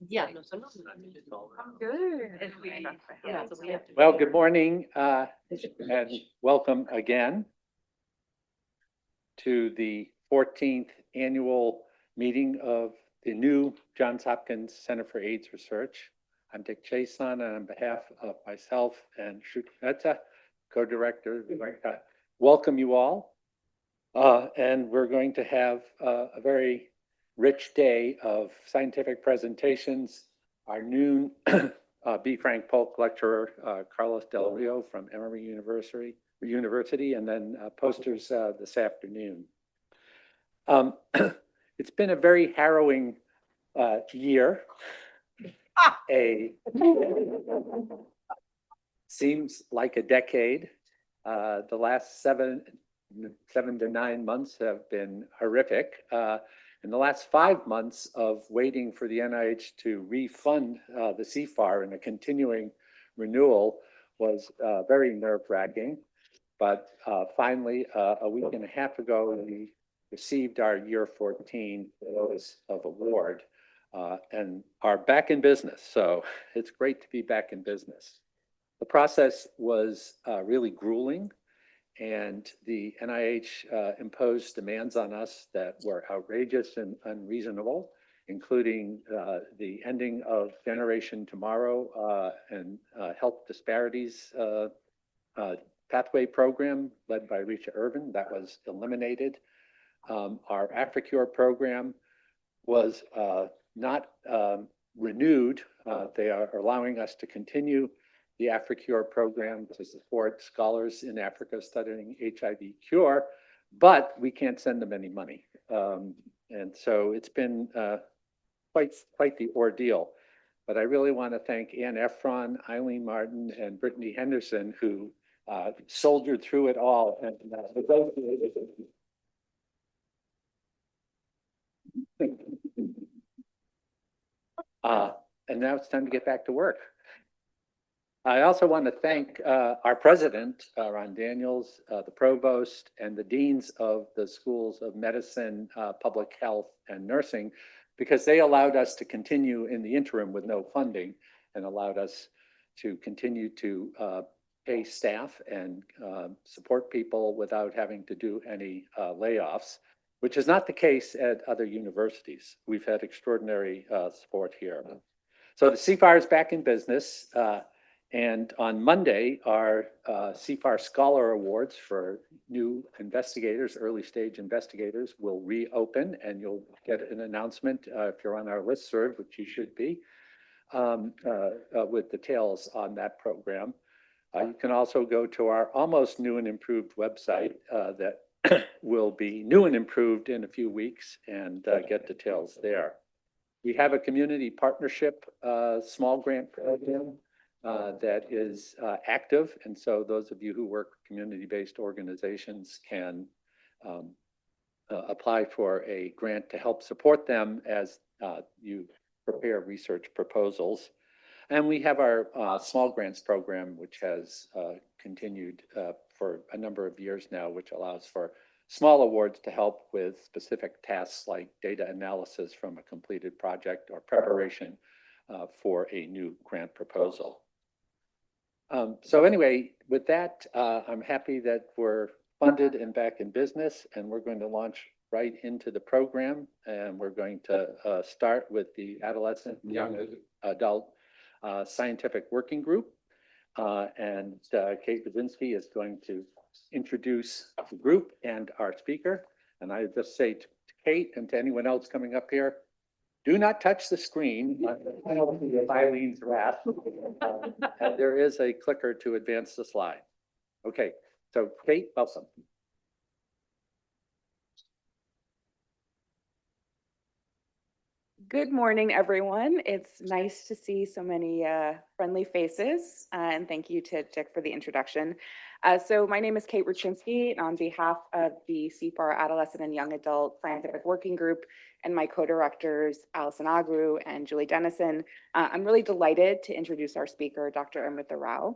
Yeah. No, sometimes I'm good. Yeah, so we have to. Well, good morning, and welcome again to the 14th annual meeting of the new Johns Hopkins Center for AIDS Research. I'm Dick Chason, and on behalf of myself and Shukreta, co-director, we'd like to welcome you all. And we're going to have a very rich day of scientific presentations. Our noon B. Frank Polk lecturer, Carlos Del Rio from Emory University, and then posters this afternoon. It's been a very harrowing year. Seems like a decade. The last seven to 9 months have been horrific. In the last 5 months of waiting for the NIH to refund the CFAR and a continuing renewal was very nerve-wracking. But finally, a week and a half ago, we received our year 14 notice of award and are back in business. So it's great to be back in business. The process was really grueling. And the NIH imposed demands on us that were outrageous and unreasonable, including the ending of Generation Tomorrow and health disparities pathway program led by Risha Irvin. That was eliminated. Our AfriCure program was not renewed. They are allowing us to continue the AfriCure program to support scholars in Africa studying HIV cure, but we can't send them any money. And so it's been quite the ordeal. But I really want to thank Ann Efron, Eileen Martin, and Brittany Henderson, who soldiered through it all. And and now it's time to get back to work. I also want to thank our president, Ron Daniels, the provost, and the deans of the schools of medicine, public health, and nursing, because they allowed us to continue in the interim with no funding and allowed us to continue to pay staff and support people without having to do any layoffs, which is not the case at other universities. We've had extraordinary support here. So the CFAR is back in business. And on Monday, our CFAR Scholar Awards for new investigators, early stage investigators, will reopen, and you'll get an announcement if you're on our listserv, which you should be, with details on that program. You can also go to our almost new and improved website that will be new and improved in a few weeks and get details there. We have a community partnership small grant program that is active. And so those of you who work with community-based organizations can apply for a grant to help support them as you prepare research proposals. And we have our small grants program, which has continued for a number of years now, which allows for small awards to help with specific tasks like data analysis from a completed project or preparation for a new grant proposal. So anyway, with that, I'm happy that we're funded and back in business, and we're going to launch right into the program. And we're going to start with the Adolescent and Young Adult Scientific Working Group. And Kate Rucinski is going to introduce the group and our speaker. And I just say to Kate and to anyone else coming up here, do not touch the screen. Eileen's wrath. And there is a clicker to advance the slide. Okay, so Kate, welcome. Good morning, everyone. It's nice to see so many friendly faces, and thank you to Dick for the introduction. So my name is Kate Rucinski, and on behalf of the CFAR Adolescent and Young Adult Scientific Working Group and my co-directors, Allison Agru and Julie Dennison, I'm really delighted to introduce our speaker, Dr. Amrita Rao.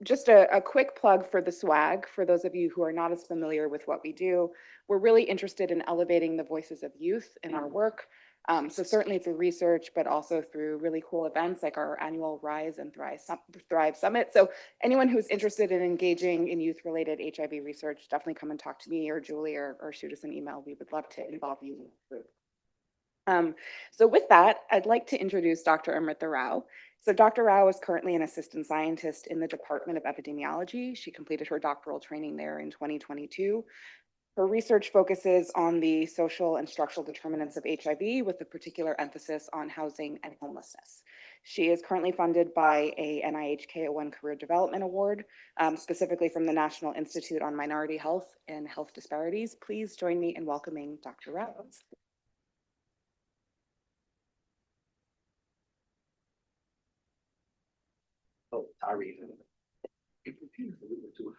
Just a quick plug for the swag. For those of you who are not as familiar with what we do, we're really interested in elevating the voices of youth in our work. So certainly through research, but also through really cool events like our annual Rise and Thrive Summit. So anyone who's interested in engaging in youth-related HIV research, definitely come and talk to me or Julie or shoot us an email. We would love to involve you in the group. So with that, I'd like to introduce Dr. Amrita Rao. So Dr. Rao is currently an assistant scientist in the Department of Epidemiology. She completed her doctoral training there in 2022. Her research focuses on the social and structural determinants of HIV with a particular emphasis on housing and homelessness. She is currently funded by a NIH K01 Career Development Award, specifically from the National Institute on Minority Health and Health Disparities. Please join me in welcoming Dr. Rao. Oh, sorry.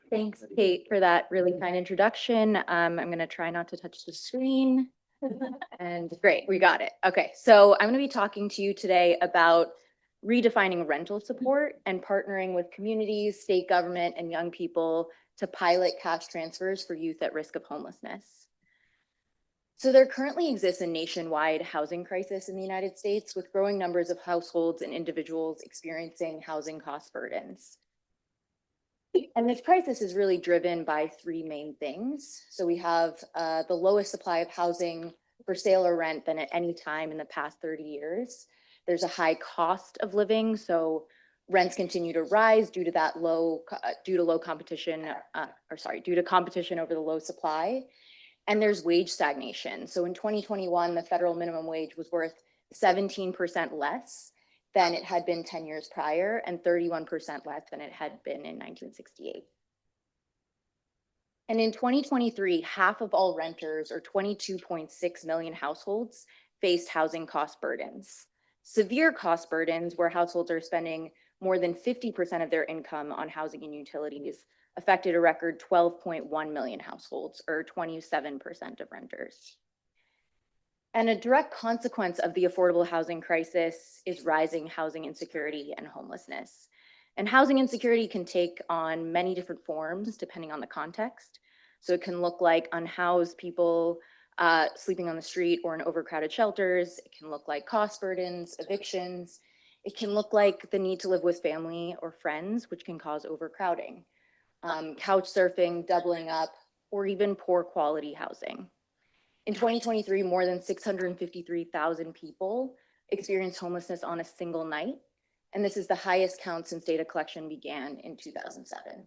Thanks, Kate, for that really kind introduction. I'm going to try not to touch the screen. And great, we got it. Okay, so I'm going to be talking to you today about redefining rental support and partnering with communities, state government, and young people to pilot cash transfers for youth at risk of homelessness. So there currently exists a nationwide housing crisis in the United States, with growing numbers of households and individuals experiencing housing cost burdens. And this crisis is really driven by three main things. So we have the lowest supply of housing for sale or rent than at any time in the past 30 years. There's a high cost of living, so rents continue to rise due to that due to competition over the low supply. And there's wage stagnation. So in 2021, the federal minimum wage was worth 17% less than it had been 10 years prior and 31% less than it had been in 1968. And in 2023, half of all renters, or 22.6 million households, faced housing cost burdens. Severe cost burdens, where households are spending more than 50% of their income on housing and utilities, affected a record 12.1 million households, or 27% of renters. And a direct consequence of the affordable housing crisis is rising housing insecurity and homelessness. And housing insecurity can take on many different forms depending on the context. So it can look like unhoused people sleeping on the street or in overcrowded shelters. It can look like cost burdens, evictions. It can look like the need to live with family or friends, which can cause overcrowding, couch surfing, doubling up, or even poor quality housing. In 2023, more than 653,000 people experienced homelessness on a single night, and this is the highest count since data collection began in 2007.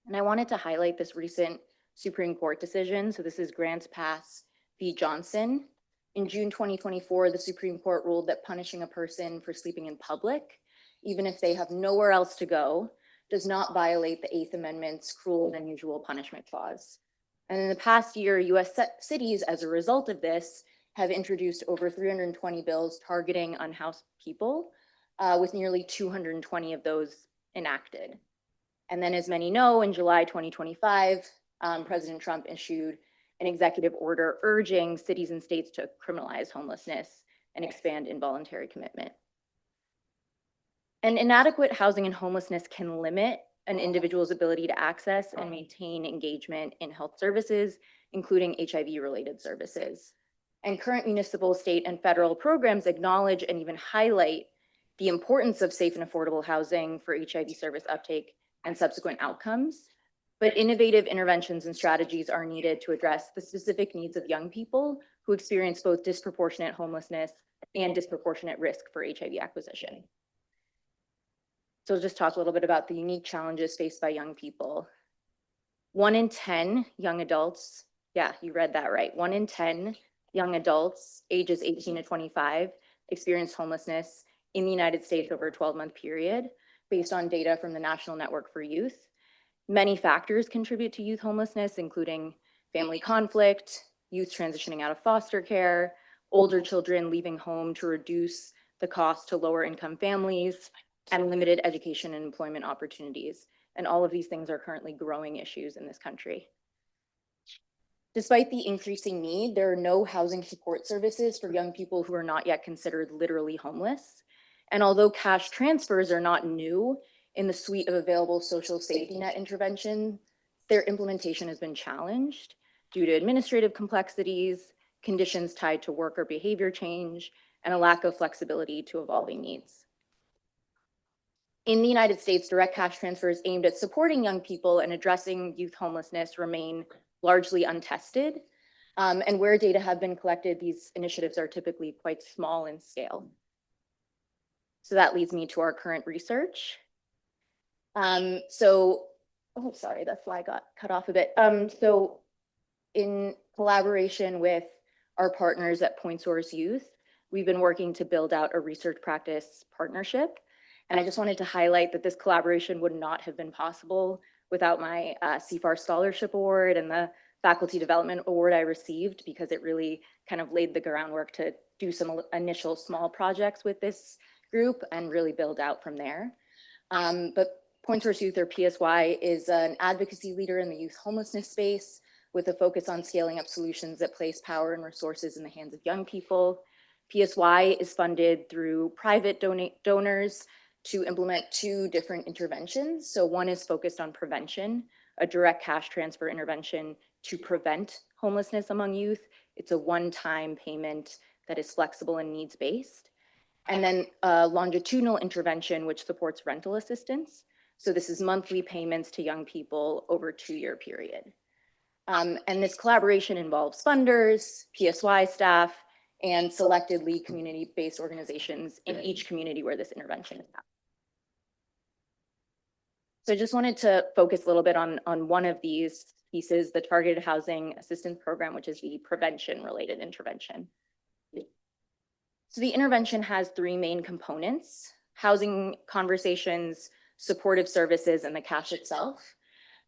And I wanted to highlight this recent Supreme Court decision. So this is Grants Pass v. Johnson. In June 2024, the Supreme Court ruled that punishing a person for sleeping in public, even if they have nowhere else to go, does not violate the Eighth Amendment's cruel and unusual punishment clause. And in the past year, US cities, as a result of this, have introduced over 320 bills targeting unhoused people, with nearly 220 of those enacted. And then, as many know, in July 2025, President Trump issued an executive order urging cities and states to criminalize homelessness and expand involuntary commitment. And inadequate housing and homelessness can limit an individual's ability to access and maintain engagement in health services, including HIV-related services. And current municipal, state, and federal programs acknowledge and even highlight the importance of safe and affordable housing for HIV service uptake and subsequent outcomes. But innovative interventions and strategies are needed to address the specific needs of young people who experience both disproportionate homelessness and disproportionate risk for HIV acquisition. So I'll just talk a little bit about the unique challenges faced by young people. 1 in 10 young adults, yeah, you read that right. 1 in 10 young adults ages 18 to 25 experienced homelessness in the United States over a 12-month period, based on data from the National Network for Youth. Many factors contribute to youth homelessness, including family conflict, youth transitioning out of foster care, older children leaving home to reduce the cost to lower income families, and limited education and employment opportunities. And all of these things are currently growing issues in this country. Despite the increasing need, there are no housing support services for young people who are not yet considered literally homeless. And although cash transfers are not new in the suite of available social safety net intervention, their implementation has been challenged due to administrative complexities, conditions tied to work or behavior change, and a lack of flexibility to evolving needs. In the United States, direct cash transfers aimed at supporting young people and addressing youth homelessness remain largely untested. And where data have been collected, these initiatives are typically quite small in scale. So that leads me to our current research. Oh, sorry, that slide got cut off a bit. So in collaboration with our partners at Point Source Youth, we've been working to build out a research practice partnership. And I just wanted to highlight that this collaboration would not have been possible without my CFAR Scholarship Award and the Faculty Development Award I received, because it really kind of laid the groundwork to do some initial small projects with this group and really build out from there. But Point Source Youth, or PSY, is an advocacy leader in the youth homelessness space with a focus on scaling up solutions that place power and resources in the hands of young people. PSY is funded through private donors to implement 2 different interventions. So one is focused on prevention, a direct cash transfer intervention to prevent homelessness among youth. It's a one-time payment that is flexible and needs-based. And then a longitudinal intervention, which supports rental assistance. So this is monthly payments to young people over a 2-year period. And this collaboration involves funders, PSY staff, and selectedly community-based organizations in each community where this intervention is happening. So I just wanted to focus a little bit on one of these pieces, the Targeted Housing Assistance Program, which is the prevention-related intervention. So the intervention has 3 main components: housing conversations, supportive services, and the cash itself.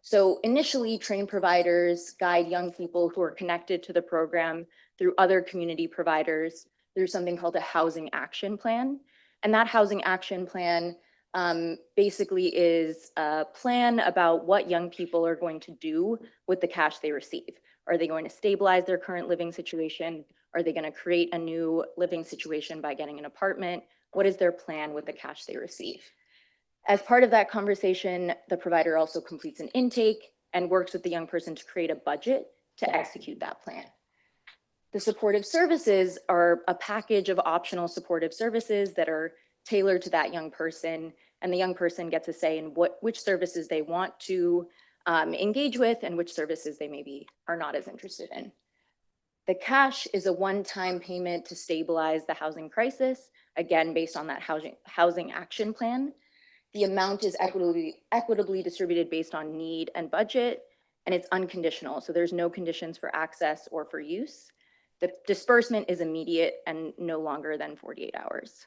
So initially, trained providers guide young people who are connected to the program through other community providers through something called a housing action plan. And that housing action plan basically is a plan about what young people are going to do with the cash they receive. Are they going to stabilize their current living situation? Are they going to create a new living situation by getting an apartment? What is their plan with the cash they receive? As part of that conversation, the provider also completes an intake and works with the young person to create a budget to execute that plan. The supportive services are a package of optional supportive services that are tailored to that young person, and the young person gets a say in which services they want to engage with and which services they maybe are not as interested in. The cash is a one-time payment to stabilize the housing crisis, again, based on that housing action plan. The amount is equitably distributed based on need and budget, and it's unconditional. So there's no conditions for access or for use. The disbursement is immediate and no longer than 48 hours.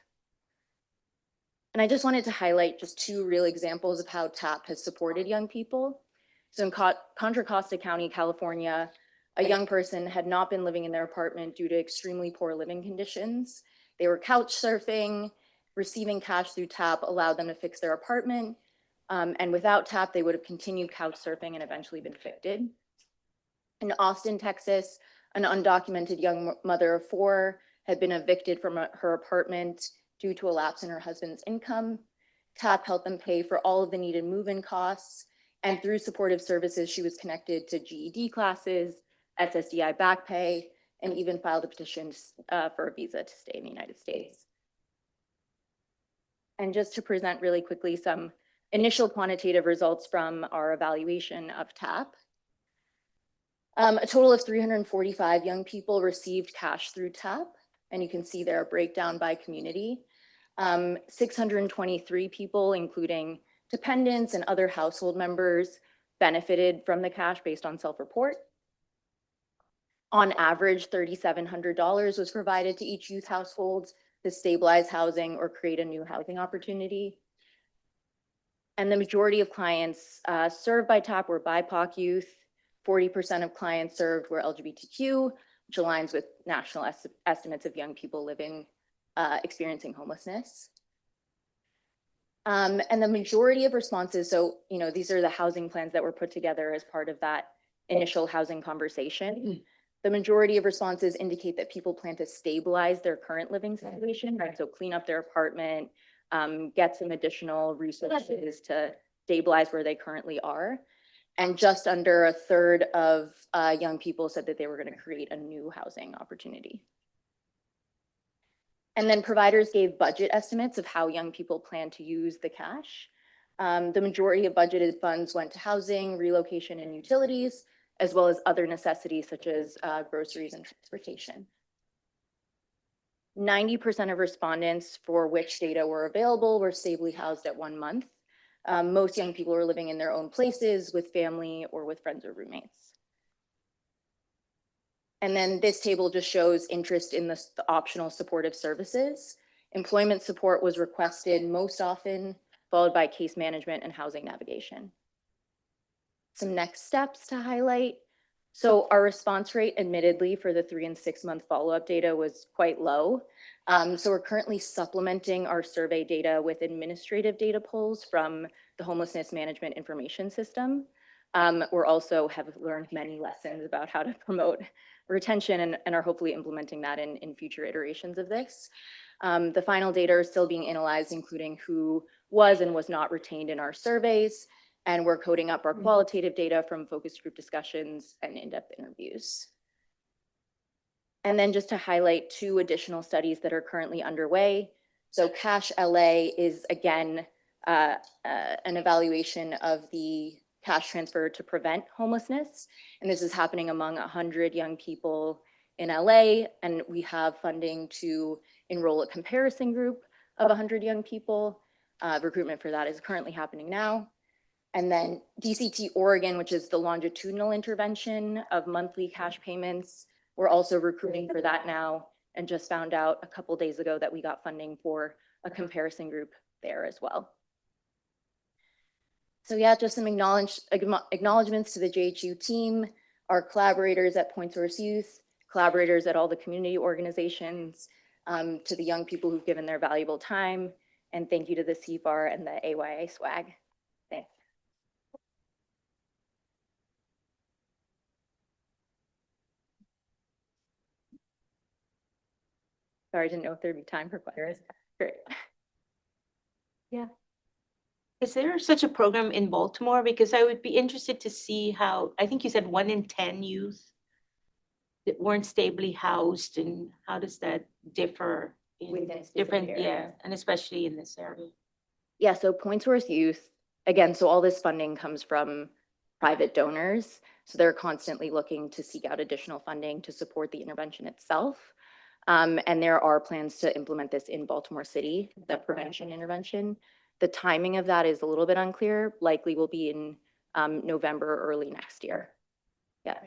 And I just wanted to highlight just 2 real examples of how TAP has supported young people. So in Contra Costa County, California, a young person had not been living in their apartment due to extremely poor living conditions. They were couch surfing. Receiving cash through TAP allowed them to fix their apartment. And without TAP, they would have continued couch surfing and eventually been evicted. In Austin, Texas, an undocumented young mother of 4 had been evicted from her apartment due to a lapse in her husband's income. TAP helped them pay for all of the needed move-in costs. And through supportive services, she was connected to GED classes, SSDI back pay, and even filed a petition for a visa to stay in the United States. And just to present really quickly some initial quantitative results from our evaluation of TAP. A total of 345 young people received cash through TAP, and you can see there a breakdown by community. 623 people, including dependents and other household members, benefited from the cash based on self-report. On average, $3,700 was provided to each youth household to stabilize housing or create a new housing opportunity. And the majority of clients served by TAP were BIPOC youth. 40% of clients served were LGBTQ, which aligns with national estimates of young people living, experiencing homelessness. And the majority of responses, so, these are the housing plans that were put together as part of that initial housing conversation. The majority of responses indicate that people plan to stabilize their current living situation, right? So clean up their apartment, get some additional resources to stabilize where they currently are. And just under a third of young people said that they were going to create a new housing opportunity. And then providers gave budget estimates of how young people plan to use the cash. The majority of budgeted funds went to housing, relocation, and utilities, as well as other necessities such as groceries and transportation. 90% of respondents for which data were available were stably housed at 1 month. Most young people were living in their own places with family or with friends or roommates. And then this table just shows interest in the optional supportive services. Employment support was requested most often, followed by case management and housing navigation. Some next steps to highlight. So our response rate admittedly for the 3 and 6 month follow-up data was quite low. So we're currently supplementing our survey data with administrative data pulls from the Homelessness Management Information System. We're also have learned many lessons about how to promote retention and are hopefully implementing that in future iterations of this. The final data are still being analyzed, including who was and was not retained in our surveys. And we're coding up our qualitative data from focus group discussions and in-depth interviews. And then just to highlight 2 additional studies that are currently underway. So Cash LA is again an evaluation of the cash transfer to prevent homelessness. And this is happening among 100 young people in LA. And we have funding to enroll a comparison group of 100 young people. Recruitment for that is currently happening now. And then DCT Oregon, which is the longitudinal intervention of monthly cash payments. We're also recruiting for that now and just found out a couple days ago that we got funding for a comparison group there as well. So yeah, just some acknowledgements to the JHU team, our collaborators at Point Source Youth, collaborators at all the community organizations, to the young people who've given their valuable time, and thank you to the CFAR and the AYA swag. Thanks. Sorry, I didn't know if there'd be time for questions. Great. Yeah. Is there such a program in Baltimore? Because I would be interested to see how, I think you said 1 in 10 youth that weren't stably housed, and how does that differ in Within specific different, areas. yeah, and especially in this area? Yeah, so Point Source Youth, again, so all this funding comes from private donors. So they're constantly looking to seek out additional funding to support the intervention itself. And there are plans to implement this in Baltimore City, the prevention intervention. The timing of that is a little bit unclear, likely will be in November or early next year. Yeah.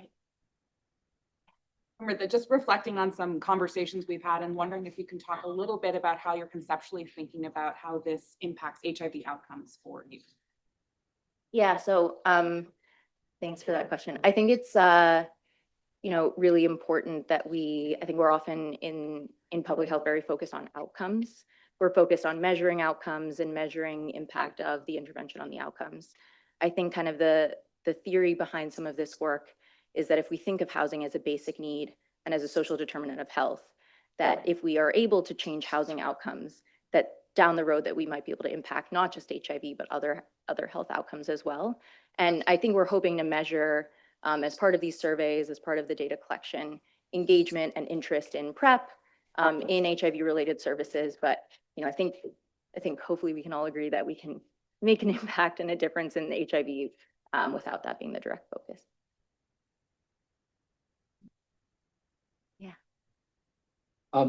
Amrita, just reflecting on some conversations we've had and wondering if you can talk a little bit about how you're conceptually thinking about how this impacts HIV outcomes for you. Yeah, so thanks for that question. I think it's really important that I think we're often in public health very focused on outcomes. We're focused on measuring outcomes and measuring impact of the intervention on the outcomes. I think kind of the theory behind some of this work is that if we think of housing as a basic need and as a social determinant of health, that if we are able to change housing outcomes, that down the road that we might be able to impact not just HIV, but other health outcomes as well. And I think we're hoping to measure as part of these surveys, as part of the data collection, engagement and interest in PrEP, in HIV-related services. But I think hopefully we can all agree that we can make an impact and a difference in the HIV without that being the direct focus. Yeah.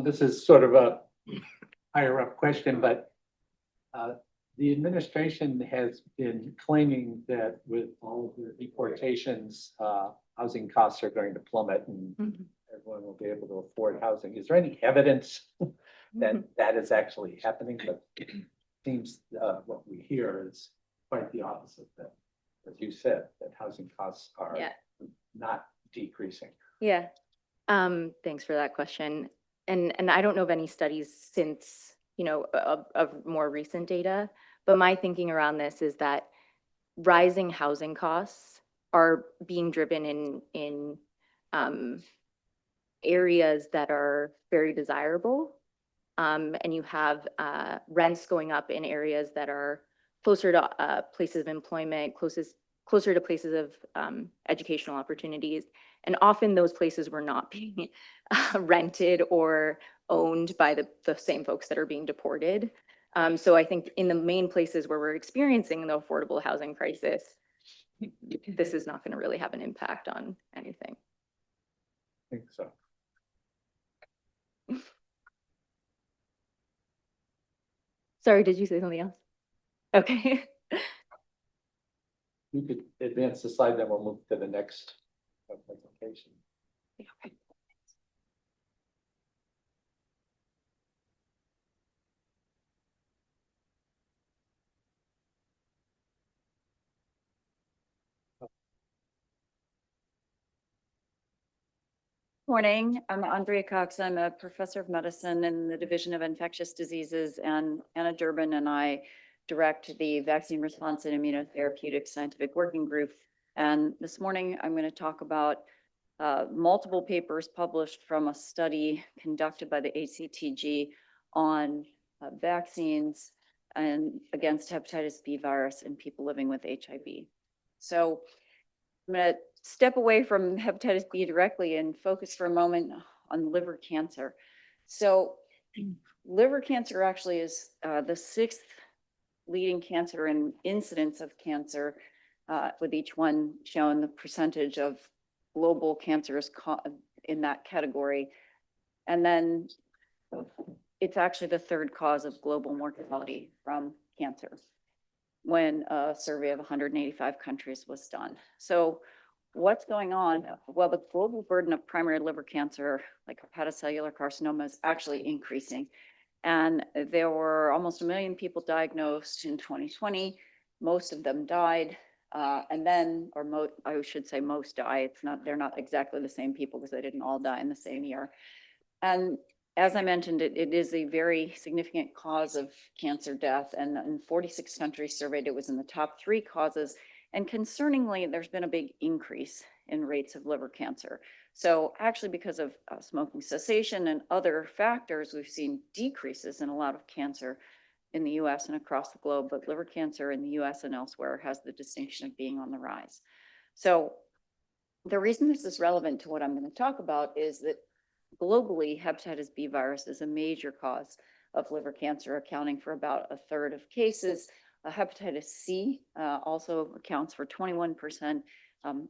This is sort of a higher up question, but the administration has been claiming that with all of the deportations, housing costs are going to plummet and everyone will be able to afford housing. Is there any evidence that that is actually happening? But it seems what we hear is quite the opposite, that, as you said, that housing costs are not decreasing. Yeah. Thanks for that question. And I don't know of any studies since, of more recent data, but my thinking around this is that rising housing costs are being driven in areas that are very desirable. And you have rents going up in areas that are closer to places of employment, closer to places of educational opportunities. And often those places were not being rented or owned by the same folks that are being deported. So I think in the main places where we're experiencing the affordable housing crisis, this is not going to really have an impact on anything. I think so. Sorry, did you say something else? Okay. You could advance the slide, then we'll move to the next presentation. Okay. Morning, I'm Andrea Cox. I'm a professor of medicine in the Division of Infectious Diseases, and Anna Durbin and I direct the Vaccine Response and Immunotherapeutic Scientific Working Group. And this morning, I'm going to talk about multiple papers published from a study conducted by the ACTG on vaccines and against hepatitis B virus in people living with HIV. So I'm going to step away from hepatitis B directly and focus for a moment on liver cancer. So liver cancer actually is the 6th leading cancer in incidence of cancer, with each one shown the percentage of global cancers in that category. And then it's actually the 3rd cause of global mortality from cancer when a survey of 185 countries was done. So what's going on? Well, the global burden of primary liver cancer, like hepatocellular carcinoma, is actually increasing. And there were almost 1 million people diagnosed in 2020. Most of them died. And then, I should say most die. They're not exactly the same people because they didn't all die in the same year. And as I mentioned, it is a very significant cause of cancer death. And in 46 countries surveyed, it was in the top 3 causes. And concerningly, there's been a big increase in rates of liver cancer. So actually, because of smoking cessation and other factors, we've seen decreases in a lot of cancer in the US and across the globe, but liver cancer in the US and elsewhere has the distinction of being on the rise. So the reason this is relevant to what I'm going to talk about is that globally, hepatitis B virus is a major cause of liver cancer, accounting for about 1/3 of cases. Hepatitis C also accounts for 21%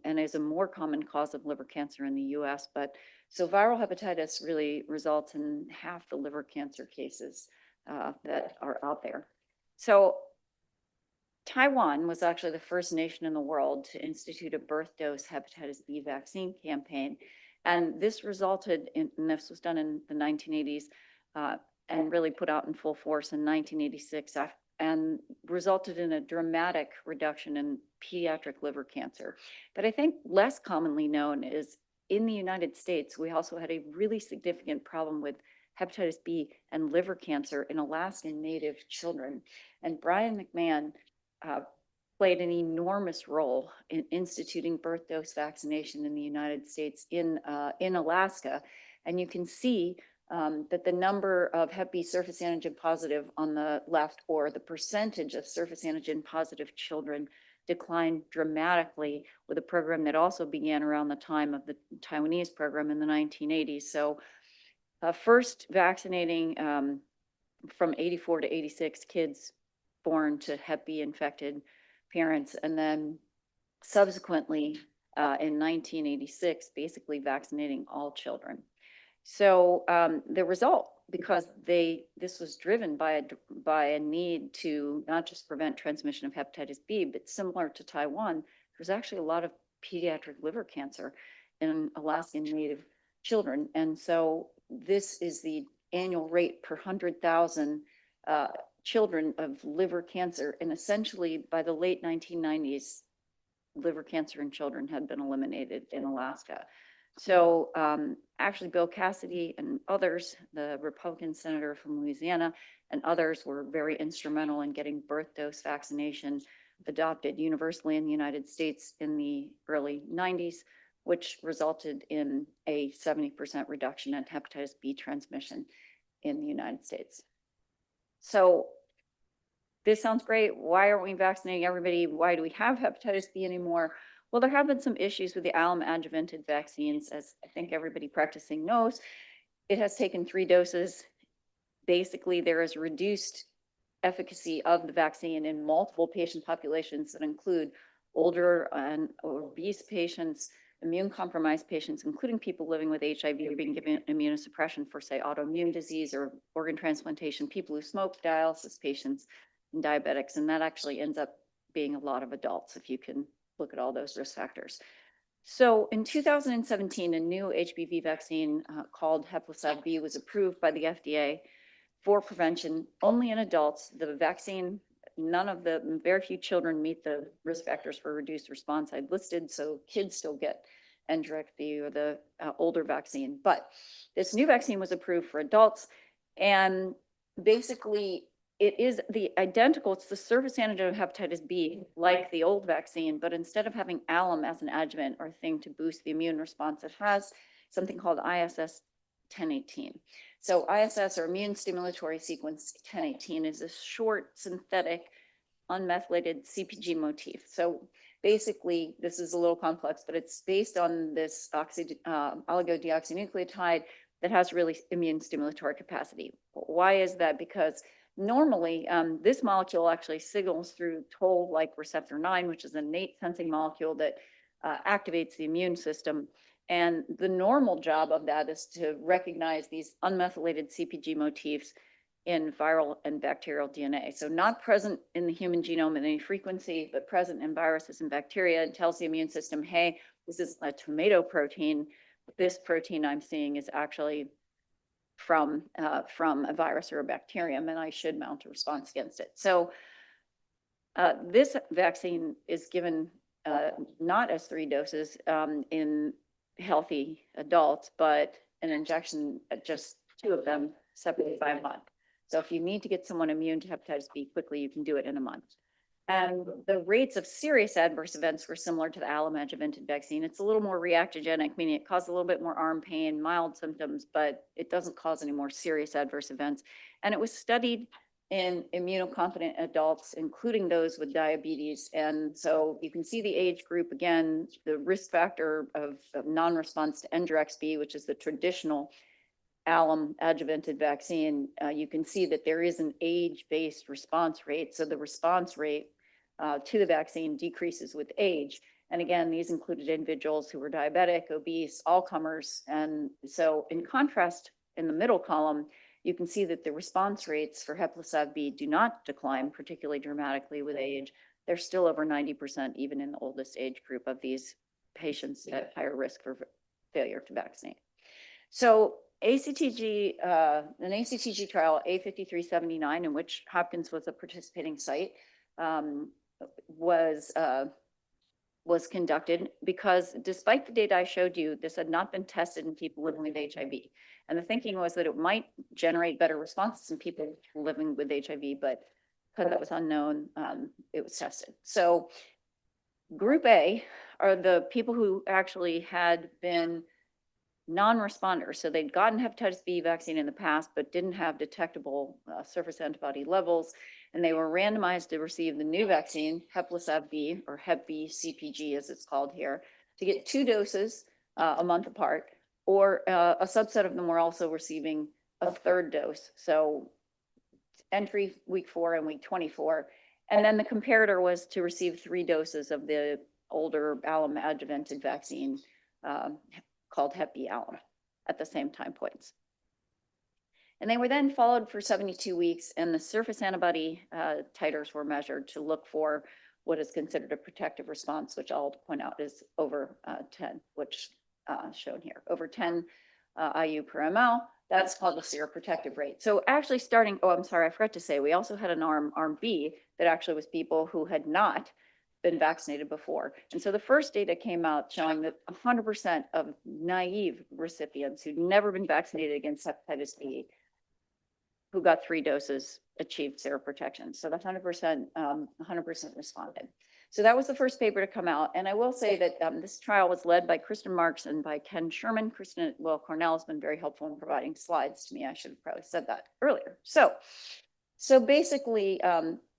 and is a more common cause of liver cancer in the US. But so viral hepatitis really results in half the liver cancer cases that are out there. So Taiwan was actually the first nation in the world to institute a birth dose hepatitis B vaccine campaign. And this resulted in, and this was done in the 1980s and really put out in full force in 1986 and resulted in a dramatic reduction in pediatric liver cancer. But I think less commonly known is in the United States, we also had a really significant problem with hepatitis B and liver cancer in Alaskan Native children. And Brian McMahon played an enormous role in instituting birth dose vaccination in the United States in Alaska. And you can see that the number of Hep B surface antigen positive on the left, or the percentage of surface antigen positive children, declined dramatically with a program that also began around the time of the Taiwanese program in the 1980s. So first vaccinating from 84 to 86 kids born to Hep B infected parents, and then subsequently in 1986, basically vaccinating all children. So the result, because this was driven by a need to not just prevent transmission of hepatitis B, but similar to Taiwan, there's actually a lot of pediatric liver cancer in Alaskan Native children. And so this is the annual rate per 100,000 children of liver cancer. And essentially by the late 1990s, liver cancer in children had been eliminated in Alaska. So actually Bill Cassidy and others, the Republican senator from Louisiana and others, were very instrumental in getting birth dose vaccination adopted universally in the United States in the early 90s, which resulted in a 70% reduction in hepatitis B transmission in the United States. So this sounds great. Why aren't we vaccinating everybody? Why do we have hepatitis B anymore? Well, there have been some issues with the alum adjuvanted vaccines, as I think everybody practicing knows. It has taken 3 doses. Basically, there is reduced efficacy of the vaccine in multiple patient populations that include older and obese patients, immune compromised patients, including people living with HIV or being given immunosuppression for, say, autoimmune disease or organ transplantation, people who smoke, dialysis patients, and diabetics. And that actually ends up being a lot of adults if you can look at all those risk factors. So in 2017, a new HBV vaccine called Hepatitis was approved by the FDA for prevention only in adults. The vaccine, very few children meet the risk factors for reduced response I listed, so kids still get Antiretroviral or the older vaccine. But this new vaccine was approved for adults, and basically it is the identical, it's the surface antigen of hepatitis B, like the old vaccine, but instead of having alum as an adjuvant or thing to boost the immune response, it has something called ISS 1018. So ISS, or immune stimulatory sequence 1018, is a short synthetic unmethylated CpG motif. So basically, this is a little complex, but it's based on this oligodeoxynucleotide that has really immune stimulatory capacity. Why is that? Because normally, this molecule actually signals through toll-like receptor 9, which is an innate sensing molecule that activates the immune system. And the normal job of that is to recognize these unmethylated CpG motifs in viral and bacterial DNA. So not present in the human genome in any frequency, but present in viruses and bacteria, and tells the immune system, hey, this is a tomato protein. This protein I'm seeing is actually from a virus or a bacterium, and I should mount a response against it. So this vaccine is given not as 3 doses in healthy adults, but an injection, just 2 of them separated by a month. So if you need to get someone immune to hepatitis B quickly, you can do it in a month. And the rates of serious adverse events were similar to the alum adjuvanted vaccine. It's a little more reactogenic, meaning it causes a little bit more arm pain, mild symptoms, but it doesn't cause any more serious adverse events. And it was studied in immunocompetent adults, including those with diabetes. And so you can see the age group again, the risk factor of non-response to Integrase, which is the traditional alum adjuvanted vaccine. You can see that there is an age-based response rate. So the response rate to the vaccine decreases with age. And again, these included individuals who were diabetic, obese, all comers. And so in contrast, in the middle column, you can see that the response rates for hepatitis B do not decline particularly dramatically with age. They're still over 90%, even in the oldest age group of these patients at higher risk for failure to vaccinate. So ACTG, an ACTG trial, A5379, in which Hopkins was a participating site, was conducted because despite the data I showed you, this had not been tested in people living with HIV. And the thinking was that it might generate better responses in people living with HIV, but because that was unknown, it was tested. So group A are the people who actually had been non-responders. So they'd gotten hepatitis B vaccine in the past, but didn't have detectable surface antibody levels. And they were randomized to receive the new vaccine, hepatitis B, or Hep B CpG as it's called here, to get 2 doses a month apart, or a subset of them were also receiving a 3rd dose. So entry week 4 and week 24. And then the comparator was to receive 3 doses of the older alum adjuvanted vaccine called Hep B alum at the same time points. And they were then followed for 72 weeks, and the surface antibody titers were measured to look for what is considered a protective response, which I'll point out is over 10, which shown here, over 10 IU per ml. That's called the seroprotective rate. So actually starting, oh, I'm sorry, I forgot to say, we also had an arm B that actually was people who had not been vaccinated before. And so the first data came out showing that 100% of naive recipients who'd never been vaccinated against hepatitis B, who got 3 doses, achieved seroprotection. So the 100% responded. So that was the first paper to come out. And I will say that this trial was led by Kristen Marks and by Ken Sherman. Kristen, well, Cornell has been very helpful in providing slides to me. I should have probably said that earlier. So basically,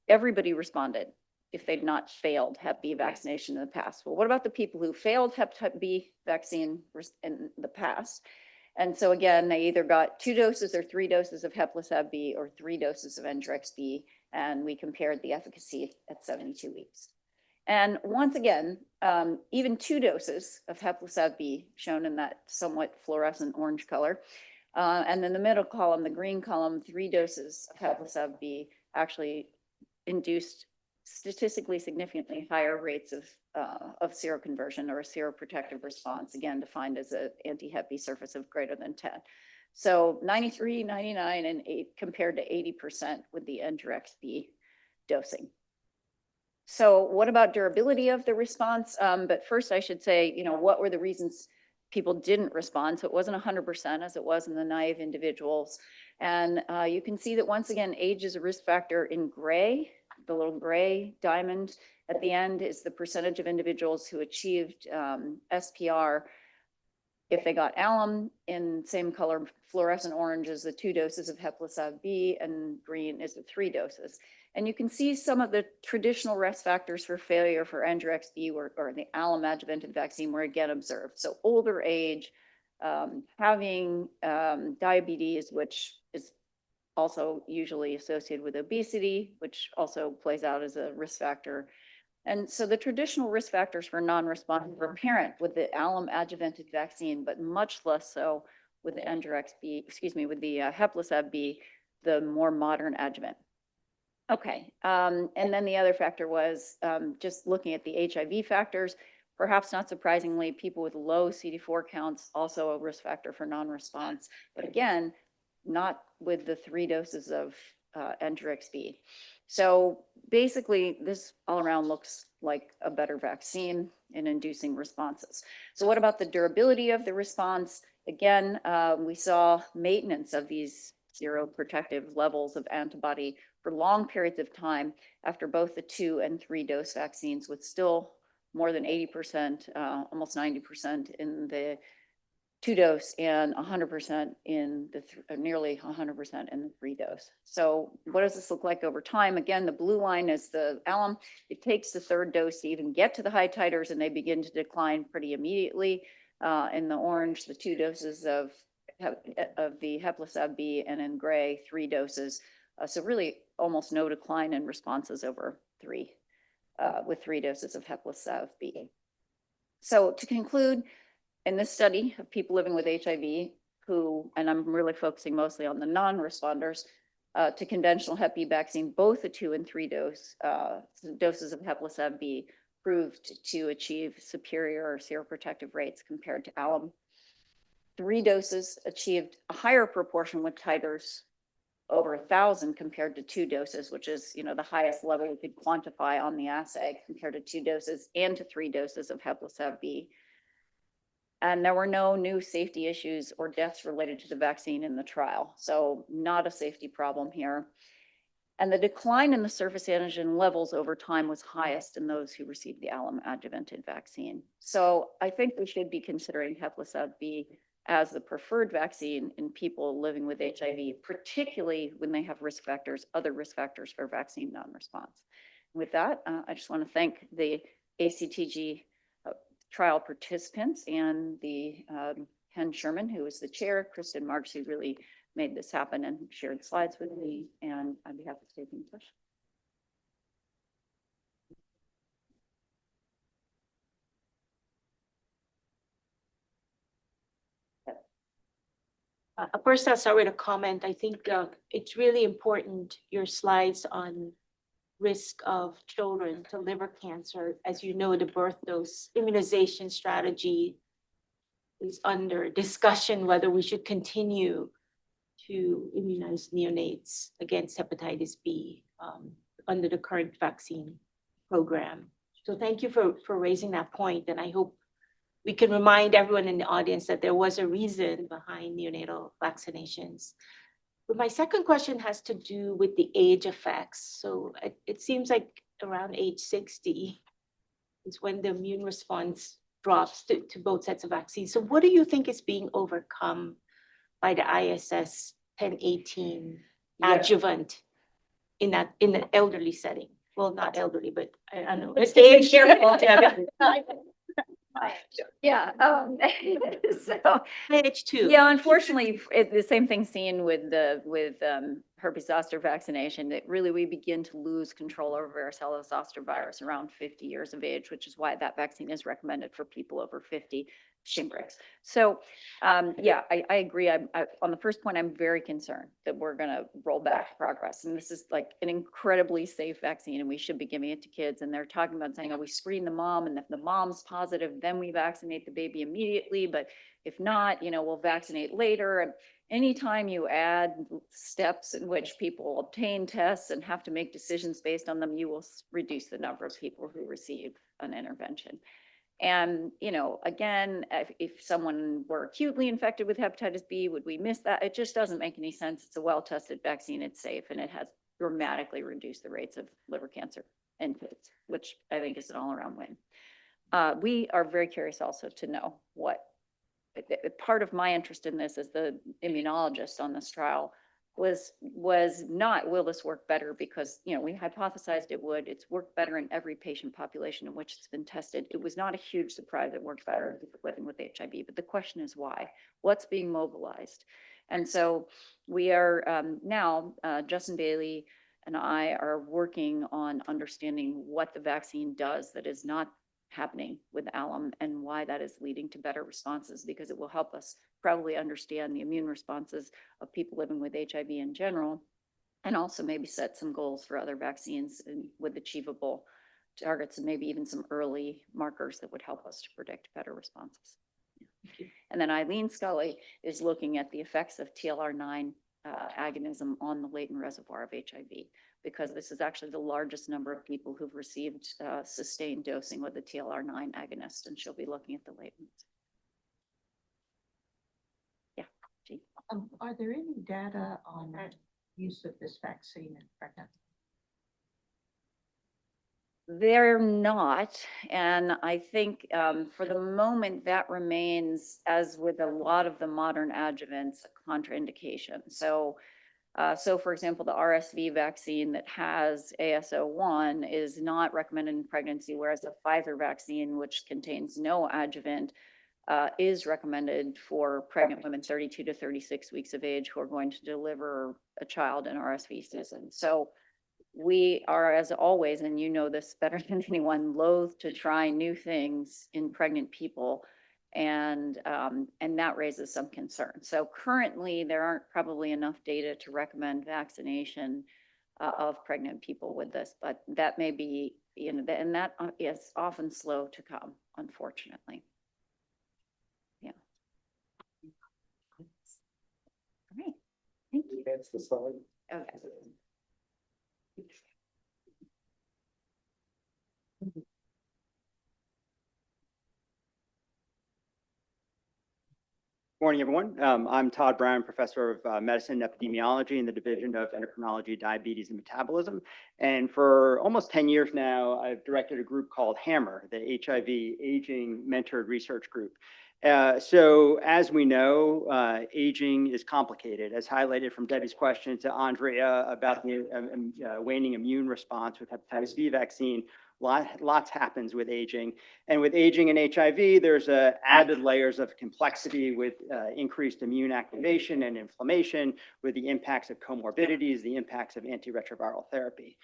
everybody responded if they'd not failed Hep B vaccination in the past. Well, what about the people who failed Hep B vaccine in the past? And so again, they either got 2 doses or 3 doses of HEPLISAV-B or 3 doses of Antiretroviral, and we compared the efficacy at 72 weeks. And once again, even 2 doses of HEPLISAV-B shown in that somewhat fluorescent orange color. And then the middle column, the green column, 3 doses of HEPLISAV-B actually induced statistically significantly higher rates of seroconversion or a seroprotective response, again, defined as an anti-Hep B surface of greater than 10. So 93, 99, and 8 compared to 80% with the Antiretroviral dosing. So what about durability of the response? But first I should say, you know, what were the reasons people didn't respond? So it wasn't 100% as it was in the naive individuals. And you can see that once again, age is a risk factor in gray. The little gray diamond at the end is the percentage of individuals who achieved SPR if they got alum. In same color fluorescent orange is the 2 doses of HEPLISAV-B, and green is the 3 doses. And you can see some of the traditional risk factors for failure for Antiretroviral or the alum adjuvanted vaccine were again observed. So older age, having diabetes, which is also usually associated with obesity, which also plays out as a risk factor. And so the traditional risk factors for non-responders were apparent with the alum adjuvanted vaccine, but much less so with the with the HEPLISAV-B, the more modern adjuvant. Okay, and then the other factor was just looking at the HIV factors. Perhaps not surprisingly, people with low CD4 counts, also a risk factor for non-response. But again, not with the 3 doses of Antiretroviral. So basically, this all around looks like a better vaccine in inducing responses. So what about the durability of the response? Again, we saw maintenance of these seroprotective levels of antibody for long periods of time after both the 2 and 3 dose vaccines, with still more than 80%, almost 90% in the 2 dose and 100% in the nearly 100% in the 3 dose. So what does this look like over time? Again, the blue line is the alum. It takes the 3rd dose to even get to the high titers, and they begin to decline pretty immediately. In the orange, the 2 doses of the HEPLISAV-B, and in gray, 3 doses. So really almost no decline in responses over 3 with 3 doses of HEPLISAV-B. So to conclude, in this study of people living with HIV who, and I'm really focusing mostly on the non-responders to conventional Hep B vaccine, both the 2 and 3 doses of HEPLISAV-B proved to achieve superior seroprotective rates compared to alum. 3 doses achieved a higher proportion with titers over 1,000 compared to 2 doses, which is, you know, the highest level we could quantify on the assay compared to 2 doses and to 3 doses of HEPLISAV-B. And there were no new safety issues or deaths related to the vaccine in the trial. So not a safety problem here. And the decline in the surface antigen levels over time was highest in those who received the alum adjuvanted vaccine. So I think we should be considering HEPLISAV-B as the preferred vaccine in people living with HIV, particularly when they have risk factors, other risk factors for vaccine non-response. With that, I just want to thank the ACTG trial participants and the Ken Sherman, who was the chair, Kristen Marks, who really made this happen and shared slides with me, and I'd be happy to take any questions. First, I'll start with a comment. I think it's really important, your slides on risk of children to liver cancer. As you know, the birth dose immunization strategy is under discussion whether we should continue to immunize neonates against hepatitis B under the current vaccine program. So thank you for raising that point, and I hope we can remind everyone in the audience that there was a reason behind neonatal vaccinations. But my second question has to do with the age effects. So it seems like around age 60 is when the immune response drops to both sets of vaccines. So what do you think is being overcome by the ISS 1018 adjuvant? in the elderly setting. Well, not elderly, but I don't know. Let's It's just be age. careful. Yeah, so, Age two. yeah, unfortunately, the same thing seen with herpes zoster vaccination, that really we begin to lose control over varicella zoster virus around 50 years of age, which is why that vaccine is recommended for people over 50. Shingles. So, yeah, I agree. On the first point, I'm very concerned that we're going to roll back progress. And this is like an incredibly safe vaccine, and we should be giving it to kids. And they're talking about saying, oh, we screen the mom, and if the mom's positive, then we vaccinate the baby immediately. But if not, we'll vaccinate later. And anytime you add steps in which people obtain tests and have to make decisions based on them, you will reduce the number of people who receive an intervention. And, again, if someone were acutely infected with hepatitis B, would we miss that? It just doesn't make any sense. It's a well-tested vaccine. It's safe, and it has dramatically reduced the rates of liver cancer in kids, which I think is an all-around win. We are very curious also to know what part of my interest in this as the immunologist on this trial was not, will this work better? Because, we hypothesized it would. It's worked better in every patient population in which it's been tested. It was not a huge surprise it worked better in people living with HIV, but the question is why? What's being mobilized? And so we are now, Justin Bailey and I are working on understanding what the vaccine does that is not happening with alum and why that is leading to better responses, because it will help us probably understand the immune responses of people living with HIV in general, and also maybe set some goals for other vaccines with achievable targets and maybe even some early markers that would help us to predict better responses. And then Eileen Scully is looking at the effects of TLR9 agonism on the latent reservoir of HIV, because this is actually the largest number of people who've received sustained dosing with the TLR9 agonist, and she'll be looking at the latent. Yeah. Gee. Are there any data on use of this vaccine in pregnant? They're not, and I think for the moment that remains, as with a lot of the modern adjuvants, a contraindication. So for example, the RSV vaccine that has AS01 is not recommended in pregnancy, whereas the Pfizer vaccine, which contains no adjuvant, is recommended for pregnant women 32 to 36 weeks of age who are going to deliver a child in RSV season. So we are, as always, and you know this better than anyone, loath to try new things in pregnant people. And that raises some concern. So currently there aren't probably enough data to recommend vaccination of pregnant people with this, but that may be, and that is often slow to come, unfortunately. Yeah. All right. Thank you. That's the slide. Okay. Morning, everyone. I'm Todd Brown, professor of medicine and epidemiology in the Division of Endocrinology, Diabetes, and Metabolism. And for almost 10 years now, I've directed a group called HAMR, the HIV Aging Mentored Research Group. So as we know, aging is complicated, as highlighted from Debbie's question to Andrea about the waning immune response with hepatitis B vaccine. Lots happens with aging, and with aging and HIV, there's added layers of complexity with increased immune activation and inflammation, with the impacts of comorbidities, the impacts of antiretroviral therapy.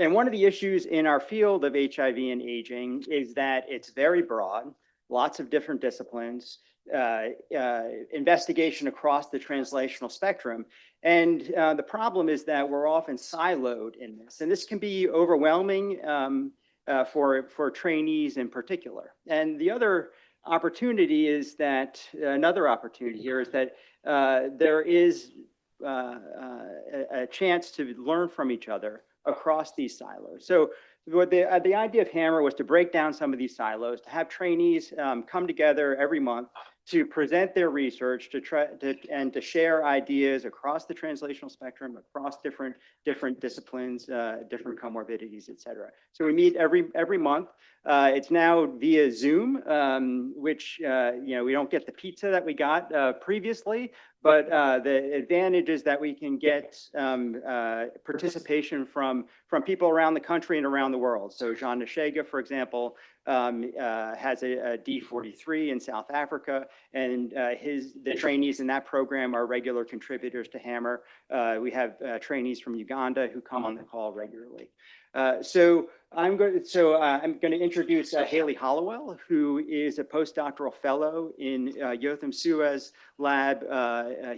And one of the issues in our field of HIV and aging is that it's very broad, lots of different disciplines, investigation across the translational spectrum. And the problem is that we're often siloed in this, and this can be overwhelming for trainees in particular. And the other opportunity is that, another opportunity here is that there is a chance to learn from each other across these silos. So what the idea of HAMR was to break down some of these silos, to have trainees come together every month to present their research, and to share ideas across the translational spectrum, across different disciplines, different comorbidities, et cetera. So we meet every month. It's now via Zoom, which we don't get the pizza that we got previously, But the advantage is that we can get participation from people around the country and around the world. So Jean Nashega, for example, has a D43 in South Africa, and the trainees in that program are regular contributors to HAMR. We have trainees from Uganda who come on the call regularly. So I'm going to introduce Haley Hallowell, who is a postdoctoral fellow in Yotham Suez lab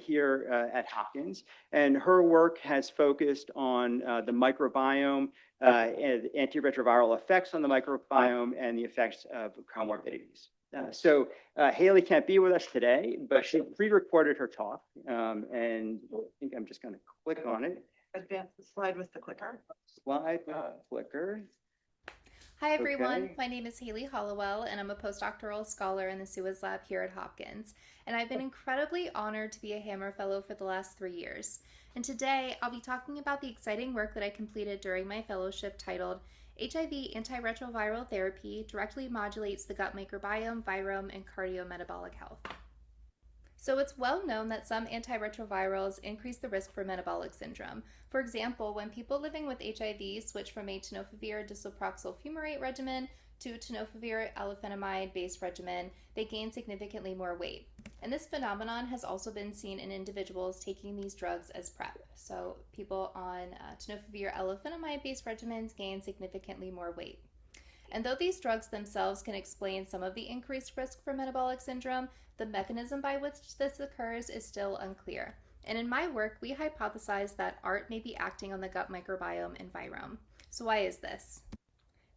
here at Hopkins. And her work has focused on the microbiome, and antiretroviral effects on the microbiome, and the effects of comorbidities. So Haley can't be with us today, but she pre-recorded her talk, and I think I'm just going to click on it. Advance the slide with the clicker. Slide clicker. Hi everyone, Okay. my name is Haley Hallowell and I'm a postdoctoral scholar in the Suez lab here at Hopkins. And I've been incredibly honored to be a HAMR fellow for the last 3 years. And today I'll be talking about the exciting work that I completed during my fellowship titled HIV Antiretroviral Therapy Directly Modulates the Gut Microbiome, Virome, and Cardiometabolic Health. So it's well known that some antiretrovirals increase the risk for metabolic syndrome. For example, when people living with HIV switch from a tenofovir disoproxil fumarate regimen to a tenofovir alafenamide-based regimen, they gain significantly more weight. And this phenomenon has also been seen in individuals taking these drugs as PrEP. So people on tenofovir alafenamide-based regimens gain significantly more weight. And though these drugs themselves can explain some of the increased risk for metabolic syndrome, the mechanism by which this occurs is still unclear. And in my work, we hypothesized that ART may be acting on the gut microbiome and virome. So why is this?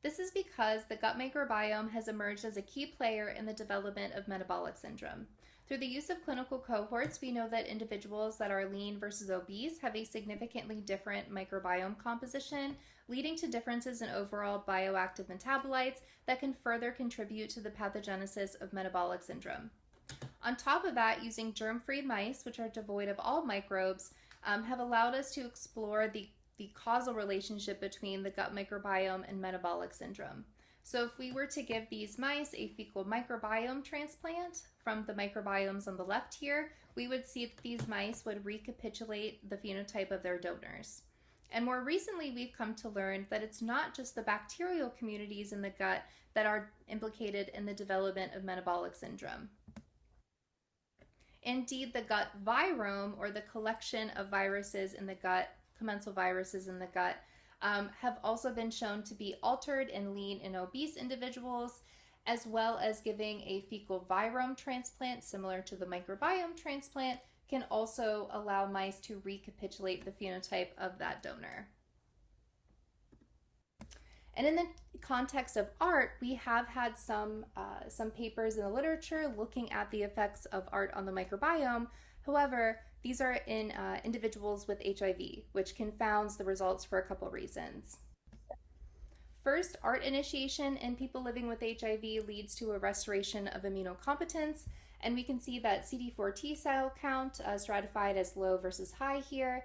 This is because the gut microbiome has emerged as a key player in the development of metabolic syndrome. Through the use of clinical cohorts, we know that individuals that are lean versus obese have a significantly different microbiome composition, leading to differences in overall bioactive metabolites that can further contribute to the pathogenesis of metabolic syndrome. On top of that, using germ-free mice, which are devoid of all microbes, have allowed us to explore the causal relationship between the gut microbiome and metabolic syndrome. So if we were to give these mice a fecal microbiome transplant from the microbiomes on the left here, we would see that these mice would recapitulate the phenotype of their donors. And more recently, we've come to learn that it's not just the bacterial communities in the gut that are implicated in the development of metabolic syndrome. Indeed, the gut virome, or the collection of viruses in the gut, commensal viruses in the gut, have also been shown to be altered in lean and obese individuals, as well as giving a fecal virome transplant similar to the microbiome transplant can also allow mice to recapitulate the phenotype of that donor. And in the context of ART, we have had some papers in the literature looking at the effects of ART on the microbiome. However, these are in individuals with HIV, which confounds the results for a couple reasons. First, ART initiation in people living with HIV leads to a restoration of immunocompetence, and we can see that CD4 T cell count, stratified as low versus high here,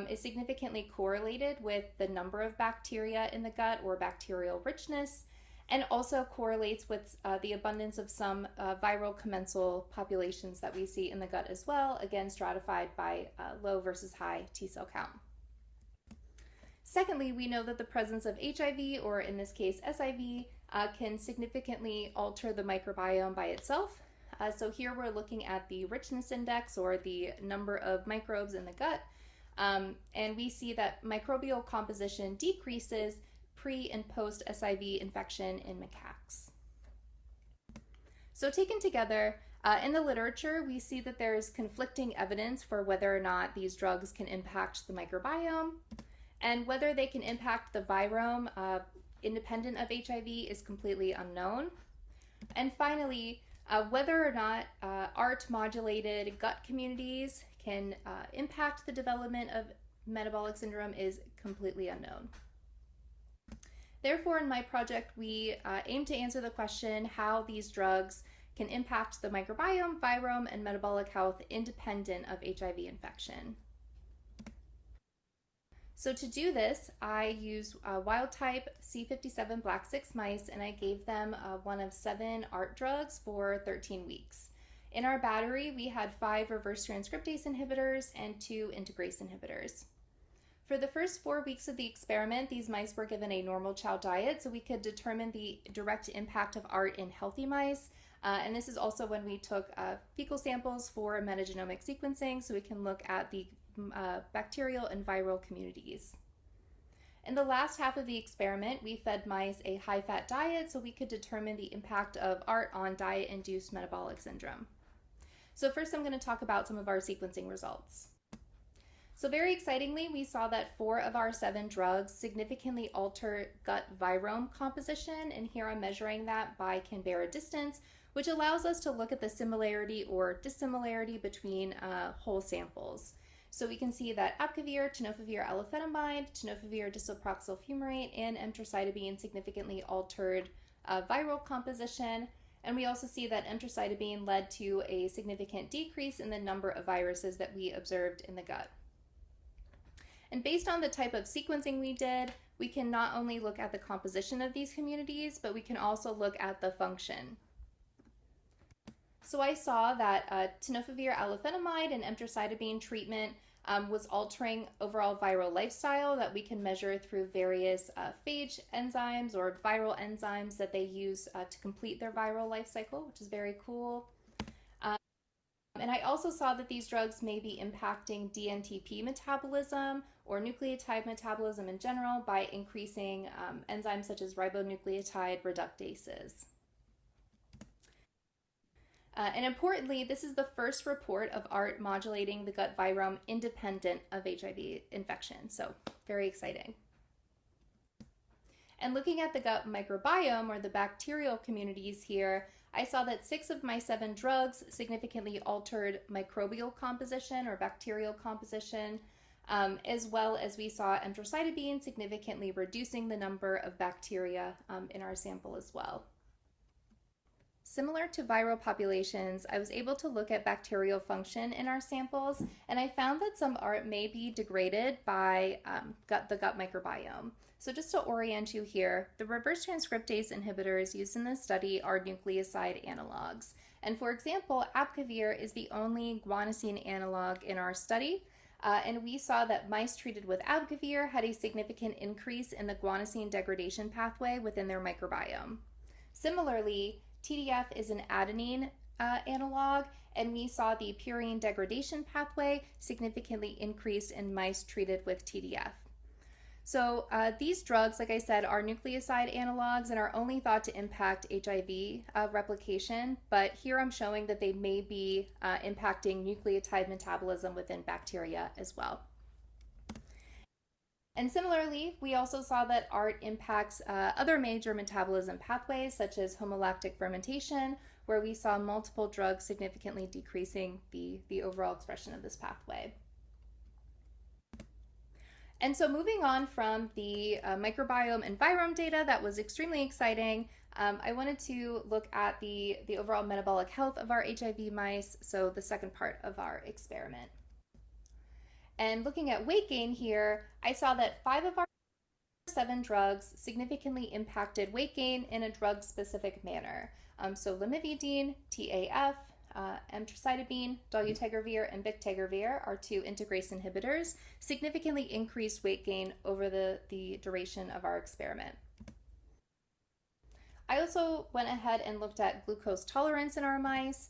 is significantly correlated with the number of bacteria in the gut, or bacterial richness, and also correlates with the abundance of some viral commensal populations that we see in the gut as well, again stratified by low versus high T cell count. Secondly, we know that the presence of HIV, or in this case SIV, can significantly alter the microbiome by itself. So here we're looking at the richness index, or the number of microbes in the gut, and we see that microbial composition decreases pre and post SIV infection in macaques. So taken together, in the literature, we see that there is conflicting evidence for whether or not these drugs can impact the microbiome, and whether they can impact the virome independent of HIV is completely unknown. And finally, whether or not ART-modulated gut communities can impact the development of metabolic syndrome is completely unknown. Therefore, in my project, we aim to answer the question how these drugs can impact the microbiome, virome, and metabolic health independent of HIV infection. So to do this, I used wild-type C57 black 6 mice, and I gave them one of 7 ART drugs for 13 weeks. In our battery, we had 5 reverse transcriptase inhibitors and 2 integrase inhibitors. For the first 4 weeks of the experiment, these mice were given a normal chow diet so we could determine the direct impact of ART in healthy mice. And this is also when we took fecal samples for metagenomic sequencing so we can look at the bacterial and viral communities. In the last half of the experiment, we fed mice a high-fat diet so we could determine the impact of ART on diet-induced metabolic syndrome. So first I'm going to talk about some of our sequencing results. So very excitingly, we saw that 4 of our 7 drugs significantly alter gut virome composition, and here I'm measuring that by Canberra distance, which allows us to look at the similarity or dissimilarity between whole samples. So we can see that abacavir, tenofovir alafenamide, tenofovir disoproxyl fumarate, and emtricitabine significantly altered viral composition. And we also see that emtricitabine led to a significant decrease in the number of viruses that we observed in the gut. And based on the type of sequencing we did, we can not only look at the composition of these communities, but we can also look at the function. So I saw that tenofovir alafenamide and emtricitabine treatment was altering overall viral lifestyle that we can measure through various phage enzymes or viral enzymes that they use to complete their viral life cycle, which is very cool. And I also saw that these drugs may be impacting DNTP metabolism or nucleotide metabolism in general by increasing enzymes such as ribonucleotide reductases. And importantly, this is the first report of ART modulating the gut virome independent of HIV infection, so very exciting. And looking at the gut microbiome or the bacterial communities here, I saw that 6 of my 7 drugs significantly altered microbial composition or bacterial composition, as well as we saw emtricitabine significantly reducing the number of bacteria in our sample as well. Similar to viral populations, I was able to look at bacterial function in our samples, and I found that some ART may be degraded by the gut microbiome. So just to orient you here, the reverse transcriptase inhibitors used in this study are nucleoside analogs. And for example, abacavir is the only guanosine analog in our study, and we saw that mice treated with abacavir had a significant increase in the guanosine degradation pathway within their microbiome. Similarly, TDF is an adenine analog, and we saw the purine degradation pathway significantly increased in mice treated with TDF. So these drugs, like I said, are nucleoside analogs and are only thought to impact HIV replication, but here I'm showing that they may be impacting nucleotide metabolism within bacteria as well. And similarly, we also saw that ART impacts other major metabolism pathways such as homolactic fermentation, where we saw multiple drugs significantly decreasing the overall expression of this pathway. And so moving on from the microbiome and virome data, that was extremely exciting. I wanted to look at the overall metabolic health of our HIV mice, so the second part of our experiment. And looking at weight gain here, I saw that 5 of our 7 drugs significantly impacted weight gain in a drug-specific manner. So lamivudine, TAF, emtricitabine, dolutegravir, and bictegravir, our 2 integrase inhibitors, significantly increased weight gain over the duration of our experiment. I also went ahead and looked at glucose tolerance in our mice,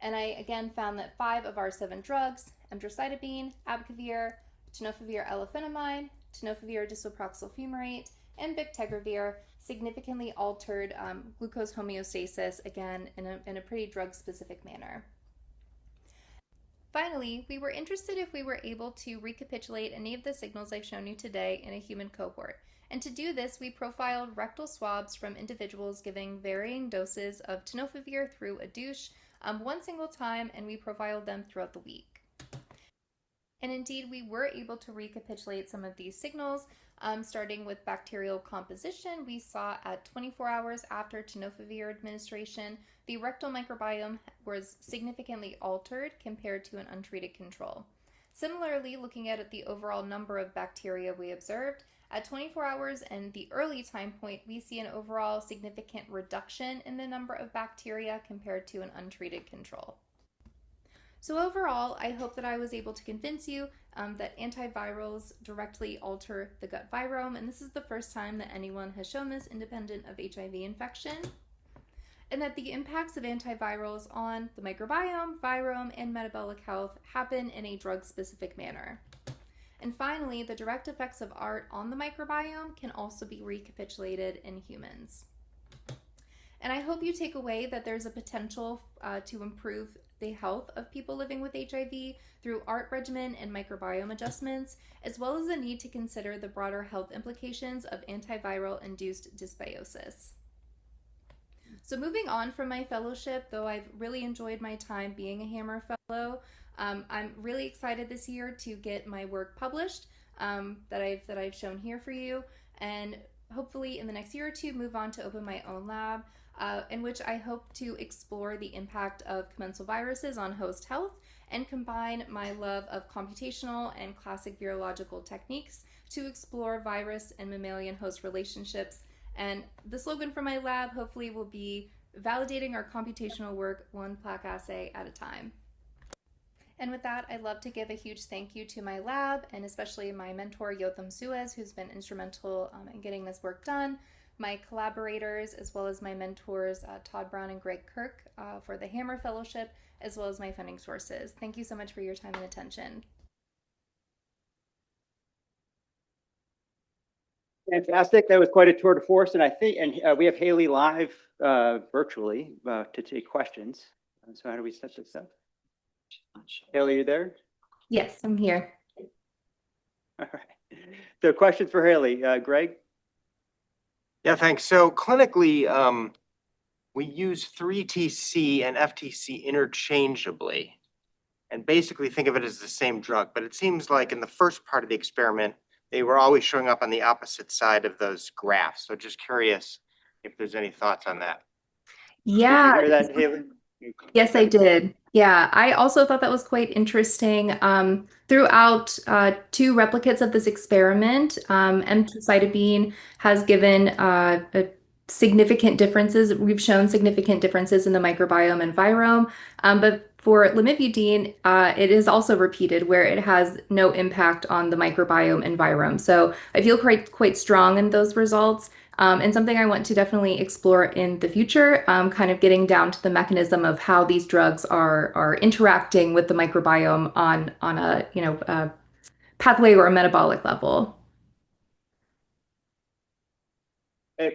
and I again found that 5 of our 7 drugs, emtricitabine, abacavir, tenofovir alafenamide, tenofovir disoproxyl fumarate, and bictegravir significantly altered glucose homeostasis, again, in a pretty drug-specific manner. Finally, we were interested if we were able to recapitulate any of the signals I've shown you today in a human cohort. And to do this, we profiled rectal swabs from individuals giving varying doses of tenofovir through a douche one single time, and we profiled them throughout the week. And indeed, we were able to recapitulate some of these signals, starting with bacterial composition. We saw at 24 hours after tenofovir administration, the rectal microbiome was significantly altered compared to an untreated control. Similarly, looking at the overall number of bacteria we observed, at 24 hours and the early time point, we see an overall significant reduction in the number of bacteria compared to an untreated control. So overall, I hope that I was able to convince you that antivirals directly alter the gut virome, and this is the first time that anyone has shown this independent of HIV infection, and that the impacts of antivirals on the microbiome, virome, and metabolic health happen in a drug-specific manner. And finally, the direct effects of art on the microbiome can also be recapitulated in humans. And I hope you take away that there's a potential to improve the health of people living with HIV through art regimen and microbiome adjustments, as well as the need to consider the broader health implications of antiviral-induced dysbiosis. So moving on from my fellowship, though I've really enjoyed my time being a HAMR fellow, I'm really excited this year to get my work published that I've shown here for you, and hopefully in the next year or two move on to open my own lab, in which I hope to explore the impact of commensal viruses on host health and combine my love of computational and classic virological techniques to explore virus and mammalian host relationships. And the slogan for my lab hopefully will be validating our computational work one plaque assay at a time. And with that, I'd love to give a huge thank you to my lab and especially my mentor, Yotham Suez, who's been instrumental in getting this work done, my collaborators, as well as my mentors, Todd Brown and Greg Kirk, for the HAMR Fellowship, as well as my funding sources. Thank you so much for your time and attention. Fantastic. That was quite a tour de force. And I think, we have Haley live virtually to take questions. So how do we set this up? Haley, are you there? Yes, I'm here. All right. So questions for Haley. Greg? Yeah, thanks. So clinically, we use 3TC and FTC interchangeably and basically think of it as the same drug. But it seems like in the first part of the experiment, they were always showing up on the opposite side of those graphs. So just curious if there's any thoughts on that. Yeah. Did you hear that, Haley? Yes, I did. Yeah, I also thought that was quite interesting. Throughout two replicates of this experiment, emtricitabine has given significant differences. We've shown significant differences in the microbiome and virome, but for lamivudine, it is also repeated where it has no impact on the microbiome and virome. So I feel quite strong in those results. And something I want to definitely explore in the future, kind of getting down to the mechanism of how these drugs are interacting with the microbiome on a a pathway or a metabolic level.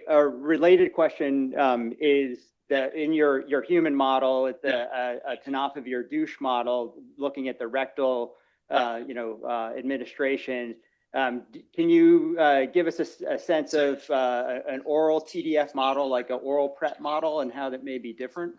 A related question is that in your human model, at the tenofovir douche model, looking at the rectal administration. Can you give us a sense of an oral TDF model, like an oral PrEP model, and how that may be different?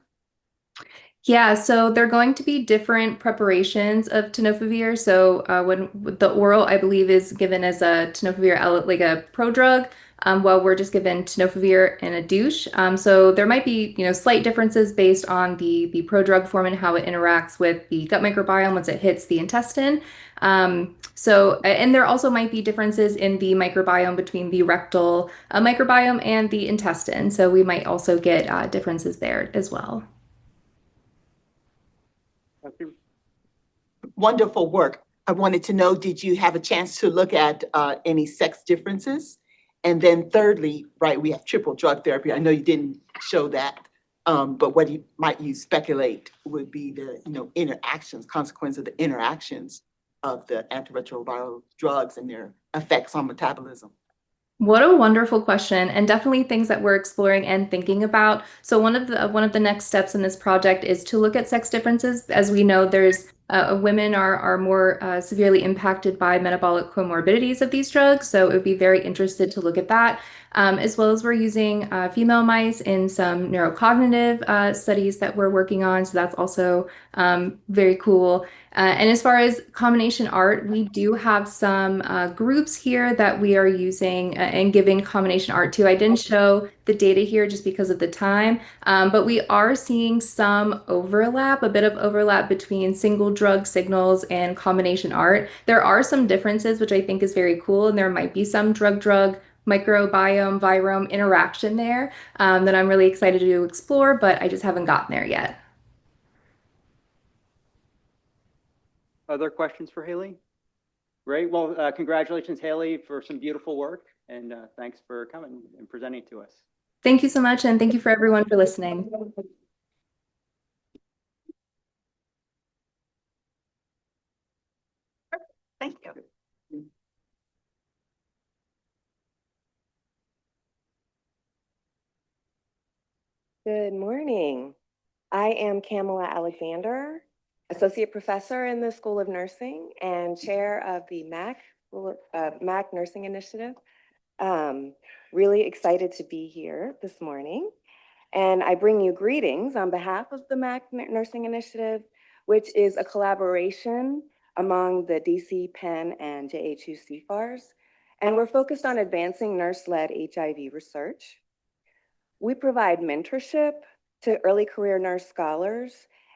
Yeah, so they're going to be different preparations of tenofovir. So when the oral, I believe, is given as a tenofovir, like a prodrug, while we're just given tenofovir in a douche. So there might be, slight differences based on the prodrug form and how it interacts with the gut microbiome once it hits the intestine. And there also might be differences in the microbiome between the rectal microbiome and the intestine. So we might also get differences there as well. Wonderful work. I wanted to know, did you have a chance to look at any sex differences? And then thirdly, right, we have triple drug therapy. I know you didn't show that, but what might you speculate would be the consequence of the interactions of the antiretroviral drugs and their effects on metabolism? What a wonderful question, and definitely things that we're exploring and thinking about. So one of the next steps in this project is to look at sex differences. As we know, there's women are more severely impacted by metabolic comorbidities of these drugs. So it would be very interested to look at that, as well as we're using female mice in some neurocognitive studies that we're working on. So that's also very cool. And as far as combination art, we do have some groups here that we are using and giving combination art to. I didn't show the data here just because of the time, but we are seeing some overlap, a bit of overlap between single drug signals and combination art. There are some differences, which I think is very cool, and there might be some drug-drug microbiome, virome interaction there that I'm really excited to explore, but I just haven't gotten there yet. Other questions for Haley? Great. Well, congratulations, Haley, for some beautiful work. And thanks for coming and presenting to us. Thank you so much. And thank you for everyone for listening. Thank you. Good morning. I am Kamala Alexander, Associate Professor in the School of Nursing and Chair of the MACC Nursing Initiative. Really excited to be here this morning. And I bring you greetings on behalf of the MACC Nursing Initiative, which is a collaboration among the DC, Penn, and JH2 CFARs. And we're focused on advancing nurse-led HIV research. We provide mentorship to early career nurse scholars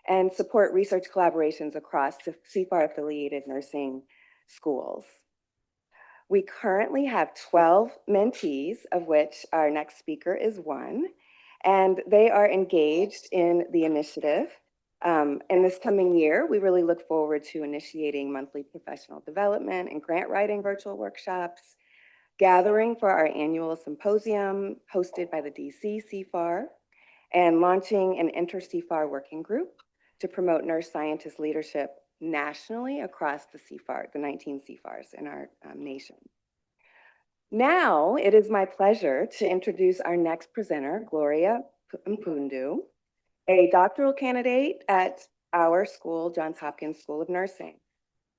and support research collaborations across the CFAR-affiliated nursing schools. We currently have 12 mentees, of which our next speaker is one, and they are engaged in the initiative. In this coming year, we really look forward to initiating monthly professional development and grant writing virtual workshops, gathering for our annual symposium hosted by the DC CFAR, and launching an inter-CFAR working group to promote nurse scientist leadership nationally across the CFAR, the 19 CFARs in our nation. Now, it is my pleasure to introduce our next presenter, Gloria Mpundu, a doctoral candidate at our school, Johns Hopkins School of Nursing.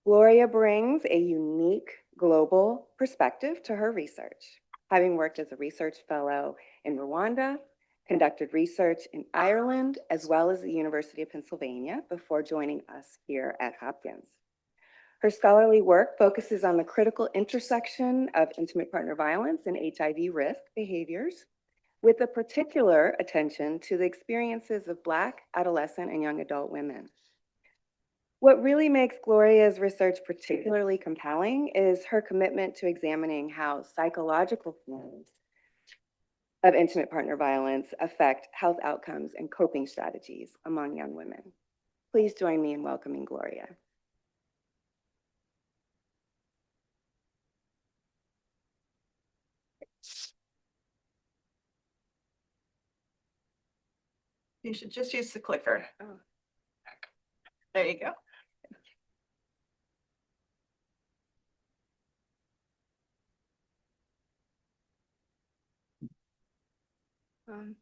Gloria brings a unique global perspective to her research, having worked as a research fellow in Rwanda, conducted research in Ireland, as well as the University of Pennsylvania before joining us here at Hopkins. Her scholarly work focuses on the critical intersection of intimate partner violence and HIV risk behaviors, with a particular attention to the experiences of Black adolescent and young adult women. What really makes Gloria's research particularly compelling is her commitment to examining how psychological forms of intimate partner violence affect health outcomes and coping strategies among young women. Please join me in welcoming Gloria. You should just use the clicker. Oh. There you go.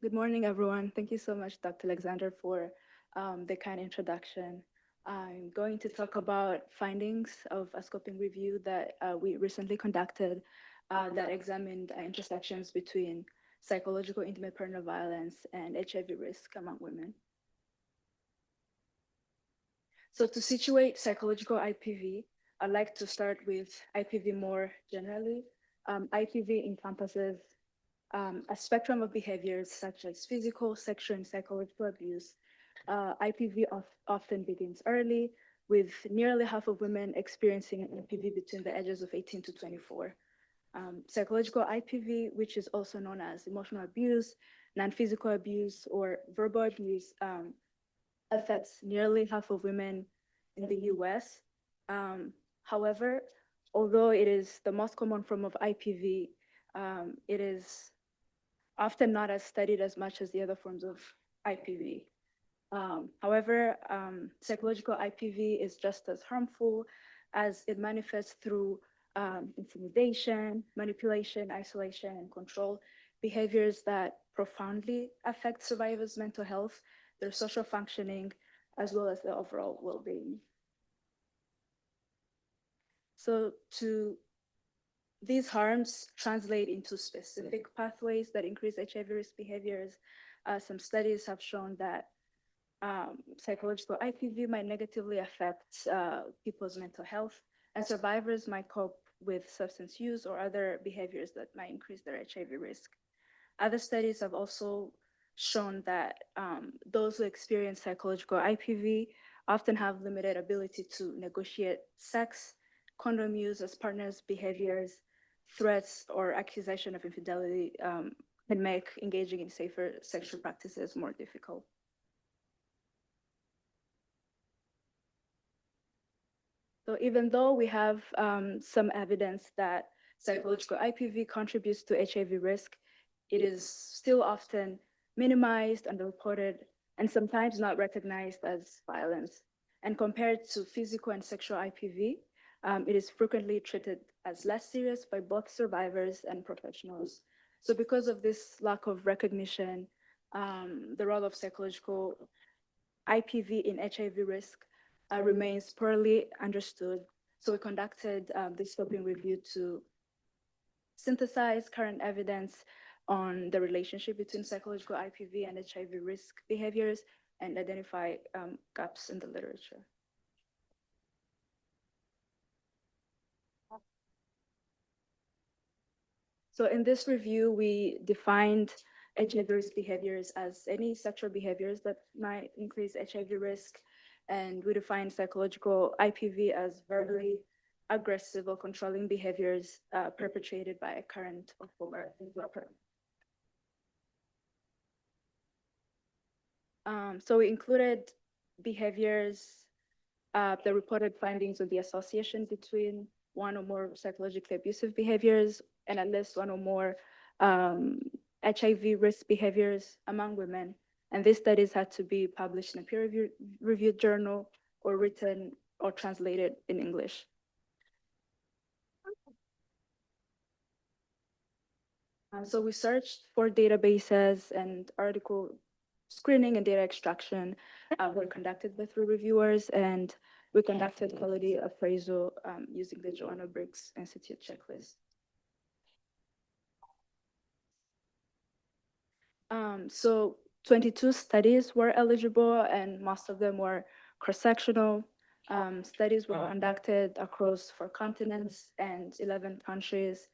Good morning, everyone. Thank you so much, Dr. Alexander, for the kind introduction. I'm going to talk about findings of a scoping review that we recently conducted that examined intersections between psychological intimate partner violence and HIV risk among women. So to situate psychological IPV, I'd like to start with IPV more generally. IPV encompasses a spectrum of behaviors such as physical, sexual, and psychological abuse. IPV often begins early, with nearly half of women experiencing an IPV between the ages of 18 to 24. Psychological IPV, which is also known as emotional abuse, non-physical abuse, or verbal abuse, affects nearly half of women in the US. However, although it is the most common form of IPV, it is often not as studied as much as the other forms of IPV. However, psychological IPV is just as harmful as it manifests through intimidation, manipulation, isolation, and control, behaviors that profoundly affect survivors' mental health, their social functioning, as well as their overall well-being. So these harms translate into specific pathways that increase HIV risk behaviors. Some studies have shown that psychological IPV might negatively affect people's mental health, and survivors might cope with substance use or other behaviors that might increase their HIV risk. Other studies have also shown that those who experience psychological IPV often have limited ability to negotiate sex, condom use as partners' behaviors, threats, or accusation of infidelity can make engaging in safer sexual practices more difficult. So even though we have some evidence that psychological IPV contributes to HIV risk, it is still often minimized, underreported, and sometimes not recognized as violence. And compared to physical and sexual IPV, it is frequently treated as less serious by both survivors and professionals. So because of this lack of recognition, the role of psychological IPV in HIV risk remains poorly understood. So we conducted this scoping review to synthesize current evidence on the relationship between psychological IPV and HIV risk behaviors and identify gaps in the literature. So in this review, we defined HIV risk behaviors as any sexual behaviors that might increase HIV risk. And we defined psychological IPV as verbally aggressive or controlling behaviors perpetrated by a current or former developer. So we included behaviors, the reported findings of the association between one or more psychologically abusive behaviors and at least one or more HIV risk behaviors among women. And these studies had to be published in a peer-reviewed journal or written or translated in English. So we searched for databases and article screening and data extraction were conducted by 3 reviewers, and we conducted quality appraisal using the Joanna Briggs Institute checklist. So 22 studies were eligible, and most of them were cross-sectional. Studies were conducted across 4 continents and 11 countries.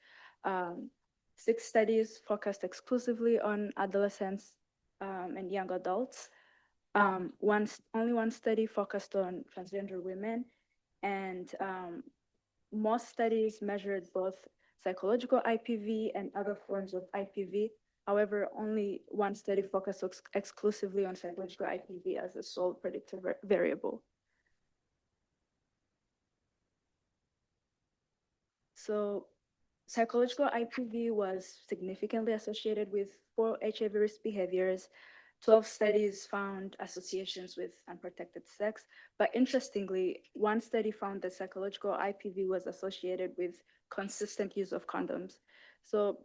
6 studies focused exclusively on adolescents and young adults. Only one study focused on transgender women, and most studies measured both psychological IPV and other forms of IPV. However, only one study focused exclusively on psychological IPV as the sole predictive variable. So psychological IPV was significantly associated with 4 HIV risk behaviors. 12 studies found associations with unprotected sex, but interestingly, one study found that psychological IPV was associated with consistent use of condoms. So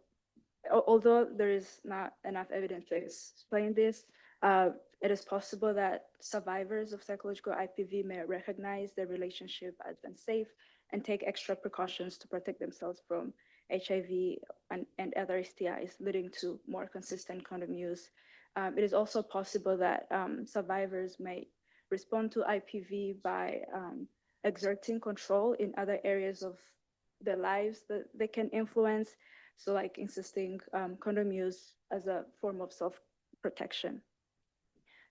although there is not enough evidence to explain this, it is possible that survivors of psychological IPV may recognize their relationship as unsafe and take extra precautions to protect themselves from HIV and other STIs, leading to more consistent condom use. It is also possible that survivors may respond to IPV by exerting control in other areas of their lives that they can influence. So like insisting condom use as a form of self-protection.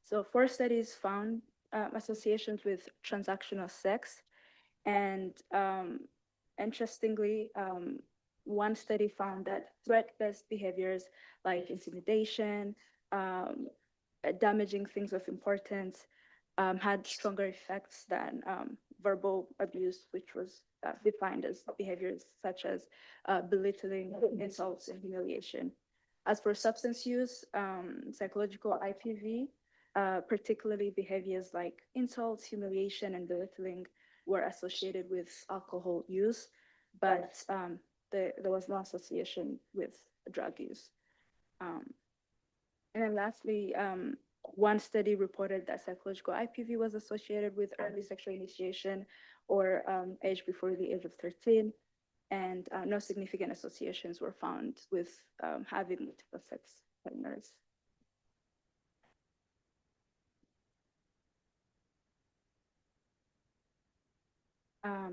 So 4 studies found associations with transactional sex. And interestingly, one study found that threat-based behaviors like intimidation, damaging things of importance had stronger effects than verbal abuse, which was defined as behaviors such as belittling, insults, and humiliation. As for substance use, psychological IPV, particularly behaviors like insults, humiliation, and belittling were associated with alcohol use, but there was no association with drug use. And then lastly, one study reported that psychological IPV was associated with early sexual initiation or age before the age of 13, and no significant associations were found with having multiple sex partners.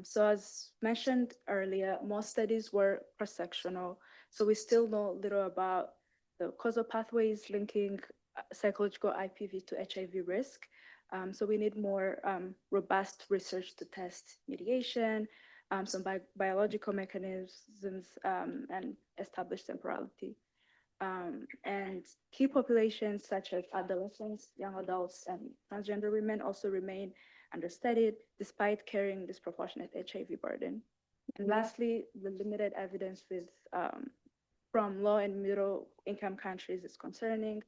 So as mentioned earlier, most studies were cross-sectional. So we still know little about the causal pathways linking psychological IPV to HIV risk. So we need more robust research to test mediation, some biological mechanisms, and establish temporality. And key populations such as adolescents, young adults, and transgender women also remain understudied despite carrying disproportionate HIV burden. And lastly, the limited evidence from low and middle income countries is concerning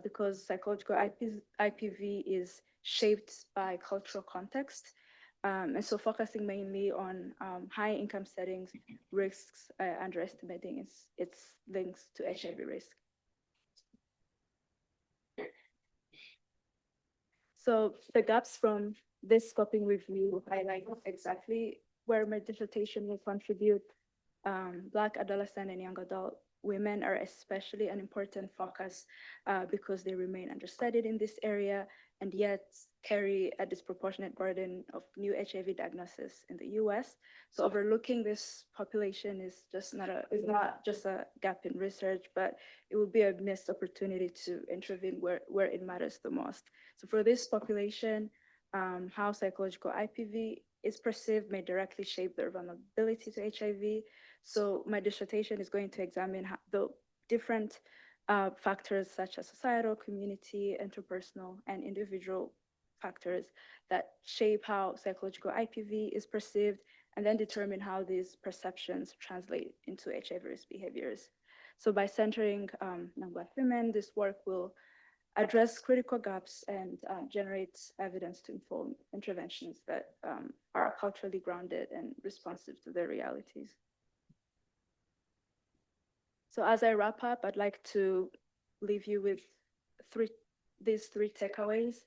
because psychological IPV is shaped by cultural context. And so focusing mainly on high income settings risks underestimating its links to HIV risk. So the gaps from this scoping review highlight exactly where my dissertation will contribute. Black adolescent and young adult women are especially an important focus because they remain understudied in this area and yet carry a disproportionate burden of new HIV diagnosis in the US. So overlooking this population is not just a gap in research, but it would be a missed opportunity to intervene where it matters the most. So for this population, how psychological IPV is perceived may directly shape their vulnerability to HIV. So my dissertation is going to examine how the different factors such as societal, community, interpersonal, and individual factors that shape how psychological IPV is perceived, and then determine how these perceptions translate into HIV risk behaviors. So by centering young Black women, this work will address critical gaps and generate evidence to inform interventions that are culturally grounded and responsive to their realities. So as I wrap up, I'd like to leave you with these three takeaways.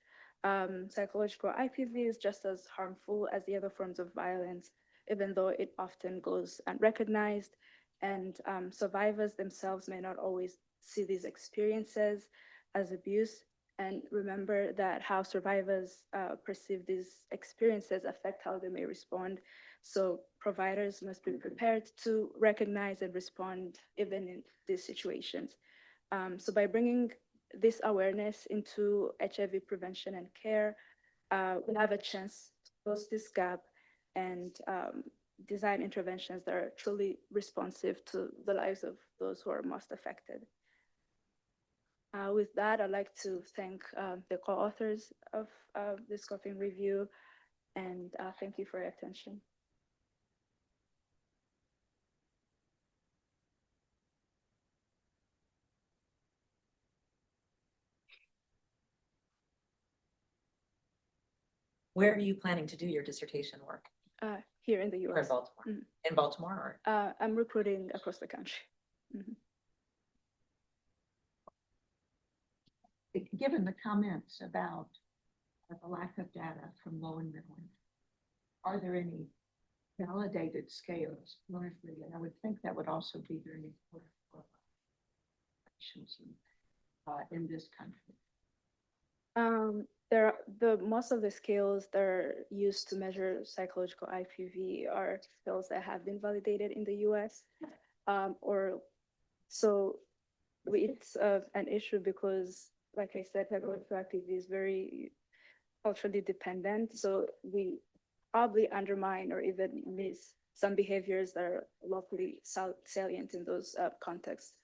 Psychological IPV is just as harmful as the other forms of violence, even though it often goes unrecognized, and survivors themselves may not always see these experiences as abuse. And remember that how survivors perceive these experiences affect how they may respond. So providers must be prepared to recognize and respond even in these situations. So by bringing this awareness into HIV prevention and care, we have a chance to close this gap and design interventions that are truly responsive to the lives of those who are most affected. With that, I'd like to thank the co-authors of this scoping review, and thank you for your attention. Where are you planning to do your dissertation work? Here in the US. Or in Baltimore? Mhm. In Baltimore, or? I'm recruiting across the country. Mhm. Given the comments about the lack of data from low and middle income, are there any validated scales clinically? And I would think that would also be very important for patients in this country. Most of the scales that are used to measure psychological IPV are scales that have been validated in the US. It's an issue because, like I said, psychological IPV is very culturally dependent. So we probably undermine or even miss some behaviors that are locally salient in those contexts.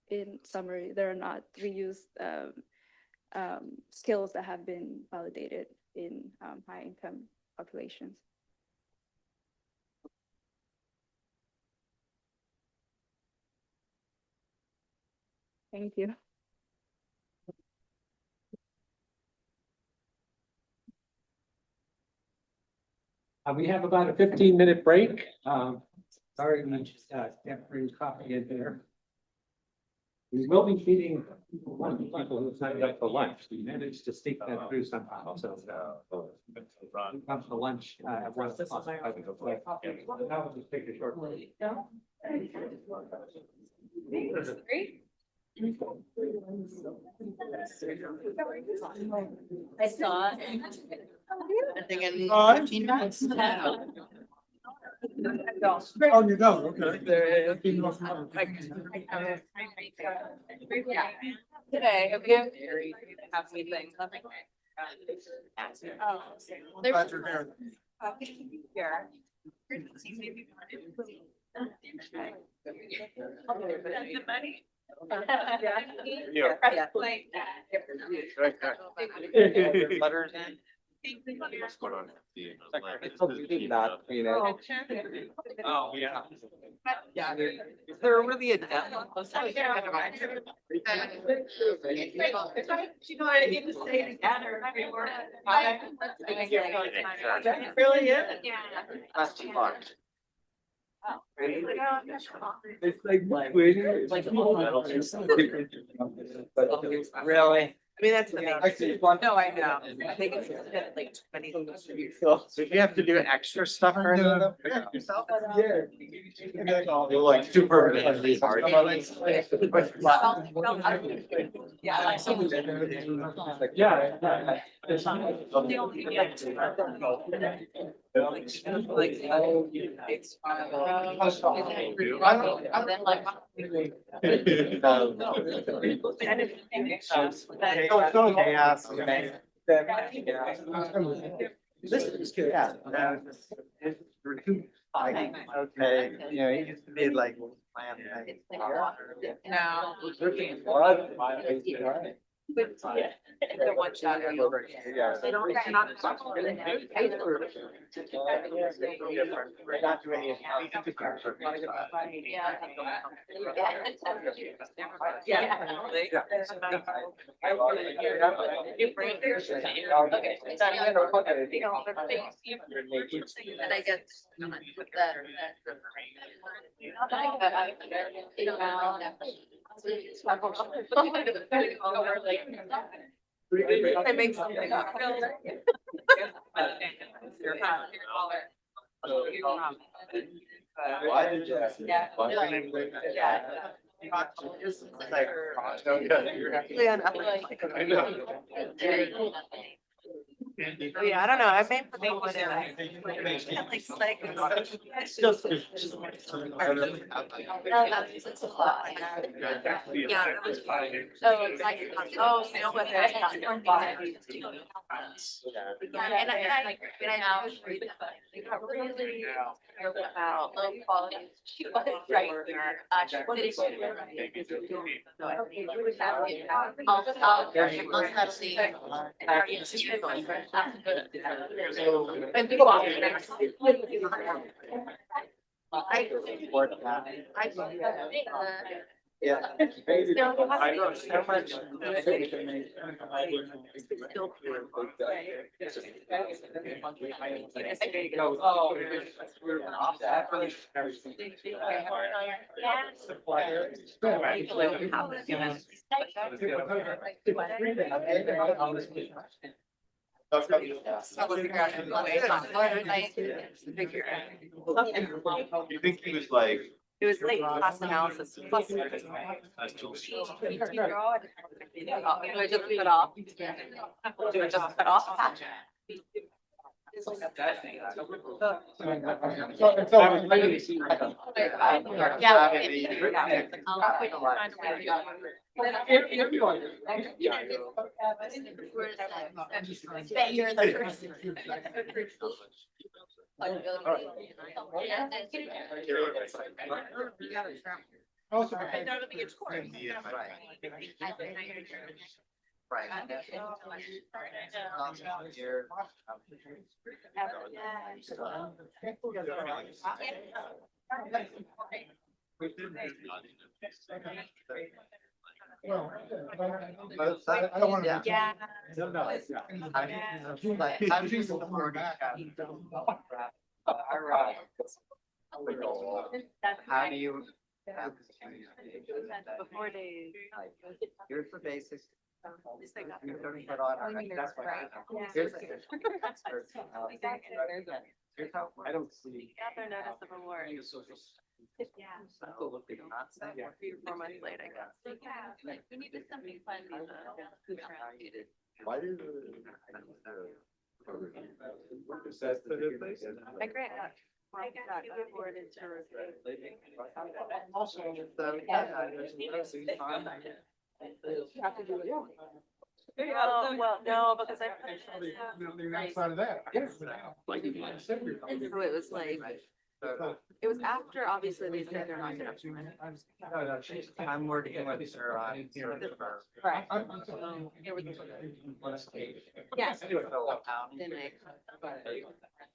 In summary, there are not reused skills that have been validated in high income populations. Thank you. We have about a 15-minute break. Sorry, we just can't bring coffee in here. We will be feeding one people who signed up for lunch. We managed to sneak that through somehow. So we come for lunch at 1 o'clock. Now we'll just take a short break. Great. I saw. Oh, you don't, okay. Today, we have meeting. Glad you're here. Here. Letters. Oh, yeah. Yeah. Is there really a demo? You know, I need to stay together. It really is. That's too much. It's like waiting. Really? I mean, that's the main. Actually, No, I know. I think it's like 20. So you have to do extra stuff for them? You're like super. This is good. Yeah. Okay, you know, it used to be like. The one shot. They don't. And I guess with They make something up. Why did you? Yeah. Yeah, I don't know. I made the thing with it. Like cycles. It's just. It's a lot. Yeah. It was fine. Oh, it's like, oh, you know what? And I now really about low quality. She was right. She wanted I'll see. And people often. Yeah. I know so much. You think he was like? It was late class analysis. Plus. Do I just put off? Do I just cut off? I don't want to. Yeah. How do you? Before they. Here's the basics. I don't see. Got their notice of award. Yeah. Yeah. 4 months later. We need to something fun. Why did? I agree. I got awarded to. Oh, well, no, because I. Outside of that. So it was like, it was after, obviously, they said they're not gonna. I'm working with her on. Right. Yes. Then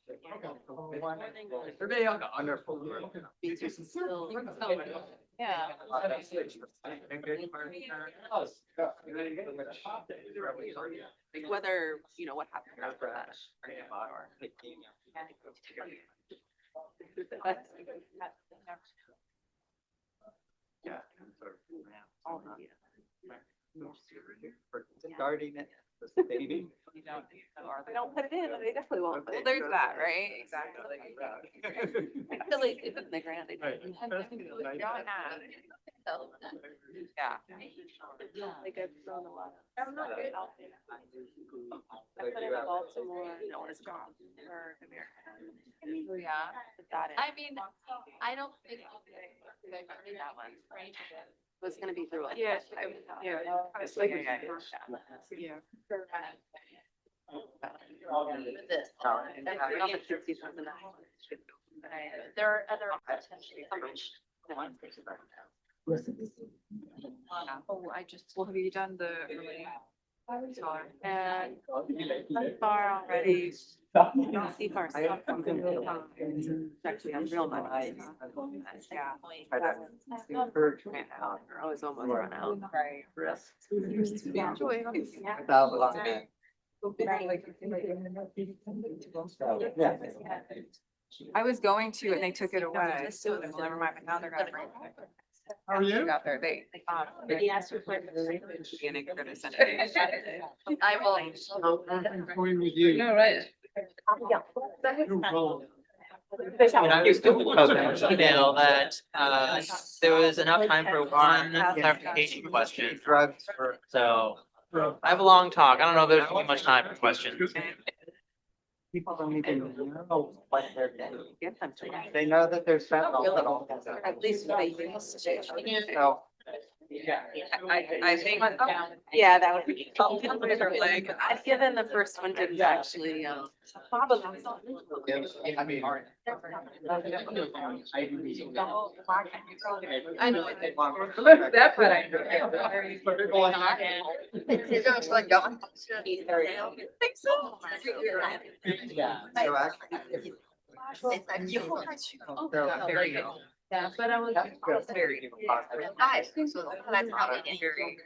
They're very wonderful. yeah. Like whether, you know, what happened after that. Yeah. Starting it, the baby. They don't put it in, they definitely won't. Well, there's that, right? Exactly. I feel like it's in the grant. Yeah. Like I've thrown a lot. I'm not good. I put it in Baltimore. No one's gone. Or America. Yeah. Got it. I mean, I don't think that one. It was gonna be through. Yeah. Yeah. I was like, yeah. There are other potentially. Oh, well, have you done the early? And so far already. CFAR stuff. Actually, I'm real nice. Yeah. I was almost run out. Right. Enjoy. I was going to, and they took it away. So never mind, but now they're gonna bring it back. How are you? Got there, they asked for. Beginning, they're gonna send it. I will. Going with you. No, right. I was told email that, there was enough time for one clarification question. So I have a long talk. I don't know if there's much time for questions. People don't even know what they're getting. They know that there's fentanyl. At least they used to. So, I think, yeah, that would be. Like, I've given the first one didn't actually, I mean. I know. That part I know. Think so. yeah, so actually. Very good. Yeah, but I was very. I think so. That's probably very.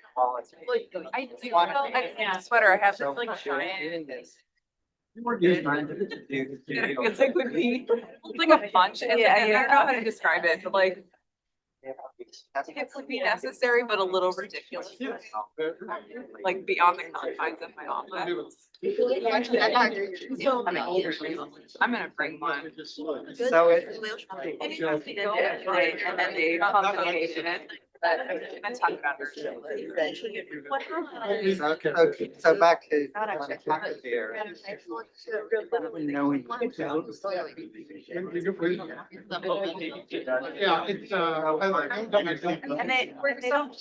I do, I have a sweater, I have this like giant. It's like would be, it's like a bunch, and I don't know how to describe it, but like. It would be necessary, but a little ridiculous. Like beyond the confines of my office. I'm gonna bring one. So it's. And then they complicated it. But I'm gonna talk about her. What happened? Okay, so back to. Not actually. There. Knowing. Yeah, it's, And they don't.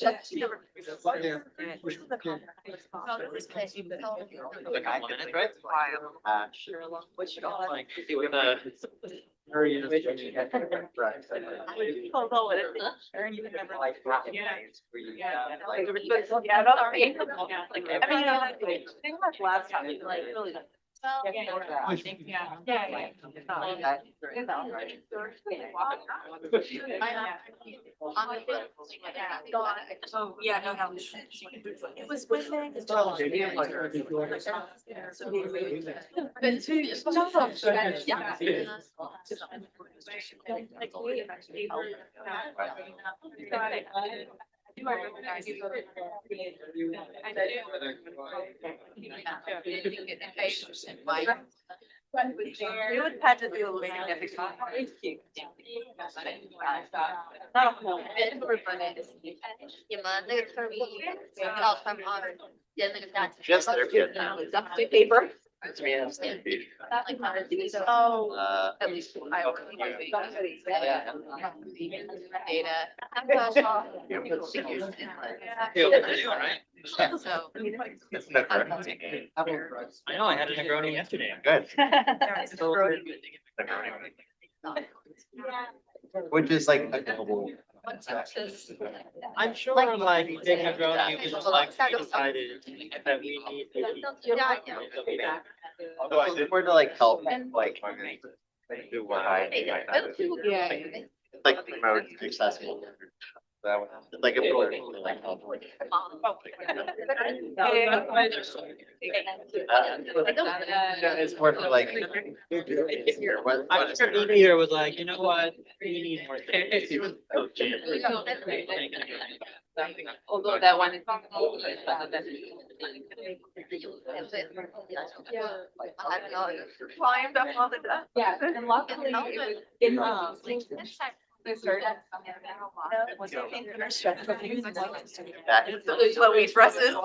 Oh, yeah, no. It was when You would have to do a little bit. Just their kid. Paper. Oh. At least I. So. I know, I had a Negroni yesterday. Good. Which is like a double. I'm sure like big Negroni was like decided that we need. Although I did where to like help, like. Do what I. Like promote accessible. That one, like a. Like. It's more for like. I'm sure Edie was like, you know what, we need more things. Oh, gee. Although that one is. Climbed up all the. Yeah, and luckily it was in. What we dresses.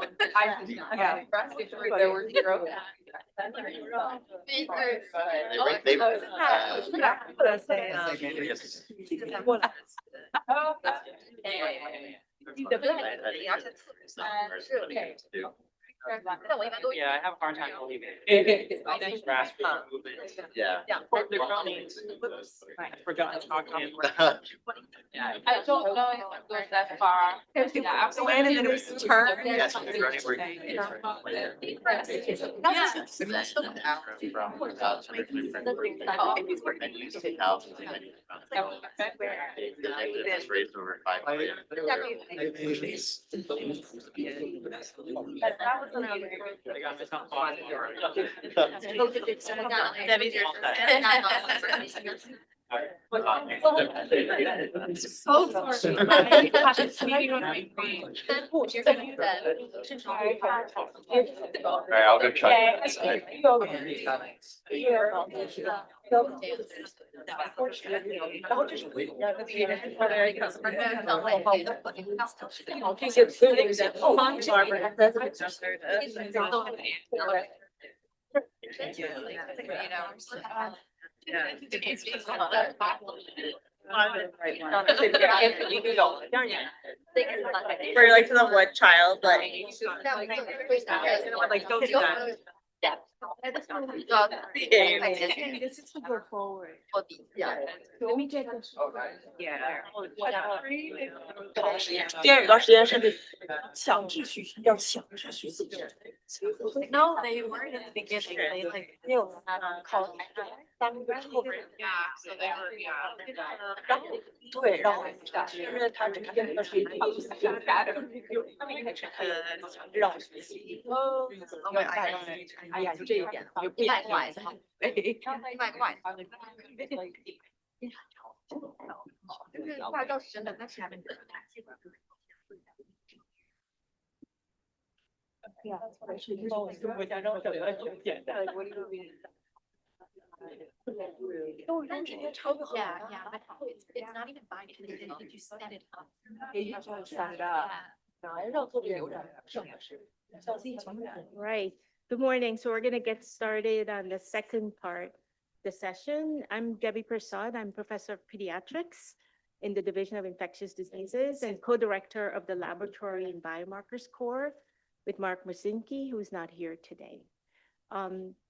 There were zero. Yeah, I have a hard time believing it. I think grassroots movement. Yeah. I forgot to talk to him. I don't know if it goes that far. Yeah, so and then it's turn. Yes, we're running, raised over 5 million. I got myself on. Debbie's your All right, I'll go check. We're like to the what child, like. Like, don't do that. This is to go forward. Yeah. Let me check this. Yeah. 第二个实验是强制学习，要强制学习。No, they weren't in the beginning. They like called. Yeah, so they were, yeah. 对，然后因为他这个是让学习。哦，哎呀，就这一点，就不一样。快到10了，那前面。Yeah, that's it's not even binding. Did you set it up? You have to set it up. Right. Good morning. So we're going to get started on the second part of the session. I'm Debbie Prasad. I'm professor of pediatrics in the Division of Infectious Diseases and co-director of the Laboratory and Biomarkers Core with Mark Rucinski, who's not here today.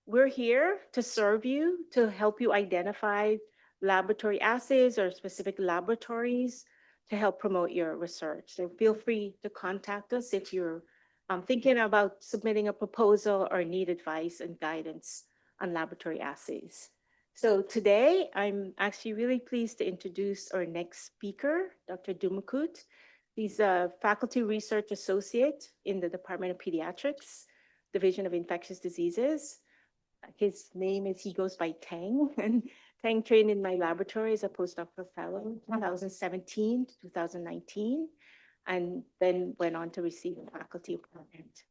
We're here to serve you, to help you identify laboratory assays or specific laboratories to help promote your research. So feel free to contact us if you're thinking about submitting a proposal or need advice and guidance on laboratory assays. So today, I'm actually really pleased to introduce our next speaker, Dr. Dhummakupt. He's a faculty research associate in the Department of Pediatrics, Division of Infectious Diseases. His name is, he goes by Tang, and Tang trained in my laboratory as a postdoctoral fellow in 2017 to 2019, and then went on to receive a faculty appointment.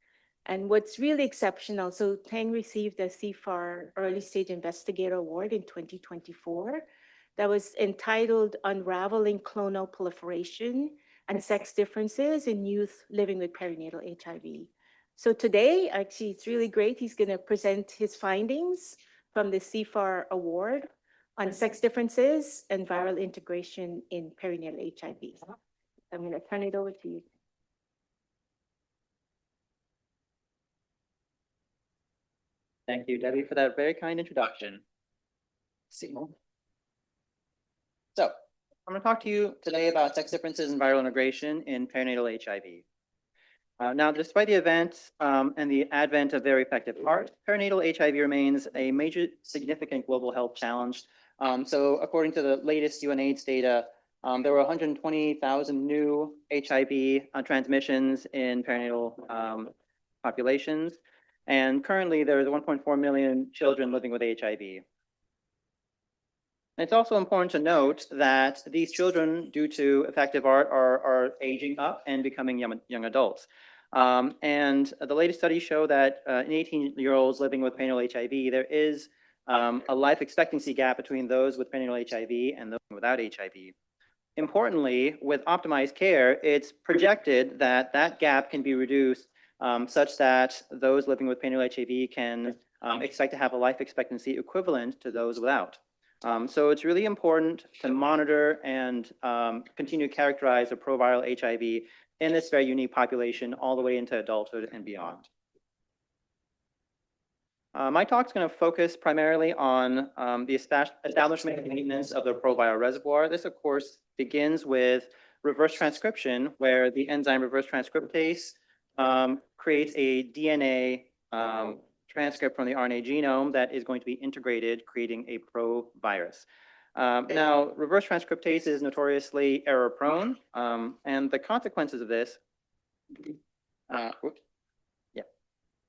And what's really exceptional, so Hwang received a CFAR Early Stage Investigator Award in 2024 that was entitled Unraveling Clonal Proliferation and Sex Differences in Youth Living with Perinatal HIV. So today, actually, it's really great. He's going to present his findings from the CFAR Award on sex differences and viral integration in perinatal HIV. I'm going to turn it over to you. Thank you, Debbie, for that very kind introduction. So, I'm going to talk to you today about sex differences and viral integration in perinatal HIV. Now, despite the event and the advent of very effective PART, perinatal HIV remains a major significant global health challenge. So, according to the latest UNAIDS data, there were 120,000 new HIV transmissions in perinatal populations. And currently, there is 1.4 million children living with HIV. It's also important to note that these children, due to effective ART, are aging up and becoming young adults. And the latest studies show that in 18-year-olds living with perinatal HIV, there is a life expectancy gap between those with perinatal HIV and those without HIV. Importantly, with optimized care, it's projected that that gap can be reduced such that those living with perinatal HIV can expect to have a life expectancy equivalent to those without. So it's really important to monitor and continue to characterize the proviral HIV in this very unique population all the way into adulthood and beyond. My talk is going to focus primarily on the establishment and maintenance of the proviral reservoir. This, of course, begins with reverse transcription, where the enzyme reverse transcriptase creates a DNA transcript from the RNA genome that is going to be integrated, creating a provirus. Now, reverse transcriptase is notoriously error-prone, and the consequences of this,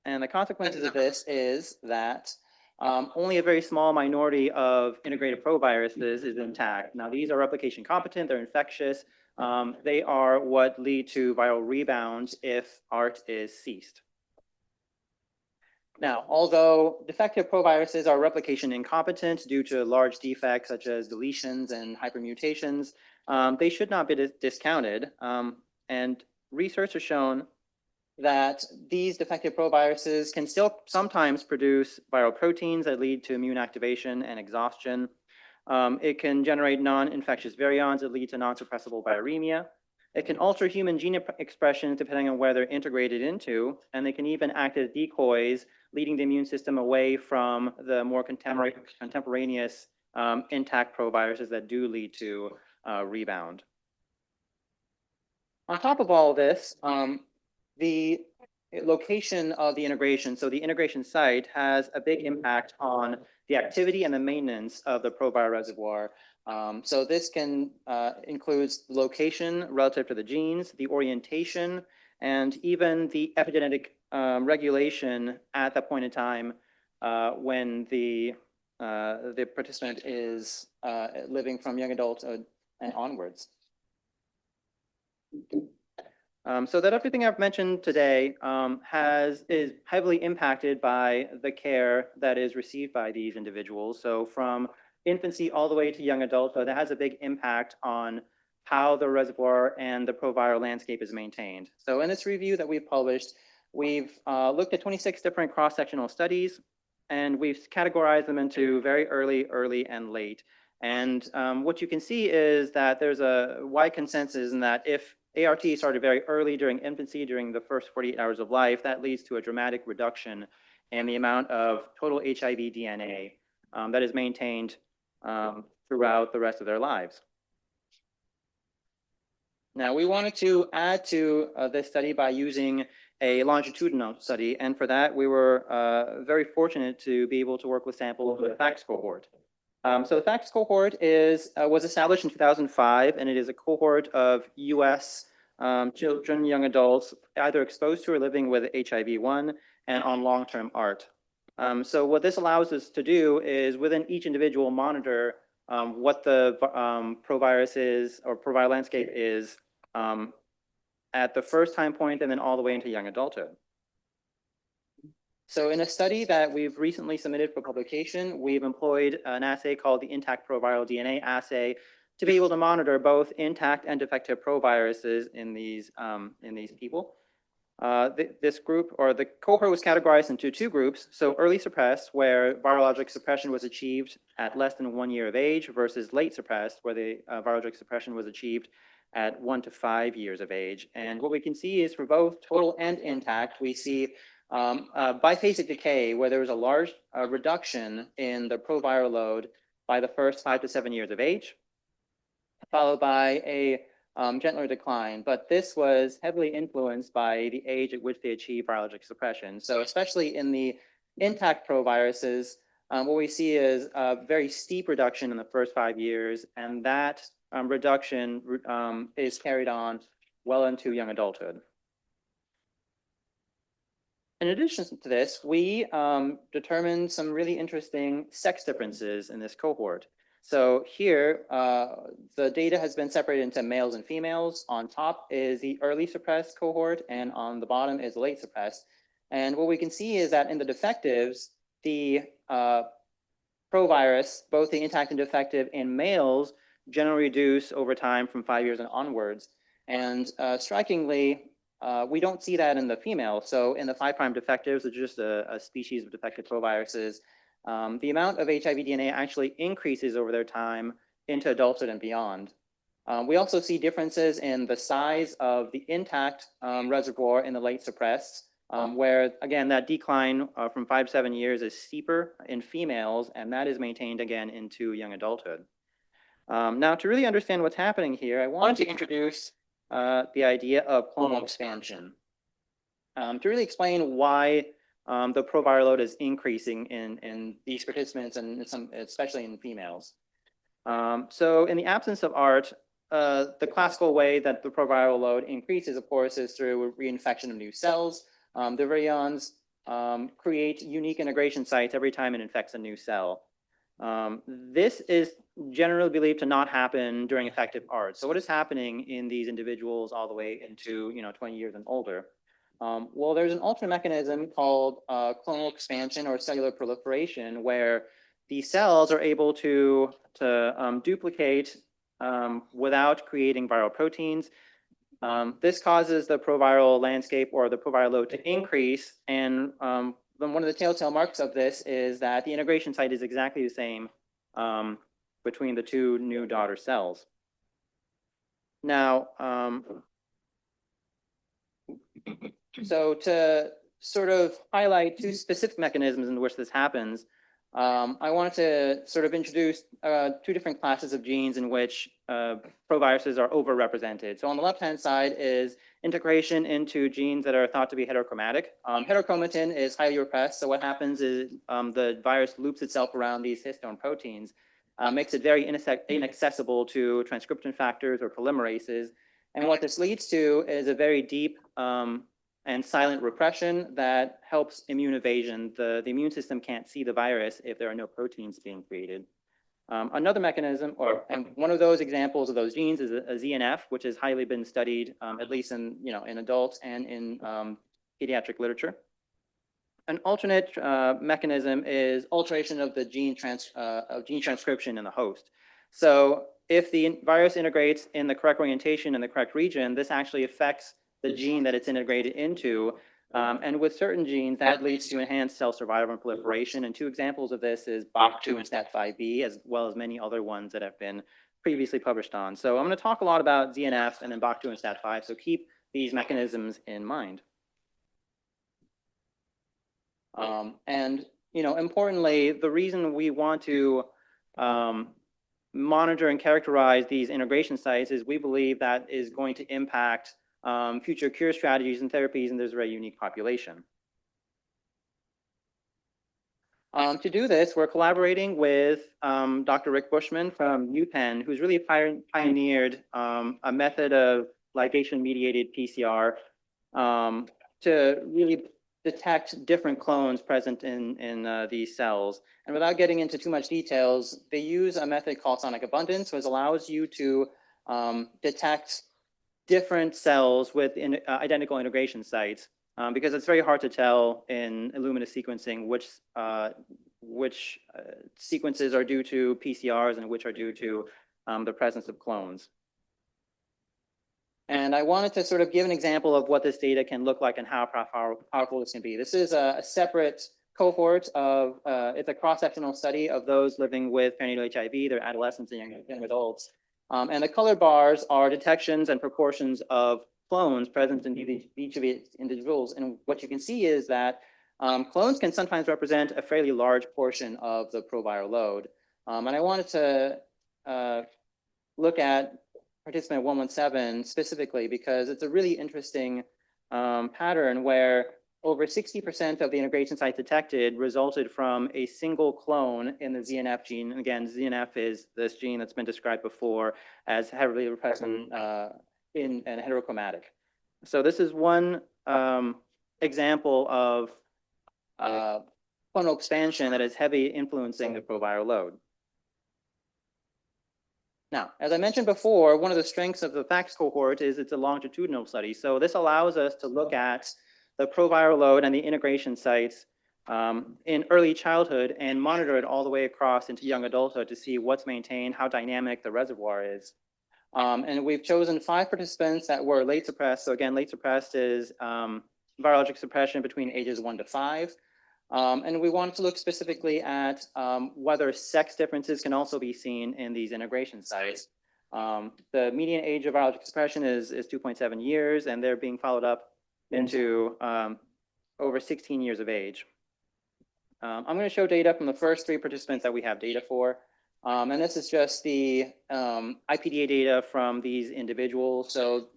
and the consequences of this is that only a very small minority of integrated proviruses is intact. Now, these are replication competent, they're infectious. They are what lead to viral rebound if ART is ceased. Now, although defective proviruses are replication incompetent due to large defects such as deletions and hypermutations, they should not be discounted. And research has shown that these defective proviruses can still sometimes produce viral proteins that lead to immune activation and exhaustion. It can generate non-infectious virions that lead to non-suppressible viremia. It can alter human gene expressions depending on where they're integrated into, and they can even act as decoys, leading the immune system away from the more contemporaneous intact proviruses that do lead to rebound. On top of all this, the location of the integration, so the integration site, has a big impact on the activity and the maintenance of the proviral reservoir. So this can includes location relative to the genes, the orientation, and even the epigenetic regulation at that point in time when the participant is living from young adult and onwards. So that everything I've mentioned today is heavily impacted by the care that is received by these individuals. So from infancy all the way to young adulthood, that has a big impact on how the reservoir and the proviral landscape is maintained. So in this review that we've published, we've looked at 26 different cross-sectional studies, and we've categorized them into very early, and late. And what you can see is that there's a wide consensus in that if ART started very early during infancy, during the first 48 hours of life, that leads to a dramatic reduction in the amount of total HIV DNA that is maintained throughout the rest of their lives. Now, we wanted to add to this study by using a longitudinal study, and for that, we were very fortunate to be able to work with samples of the FACTS cohort. So the FACTS cohort was established in 2005, and it is a cohort of US children, young adults, either exposed to or living with HIV-1 and on long-term ART. So what this allows us to do is within each individual monitor what the provirus is or proviral landscape is at the first time point and then all the way into young adulthood. So in a study that we've recently submitted for publication, we've employed an assay called the intact proviral DNA assay to be able to monitor both intact and defective proviruses in these people. This group, or the cohort, was categorized into two groups. So early suppressed, where virologic suppression was achieved at less than 1 year of age, versus late suppressed, where the virologic suppression was achieved at 1 to 5 years of age. And what we can see is for both total and intact, we see biphasic decay, where there was a large reduction in the proviral load by the first 5 to 7 years of age, followed by a gentler decline, but this was heavily influenced by the age at which they achieve virologic suppression. So especially in the intact proviruses, what we see is a very steep reduction in the first 5 years, and that reduction is carried on well into young adulthood. In addition to this, we determined some really interesting sex differences in this cohort. So here, the data has been separated into males and females. On top is the early suppressed cohort, and on the bottom is the late suppressed. And what we can see is that in the defectives, the provirus, both the intact and defective in males, generally reduce over time from 5 years and onwards. And strikingly, we don't see that in the female. So in the 5' defectives, which is just a species of defective proviruses, the amount of HIV DNA actually increases over their time into adulthood and beyond. We also see differences in the size of the intact reservoir in the late suppressed, where, again, that decline from 5 to 7 years is steeper in females, and that is maintained again into young adulthood. Now, to really understand what's happening here, I wanted to introduce the idea of clonal expansion to really explain why the proviral load is increasing in these participants, and especially in females. So in the absence of art, the classical way that the proviral load increases, of course, is through reinfection of new cells. The virions create unique integration sites every time it infects a new cell. This is generally believed to not happen during effective ART. So what is happening in these individuals all the way into 20 years and older? Well, there's an alternate mechanism called clonal expansion or cellular proliferation, where the cells are able to duplicate without creating viral proteins. This causes the proviral landscape or the proviral load to increase, and one of the telltale marks of this is that the integration site is exactly the same between the two new daughter cells. Now, so to sort of highlight two specific mechanisms in which this happens, I wanted to sort of introduce two different classes of genes in which proviruses are overrepresented. So on the left-hand side is integration into genes that are thought to be heterochromatic. Heterochromatin is highly repressed. So what happens is the virus loops itself around these histone proteins, makes it very inaccessible to transcription factors or polymerases. And what this leads to is a very deep and silent repression that helps immune evasion. The immune system can't see the virus if there are no proteins being created. Another mechanism, and one of those examples of those genes is a ZNF, which has highly been studied, at least in adults and in pediatric literature. An alternate mechanism is alteration of the gene transcription in the host. So if the virus integrates in the correct orientation in the correct region, this actually affects the gene that it's integrated into. And with certain genes, that leads to enhanced cell survival and proliferation. And two examples of this is BOC2 and STAT5B, as well as many other ones that have been previously published on. So I'm going to talk a lot about ZNF and then BOC2 and STAT5, so keep these mechanisms in mind. And importantly, the reason we want to monitor and characterize these integration sites is we believe that is going to impact future cure strategies and therapies, and there's a very unique population. To do this, we're collaborating with Dr. Rick Bushman from UPenn, who's really pioneered a method of ligation-mediated PCR to really detect different clones present in these cells. And without getting into too much details, they use a method called sonic abundance, which allows you to detect different cells with identical integration sites. because it's very hard to tell in Illumina sequencing which sequences are due to PCRs and which are due to the presence of clones. And I wanted to sort of give an example of what this data can look like and how powerful this can be. This is a separate cohort of, it's a cross-sectional study of those living with perinatal HIV, they're adolescents and young adults. And the colored bars are detections and proportions of clones present in each of these individuals. And what you can see is that clones can sometimes represent a fairly large portion of the proviral load. And I wanted to look at participant 117 specifically because it's a really interesting pattern where over 60% of the integration sites detected resulted from a single clone in the ZNF gene. And again, ZNF is this gene that's been described before as heavily present and heterochromatic. So this is one example of clonal expansion that is heavily influencing the proviral load. Now, as I mentioned before, one of the strengths of the FACS cohort is it's a longitudinal study. So this allows us to look at the proviral load and the integration sites in early childhood and monitor it all the way across into young adulthood to see what's maintained, how dynamic the reservoir is. And we've chosen 5 participants that were late suppressed. So again, late suppressed is virologic suppression between ages 1 to 5. And we wanted to look specifically at whether sex differences can also be seen in these integration sites. The median age of virologic suppression is 2.7 years, and they're being followed up into over 16 years of age. I'm going to show data from the first 3 participants that we have data for. And this is just the IPDA data from these individuals. So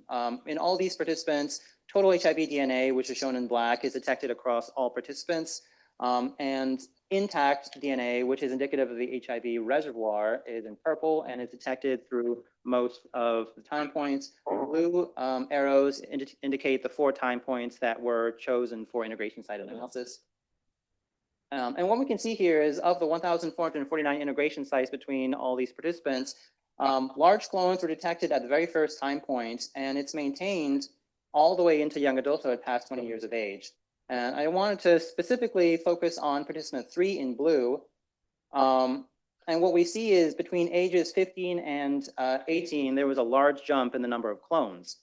in all these participants, total HIV DNA, which is shown in black, is detected across all participants. And intact DNA, which is indicative of the HIV reservoir, is in purple and is detected through most of the time points. Blue arrows indicate the 4 time points that were chosen for integration site analysis. And what we can see here is of the 1,449 integration sites between all these participants, large clones were detected at the very first time point, and it's maintained all the way into young adulthood past 20 years of age. And I wanted to specifically focus on participant 3 in blue. And what we see is between ages 15 and 18, there was a large jump in the number of clones.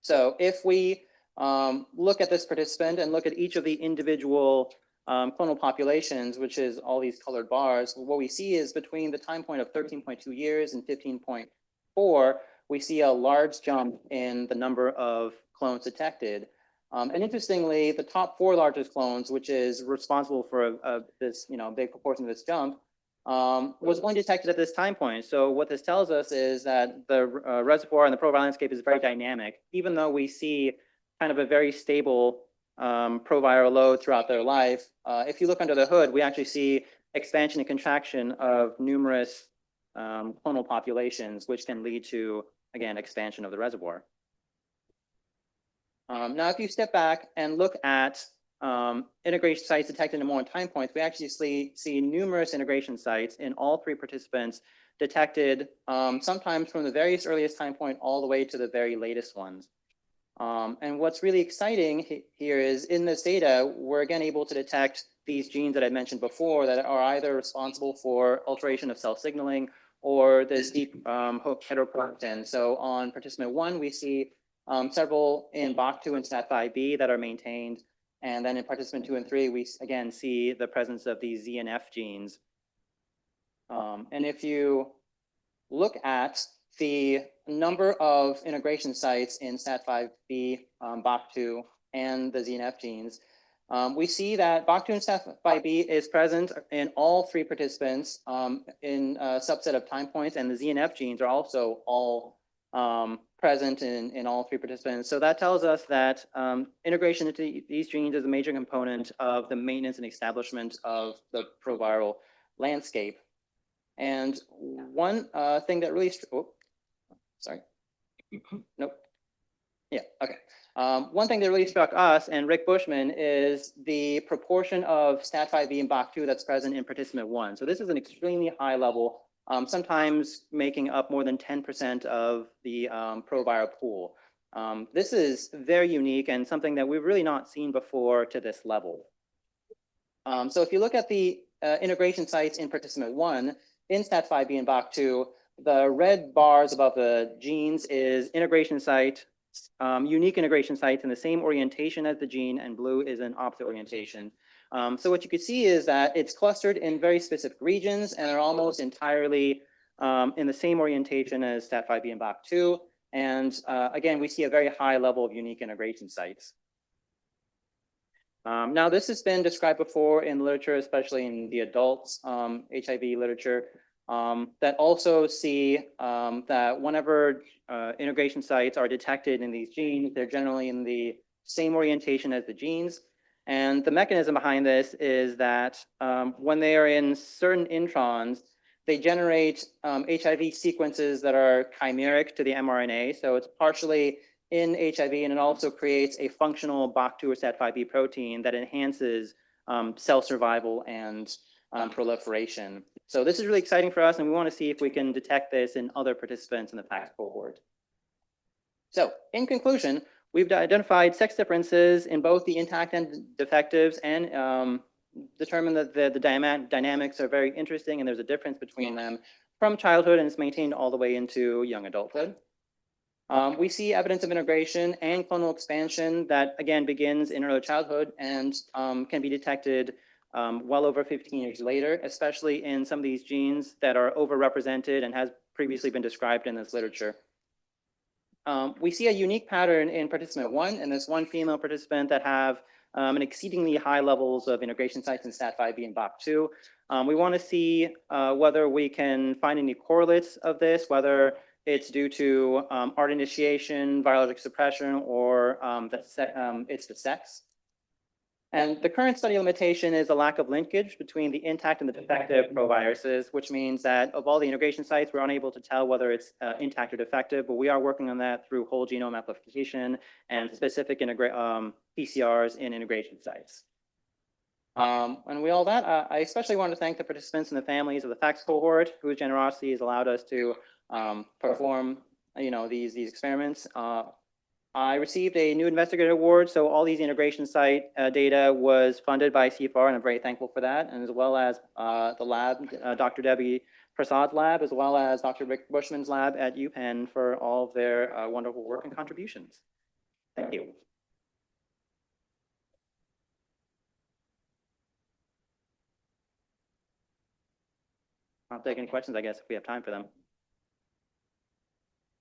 So if we look at this participant and look at each of the individual clonal populations, which is all these colored bars, what we see is between the time point of 13.2 years and 15.4, we see a large jump in the number of clones detected. And interestingly, the top 4 largest clones, which is responsible for this big proportion of this jump, was only detected at this time point. So what this tells us is that the reservoir and the proviral landscape is very dynamic, even though we see kind of a very stable proviral load throughout their life. If you look under the hood, we actually see expansion and contraction of numerous clonal populations, which can lead to, again, expansion of the reservoir. Now, if you step back and look at integration sites detected in more time points, we actually see numerous integration sites in all 3 participants detected, sometimes from the very earliest time point all the way to the very latest ones. And what's really exciting here is in this data, we're again able to detect these genes that I mentioned before that are either responsible for alteration of cell signaling or this deep hook heteroproctin. So on participant 1, we see several in BOC2 and STAT5B that are maintained. And then in participant 2 and 3, we again see the presence of these ZNF genes. And if you look at the number of integration sites in STAT5B, BOC2, and the ZNF genes, we see that BOC2 and STAT5B is present in all 3 participants in a subset of time points, and the ZNF genes are also all present in all 3 participants. So that tells us that integration into these genes is a major component of the maintenance and establishment of the proviral landscape. And one thing that really, one thing that really struck us and Rick Bushman is the proportion of STAT5B and BOC2 that's present in participant 1. So this is an extremely high level, sometimes making up more than 10% of the proviral pool. This is very unique and something that we've really not seen before to this level. So if you look at the integration sites in participant 1, in STAT5B and BOC2, the red bars above the genes is integration site, unique integration sites in the same orientation as the gene, and blue is an opposite orientation. So what you can see is that it's clustered in very specific regions and are almost entirely in the same orientation as STAT5B and BOC2. And again, we see a very high level of unique integration sites. Now, this has been described before in literature, especially in the adults HIV literature, that also see that whenever integration sites are detected in these genes, they're generally in the same orientation as the genes. And the mechanism behind this is that when they are in certain introns, they generate HIV sequences that are chimeric to the mRNA. So it's partially in HIV, and it also creates a functional BOC2 or STAT5B protein that enhances cell survival and proliferation. So this is really exciting for us, and we want to see if we can detect this in other participants in the PAX cohort. So in conclusion, we've identified sex differences in both the intact and defectives, and determined that the dynamics are very interesting, and there's a difference between them from childhood, and it's maintained all the way into young adulthood. We see evidence of integration and clonal expansion that, again, begins in early childhood and can be detected well over 15 years later, especially in some of these genes that are overrepresented and has previously been described in this literature. We see a unique pattern in participant 1, and this one female participant that have an exceedingly high levels of integration sites in STAT5B and BOC2. We want to see whether we can find any correlates of this, whether it's due to ART initiation, virologic suppression, or it's the sex. And the current study limitation is a lack of linkage between the intact and the defective proviruses, which means that of all the integration sites, we're unable to tell whether it's intact or defective, but we are working on that through whole genome amplification and specific PCRs in integration sites. And with all that, I especially want to thank the participants and the families of the FACS cohort, whose generosity has allowed us to perform, these experiments. I received a new investigator award, so all these integration site data was funded by CFAR, and I'm very thankful for that, and as well as the lab, Dr. Debbie Prasad's lab, as well as Dr. Rick Bushman's lab at UPenn for all of their wonderful work and contributions. Thank you. I'll take any questions, I guess, if we have time for them.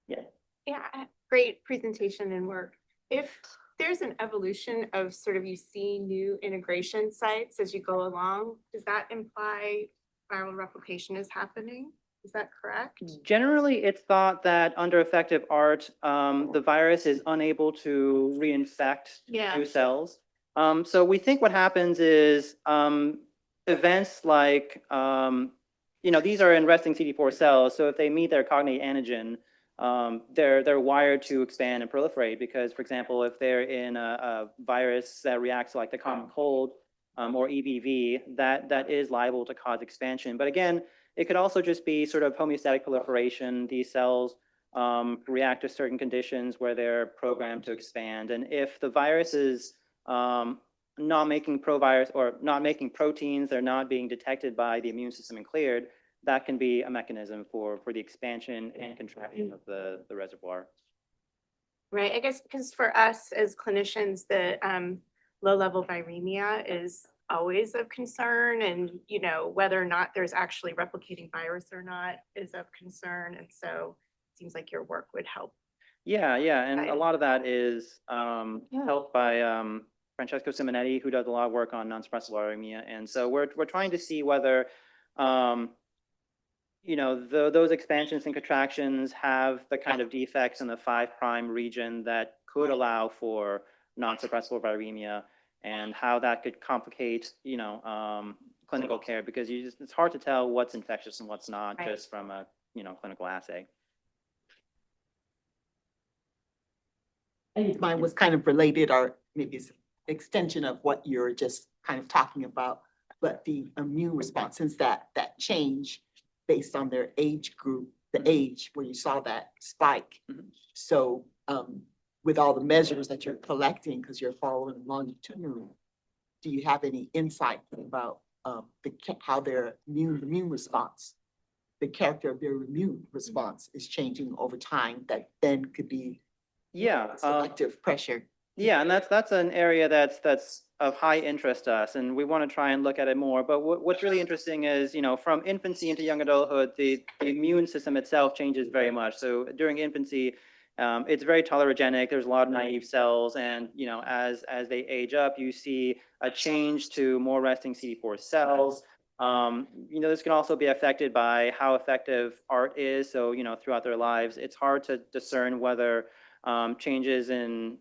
Yeah. Yeah, great presentation and work. If there's an evolution of sort of you see new integration sites as you go along, does that imply viral replication is happening? Is that correct? Generally, it's thought that under effective ART, the virus is unable to reinfect new cells. So we think what happens is events like, these are in resting CD4 cells. So if they meet their cognate antigen, they're wired to expand and proliferate because, for example, if they're in a virus that reacts like the common cold or EBV, that is liable to cause expansion. But again, it could also just be sort of homeostatic proliferation. These cells react to certain conditions where they're programmed to expand. And if the virus is not making provirus or not making proteins, they're not being detected by the immune system and cleared, that can be a mechanism for the expansion and contraction of the reservoir. Right, I guess because for us as clinicians, the low-level viremia is always of concern, and whether or not there's actually replicating virus or not is of concern, and so it seems like your work would help. Yeah, and a lot of that is helped by Francesco Simonetti, who does a lot of work on non-suppressible viremia, and so we're trying to see whether those expansions and contractions have the kind of defects in the 5' region that could allow for non-suppressible viremia, and how that could complicate, clinical care, because it's hard to tell what's infectious and what's not just from a, clinical assay. I think mine was kind of related, or maybe it's extension of what you're just kind of talking about, but the immune responses that change based on their age group, the age where you saw that spike. So with all the measures that you're collecting, because you're following longitudinally, do you have any insight about how their immune response, the character of their immune response is changing over time that then could be selective pressure? Yeah, and that's an area that's of high interest to us, and we want to try and look at it more. But what's really interesting is, you know, from infancy into young adulthood, the immune system itself changes very much. So during infancy, it's very tolerogenic. There's a lot of naive cells, and you know, as they age up, you see a change to more resting CD4 cells. You know, this can also be affected by how effective art is. So, you know, throughout their lives, it's hard to discern whether changes in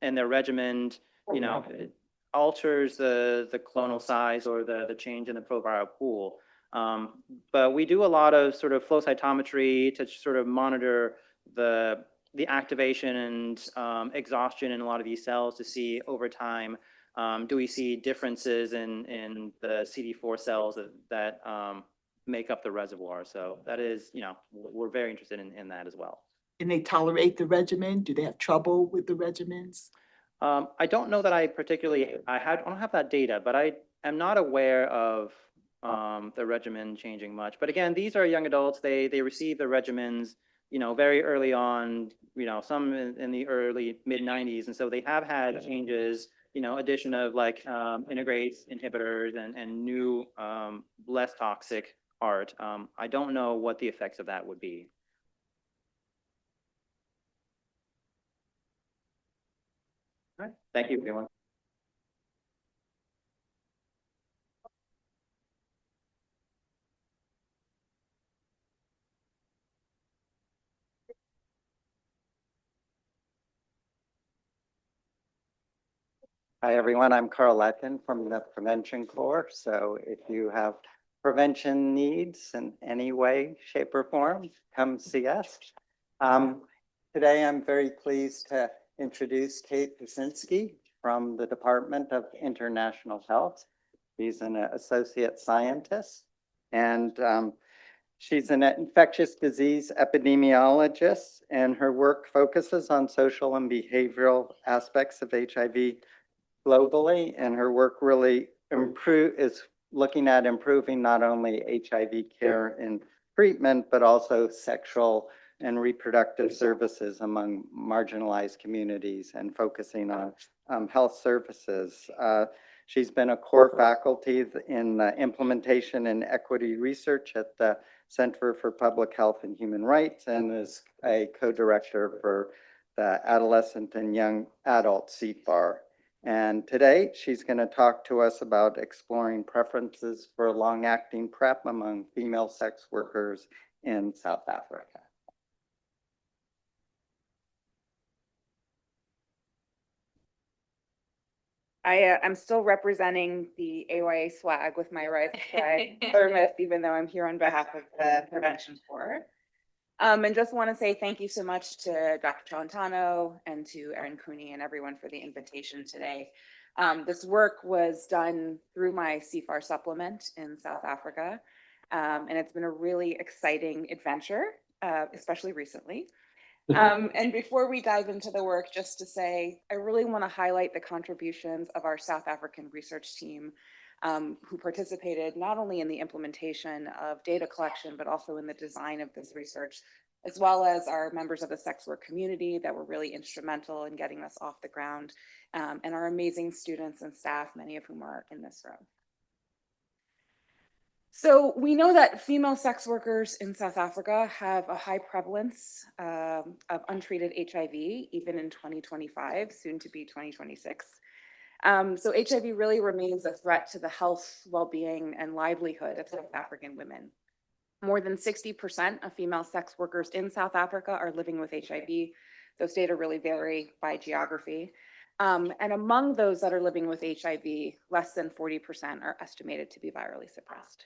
their regimen, you know, it alters the clonal size or the change in the proviral pool. But we do a lot of sort of flow cytometry to sort of monitor the activation and exhaustion in a lot of these cells to see over time, do we see differences in the CD4 cells that make up the reservoir? So that is, you know, we're very interested in that as well. Can they tolerate the regimen? Do they have trouble with the regimens? I don't know that I particularly, I don't have that data, but I am not aware of the regimen changing much. But again, these are young adults. They receive the regimens, you know, very early on, you know, some in the early mid-90s. And so they have had changes, you know, addition of like integrase inhibitors and new less toxic art. I don't know what the effects of that would be. All right. Thank you, everyone. Hi, everyone. I'm Carl Letkin from the Prevention Core. So if you have prevention needs in any way, shape, or form, come see us. Today, I'm very pleased to introduce Kate Rucinski from the Department of International Health. She's an associate scientist, and she's an infectious disease epidemiologist, and her work focuses on social and behavioral aspects of HIV globally, and her work really is looking at improving not only HIV care and treatment, but also sexual and reproductive services among marginalized communities and focusing on health services. She's been a core faculty in implementation and equity research at the Center for Public Health and Human Rights and is a co-director for the Adolescent and Young Adult CFAR. And today she's going to talk to us about exploring preferences for long-acting PrEP among female sex workers in South Africa. I'm still representing the AYA swag with my right thermos, even though I'm here on behalf of the Prevention Core. And just want to say thank you so much to Dr. Celentano and to Erin Cooney and everyone for the invitation today. This work was done through my CFAR supplement in South Africa, and it's been a really exciting adventure, especially recently. And before we dive into the work, just to say, I really want to highlight the contributions of our South African research team who participated not only in the implementation of data collection, but also in the design of this research, as well as our members of the sex work community that were really instrumental in getting us off the ground, and our amazing students and staff, many of whom are in this room. So we know that female sex workers in South Africa have a high prevalence of untreated HIV, even in 2025, soon to be 2026. So HIV really remains a threat to the health, well-being, and livelihood of South African women. More than 60% of female sex workers in South Africa are living with HIV. Those data really vary by geography. And among those that are living with HIV, less than 40% are estimated to be virally suppressed.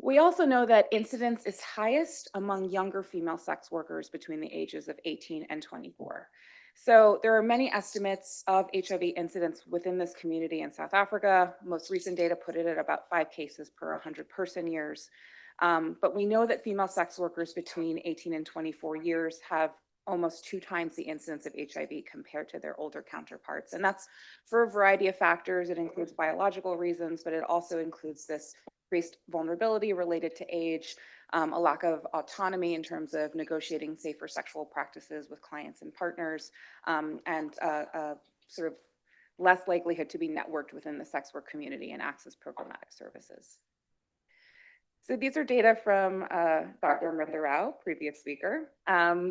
We also know that incidence is highest among younger female sex workers between the ages of 18 and 24. So there are many estimates of HIV incidence within this community in South Africa. Most recent data put it at about 5 cases per 100 person years. But we know that female sex workers between 18 and 24 years have almost 2 times the incidence of HIV compared to their older counterparts. And that's for a variety of factors. It includes biological reasons, but it also includes this increased vulnerability related to age, a lack of autonomy in terms of negotiating safer sexual practices with clients and partners, and sort of less likelihood to be networked within the sex work community and access programmatic services. So these are data from Dr. Amrita Rao, previous speaker.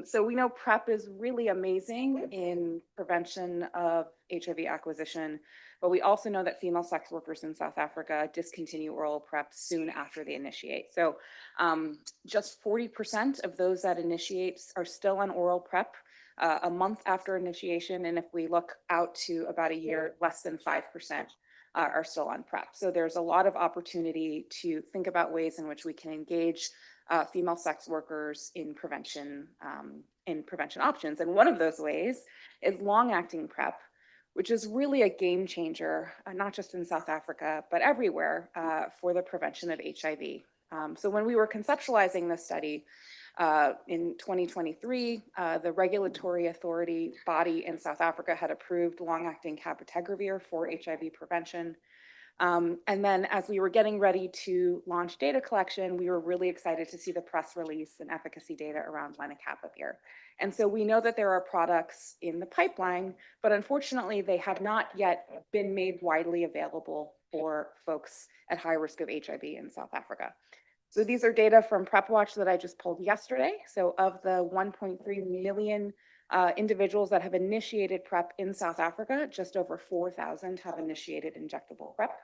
So we know PrEP is really amazing in prevention of HIV acquisition, but we also know that female sex workers in South Africa discontinue oral PrEP soon after they initiate. So just 40% of those that initiate are still on oral PrEP a month after initiation. And if we look out to about a year, less than 5% are still on PrEP. So there's a lot of opportunity to think about ways in which we can engage female sex workers in prevention options. And one of those ways is long-acting PrEP, which is really a game changer, not just in South Africa, but everywhere for the prevention of HIV. So when we were conceptualizing this study in 2023, the regulatory authority body in South Africa had approved long-acting cabotegravir for HIV prevention. And then as we were getting ready to launch data collection, we were really excited to see the press release and efficacy data around lenacapavir. And so we know that there are products in the pipeline, but unfortunately they have not yet been made widely available for folks at high risk of HIV in South Africa. So these are data from PrEP-Watch that I just pulled yesterday. So of the 1.3 million individuals that have initiated PrEP in South Africa, just over 4,000 have initiated injectable PrEP.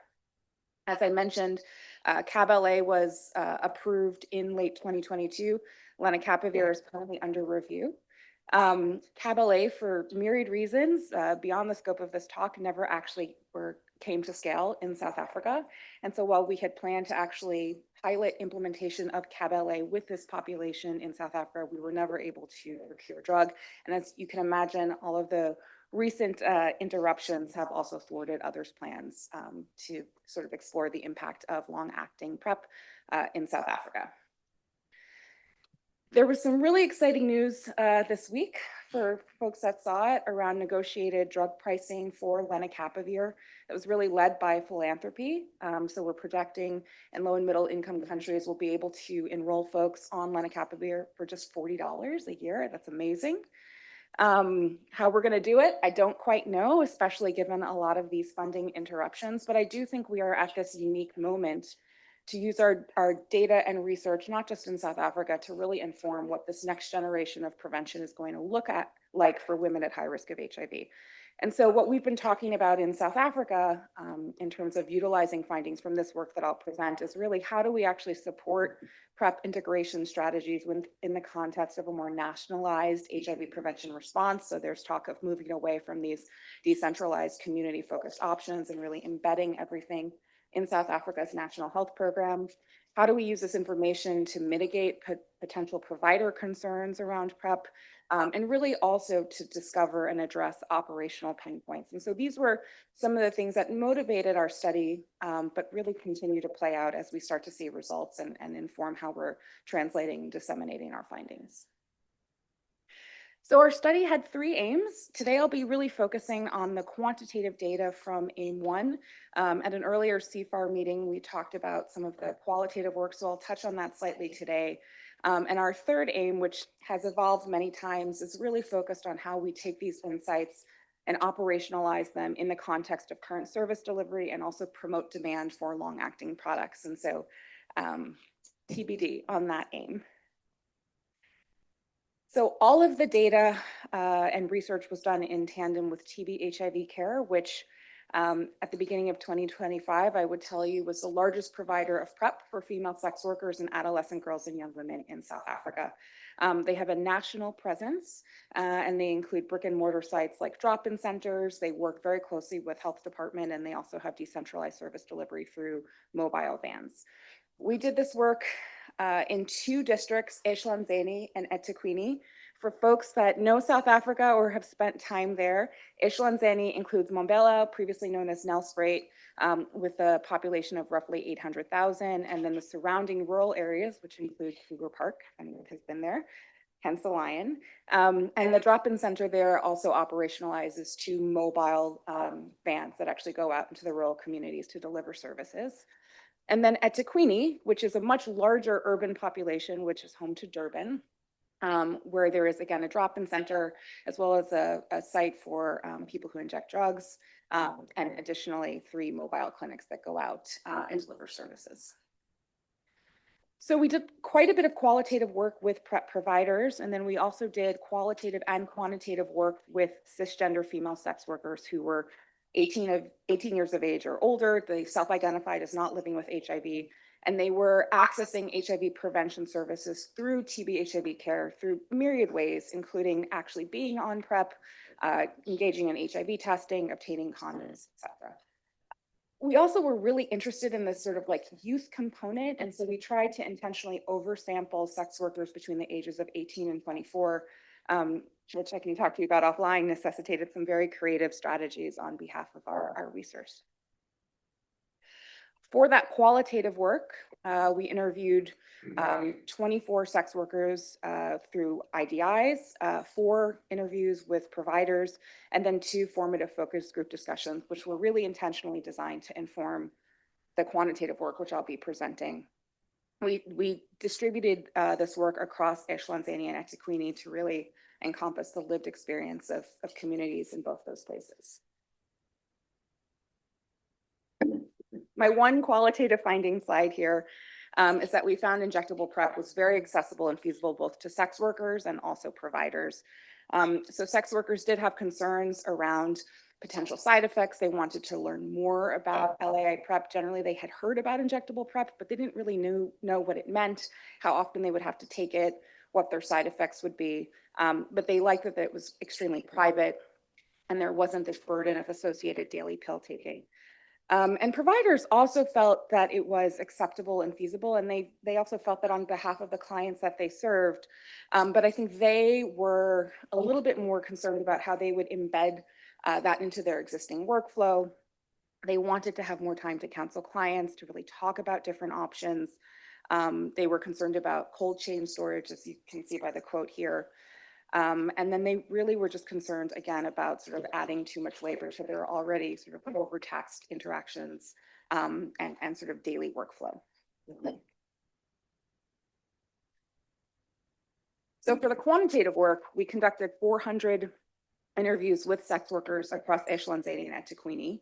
As I mentioned, CAB-LA was approved in late 2022. Lenacapavir is currently under review. CAB-LA, for myriad reasons beyond the scope of this talk, never actually came to scale in South Africa. And so while we had planned to actually pilot implementation of CAB-LA with this population in South Africa, we were never able to procure drug. And as you can imagine, all of the recent interruptions have also thwarted others' plans to sort of explore the impact of long-acting PrEP in South Africa. There was some really exciting news this week for folks that saw it around negotiated drug pricing for lenacapavir. That was really led by philanthropy. So we're projecting in low and middle income countries we'll be able to enroll folks on lenacapavir for just $40 a year. That's amazing. How we're going to do it, I don't quite know, especially given a lot of these funding interruptions, but I do think we are at this unique moment to use our data and research, not just in South Africa, to really inform what this next generation of prevention is going to look like for women at high risk of HIV. And so what we've been talking about in South Africa in terms of utilizing findings from this work that I'll present is really how do we actually support PrEP integration strategies in the context of a more nationalized HIV prevention response. So there's talk of moving away from these decentralized community-focused options and really embedding everything in South Africa's national health program. How do we use this information to mitigate potential provider concerns around PrEP, and really also to discover and address operational pain points? And so these were some of the things that motivated our study, but really continue to play out as we start to see results and inform how we're translating and disseminating our findings. So our study had 3 aims. Today, I'll be really focusing on the quantitative data from aim 1. At an earlier CFAR meeting, we talked about some of the qualitative work, so I'll touch on that slightly today. And our third aim, which has evolved many times, is really focused on how we take these insights and operationalize them in the context of current service delivery and also promote demand for long-acting products. And so TBD on that aim. So all of the data and research was done in tandem with TB HIV Care, which at the beginning of 2025, I would tell you was the largest provider of PrEP for female sex workers and adolescent girls and young women in South Africa. They have a national presence and they include brick and mortar sites like drop-in centers. They work very closely with health department and they also have decentralized service delivery through mobile vans. We did this work in 2 districts, eThekwini and eThekwini. For folks that know South Africa or have spent time there, eThekwini includes Mbombela, previously known as Nelspruit, with a population of roughly 800,000, and then the surrounding rural areas, which include Kruger Park, anyone has been there, hence the lion. And the drop-in center there also operationalizes 2 mobile vans that actually go out into the rural communities to deliver services. And then at Taquini, which is a much larger urban population, which is home to Durban, where there is, again, a drop-in center, as well as a site for people who inject drugs, and additionally 3 mobile clinics that go out and deliver services. So we did quite a bit of qualitative work with PrEP providers, and then we also did qualitative and quantitative work with cisgender female sex workers who were 18 years of age or older. They self-identified as not living with HIV, and they were accessing HIV prevention services through TB HIV care through myriad ways, including actually being on PrEP, engaging in HIV testing, obtaining condoms, etc. We also were really interested in this sort of like youth component, and so we tried to intentionally oversample sex workers between the ages of 18 and 24, which I can talk to you about offline, necessitated some very creative strategies on behalf of our research. For that qualitative work, we interviewed 24 sex workers through IDIs, 4 interviews with providers, and then 2 formative focus group discussions, which were really intentionally designed to inform the quantitative work, which I'll be presenting. We distributed this work across Eswatini and eThekwini to really encompass the lived experience of communities in both those places. My one qualitative finding slide here is that we found injectable PrEP was very accessible and feasible both to sex workers and also providers. So sex workers did have concerns around potential side effects. They wanted to learn more about LAI PrEP. Generally, they had heard about injectable PrEP, but they didn't really know what it meant, how often they would have to take it, what their side effects would be. But they liked that it was extremely private and there wasn't this burden of associated daily pill taking. And providers also felt that it was acceptable and feasible, and they also felt that on behalf of the clients that they served. But I think they were a little bit more concerned about how they would embed that into their existing workflow. They wanted to have more time to counsel clients, to really talk about different options. They were concerned about cold chain storage, as you can see by the quote here. And then they really were just concerned, again, about sort of adding too much labor. So there are already sort of overtaxed interactions and sort of daily workflow. So for the quantitative work, we conducted 400 interviews with sex workers across Eswatini and eThekwini.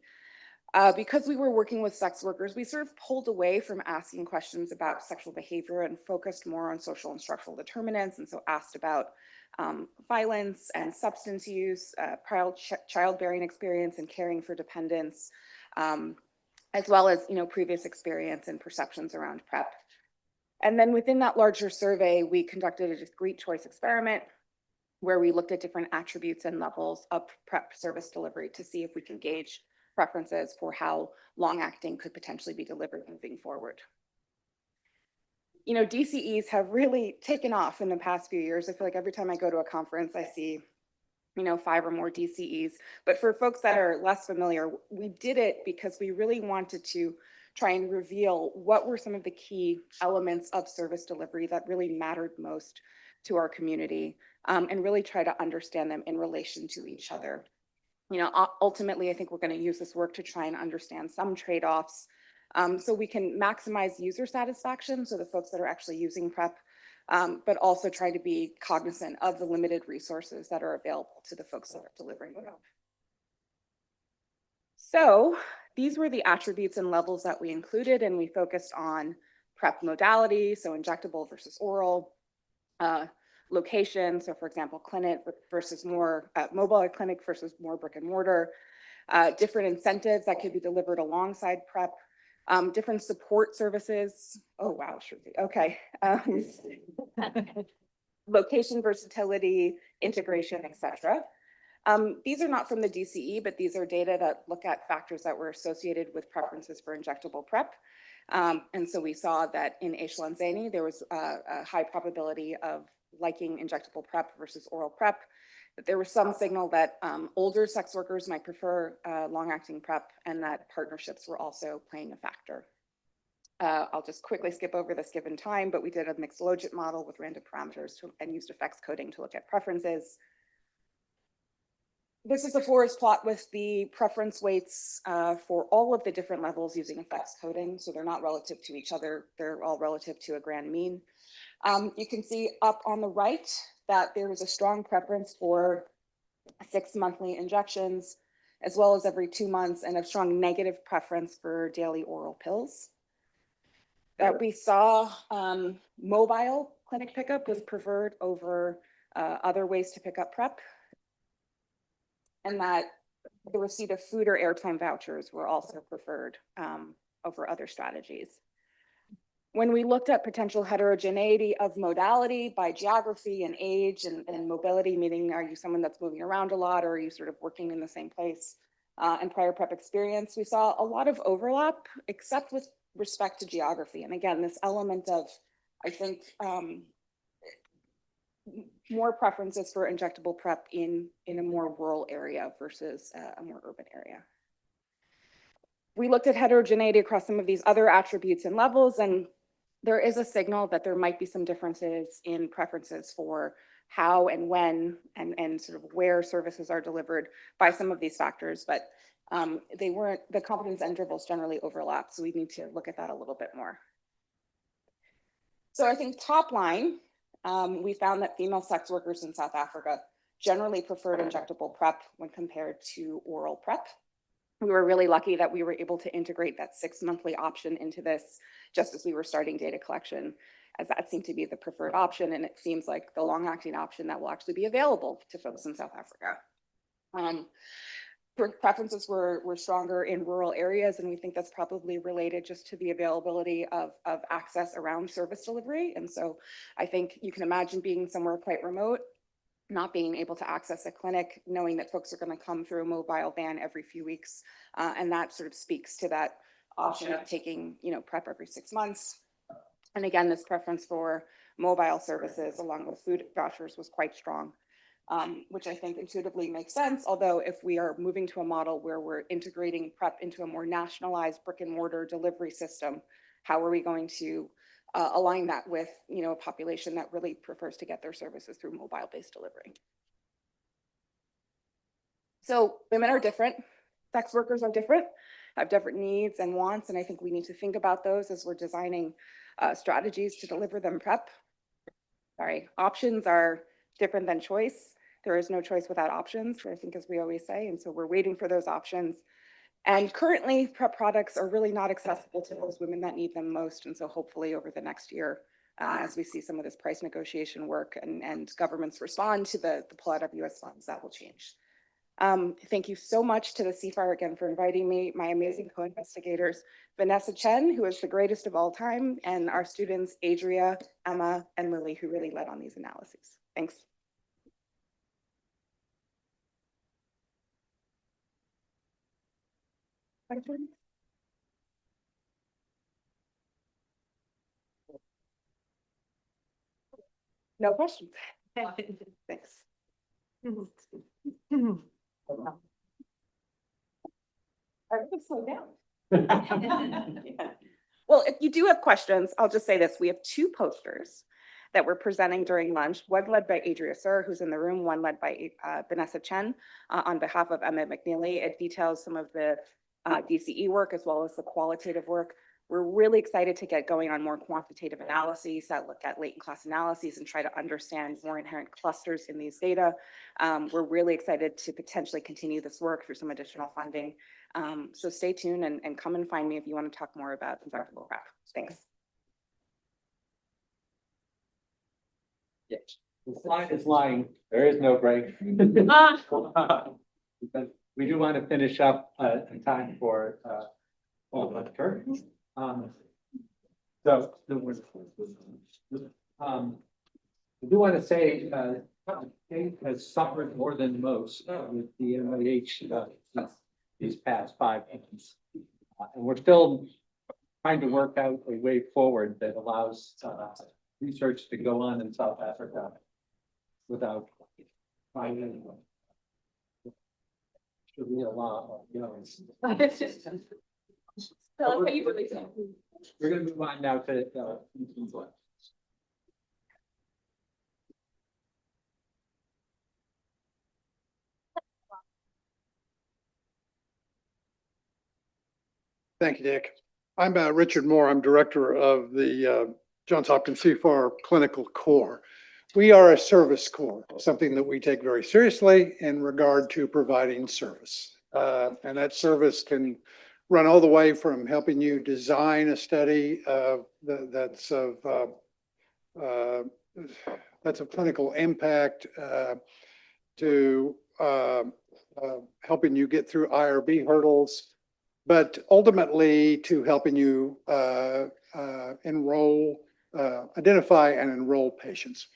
Because we were working with sex workers, we sort of pulled away from asking questions about sexual behavior and focused more on social and structural determinants. And so asked about violence and substance use, childbearing experience and caring for dependents, as well as previous experience and perceptions around PrEP. And then within that larger survey, we conducted a discrete choice experiment where we looked at different attributes and levels of PrEP service delivery to see if we can gauge preferences for how long-acting could potentially be delivered moving forward. DCEs have really taken off in the past few years. I feel like every time I go to a conference, I see, 5 or more DCEs. But for folks that are less familiar, we did it because we really wanted to try and reveal what were some of the key elements of service delivery that really mattered most to our community, and really try to understand them in relation to each other. Ultimately, I think we're going to use this work to try and understand some trade-offs so we can maximize user satisfaction, so the folks that are actually using PrEP, but also try to be cognizant of the limited resources that are available to the folks that are delivering PrEP. So these were the attributes and levels that we included, and we focused on PrEP modality, so injectable versus oral, location, so for example, clinic versus more mobile clinic versus more brick and mortar, different incentives that could be delivered alongside PrEP, different support services. Oh, wow, sure. Okay. Location versatility, integration, etc. These are not from the DCE, but these are data that look at factors that were associated with preferences for injectable PrEP. And so we saw that in Eswatini, there was a high probability of liking injectable PrEP versus oral PrEP, that there was some signal that older sex workers might prefer long-acting PrEP, and that partnerships were also playing a factor. I'll just quickly skip over this given time, but we did a mixed logit model with random parameters and used effects coding to look at preferences. This is a forest plot with the preference weights for all of the different levels using effects coding. So they're not relative to each other. They're all relative to a grand mean. You can see up on the right that there is a strong preference for 6 monthly injections, as well as every 2 months, and a strong negative preference for daily oral pills. That we saw mobile clinic pickup was preferred over other ways to pick up PrEP, and that the receipt of food or airtime vouchers were also preferred over other strategies. When we looked at potential heterogeneity of modality by geography and age and mobility, meaning are you someone that's moving around a lot, or are you sort of working in the same place, and prior PrEP experience, we saw a lot of overlap, except with respect to geography. And again, this element of, I think, more preferences for injectable PrEP in a more rural area versus a more urban area. We looked at heterogeneity across some of these other attributes and levels, and there is a signal that there might be some differences in preferences for how and when and sort of where services are delivered by some of these factors, but they weren't, the confidence intervals generally overlap, so we need to look at that a little bit more. So I think top line, we found that female sex workers in South Africa generally preferred injectable PrEP when compared to oral PrEP. We were really lucky that we were able to integrate that 6 monthly option into this just as we were starting data collection, as that seemed to be the preferred option. And it seems like the long-acting option that will actually be available to folks in South Africa. Preferences were stronger in rural areas, and we think that's probably related just to the availability of access around service delivery. And so I think you can imagine being somewhere quite remote, not being able to access a clinic, knowing that folks are going to come through a mobile van every few weeks. And that sort of speaks to that option of taking, PrEP every 6 months. And again, this preference for mobile services along with food vouchers was quite strong, which I think intuitively makes sense. Although if we are moving to a model where we're integrating PrEP into a more nationalized brick and mortar delivery system, how are we going to align that with, a population that really prefers to get their services through mobile-based delivery? So women are different, sex workers are different, have different needs and wants, and I think we need to think about those as we're designing strategies to deliver them PrEP. Options are different than choice. There is no choice without options, I think, as we always say, and so we're waiting for those options. And currently, PrEP products are really not accessible to those women that need them most. And so hopefully over the next year, as we see some of this price negotiation work and governments respond to the pull out of US funds, that will change. Thank you so much to the CFAR again for inviting me, my amazing co-investigators, Vanessa Chen, who is the greatest of all time, and our students, Andrea, Emma, and Lily, who really led on these analyses. Thanks. No questions. Thanks. I would slow down. Yeah. Well, if you do have questions, I'll just say this. We have 2 posters that we're presenting during lunch, one led by Andrea Sir, who's in the room, one led by Vanessa Chen on behalf of Emma McNeely. It details some of the DCE work as well as the qualitative work. We're really excited to get going on more quantitative analyses that look at latent class analyses and try to understand more inherent clusters in these data. We're really excited to potentially continue this work through some additional funding. So stay tuned and come and find me if you want to talk more about injectable PrEP. Thanks. Yes, the slide is lying. There is no break. Because we do want to finish up in time for lecture. So I do want to say Kate has suffered more than most with the NIH these past 5 months. And we're still trying to work out a way forward that allows research to go on in South Africa without finding Sharia law. We're going to move on now to Thank you, Dick. I'm Richard Moore. I'm director of the Johns Hopkins CFAR Clinical Core. We are a service corps, something that we take very seriously in regard to providing service. And that service can run all the way from helping you design a study that's of clinical impact to helping you get through IRB hurdles, but ultimately to helping you identify and enroll patients.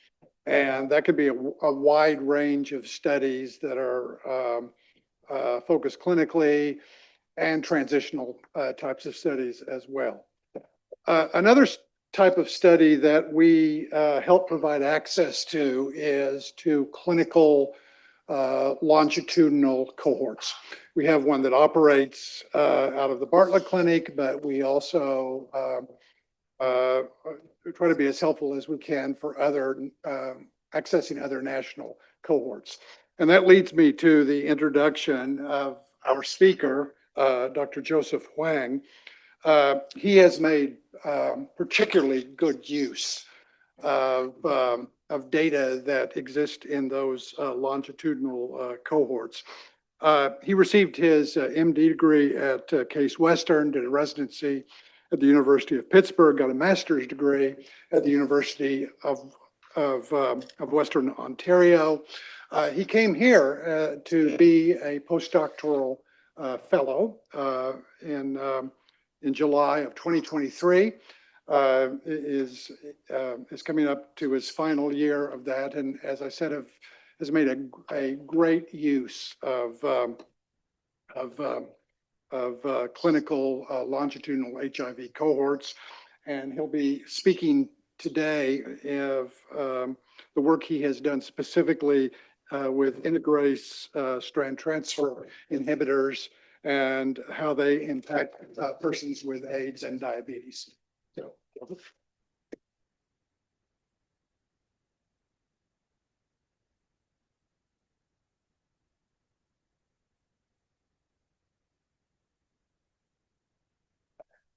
And that could be a wide range of studies that are focused clinically and transitional types of studies as well. Another type of study that we help provide access to is to clinical longitudinal cohorts. We have one that operates out of the Bartlett Clinic, but we also try to be as helpful as we can for accessing other national cohorts. And that leads me to the introduction of our speaker, Dr. Joseph Hwang. He has made particularly good use of data that exist in those longitudinal cohorts. He received his MD degree at Case Western, did a residency at the University of Pittsburgh, got a master's degree at the University of Western Ontario. He came here to be a postdoctoral fellow in July of 2023. Is coming up to his final year of that, and as I said, has made a great use of clinical longitudinal HIV cohorts, and he'll be speaking today of the work he has done specifically with Integrase strand transfer inhibitors and how they impact persons with AIDS and diabetes. So,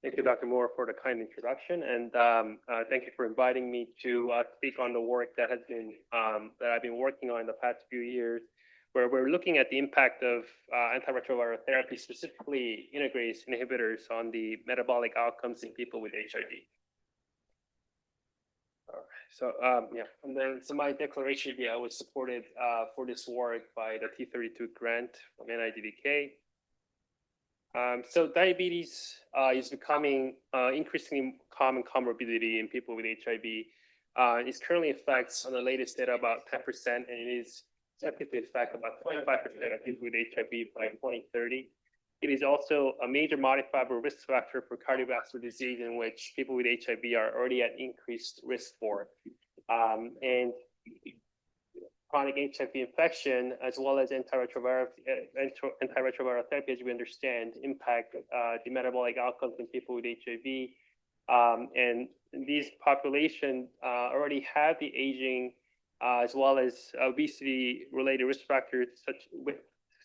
thank you, Dr. Moore, for the kind introduction, and thank you for inviting me to speak on the work that has been that I've been working on in the past few years, where we're looking at the impact of antiretroviral therapy, specifically integrase inhibitors, on the metabolic outcomes in people with HIV. All right. So yeah, and then so my declaration here, I was supported for this work by the T32 grant from NIDDK. So diabetes is becoming increasingly common comorbidity in people with HIV. It currently affects, on the latest data, about 10%, and it is expected to affect about 25% of people with HIV by 2030. It is also a major modifiable risk factor for cardiovascular disease, in which people with HIV are already at increased risk for. And chronic HIV infection, as well as antiretroviral therapy, as we understand, impact the metabolic outcomes in people with HIV. And these populations already have the aging, as well as obesity-related risk factors, such with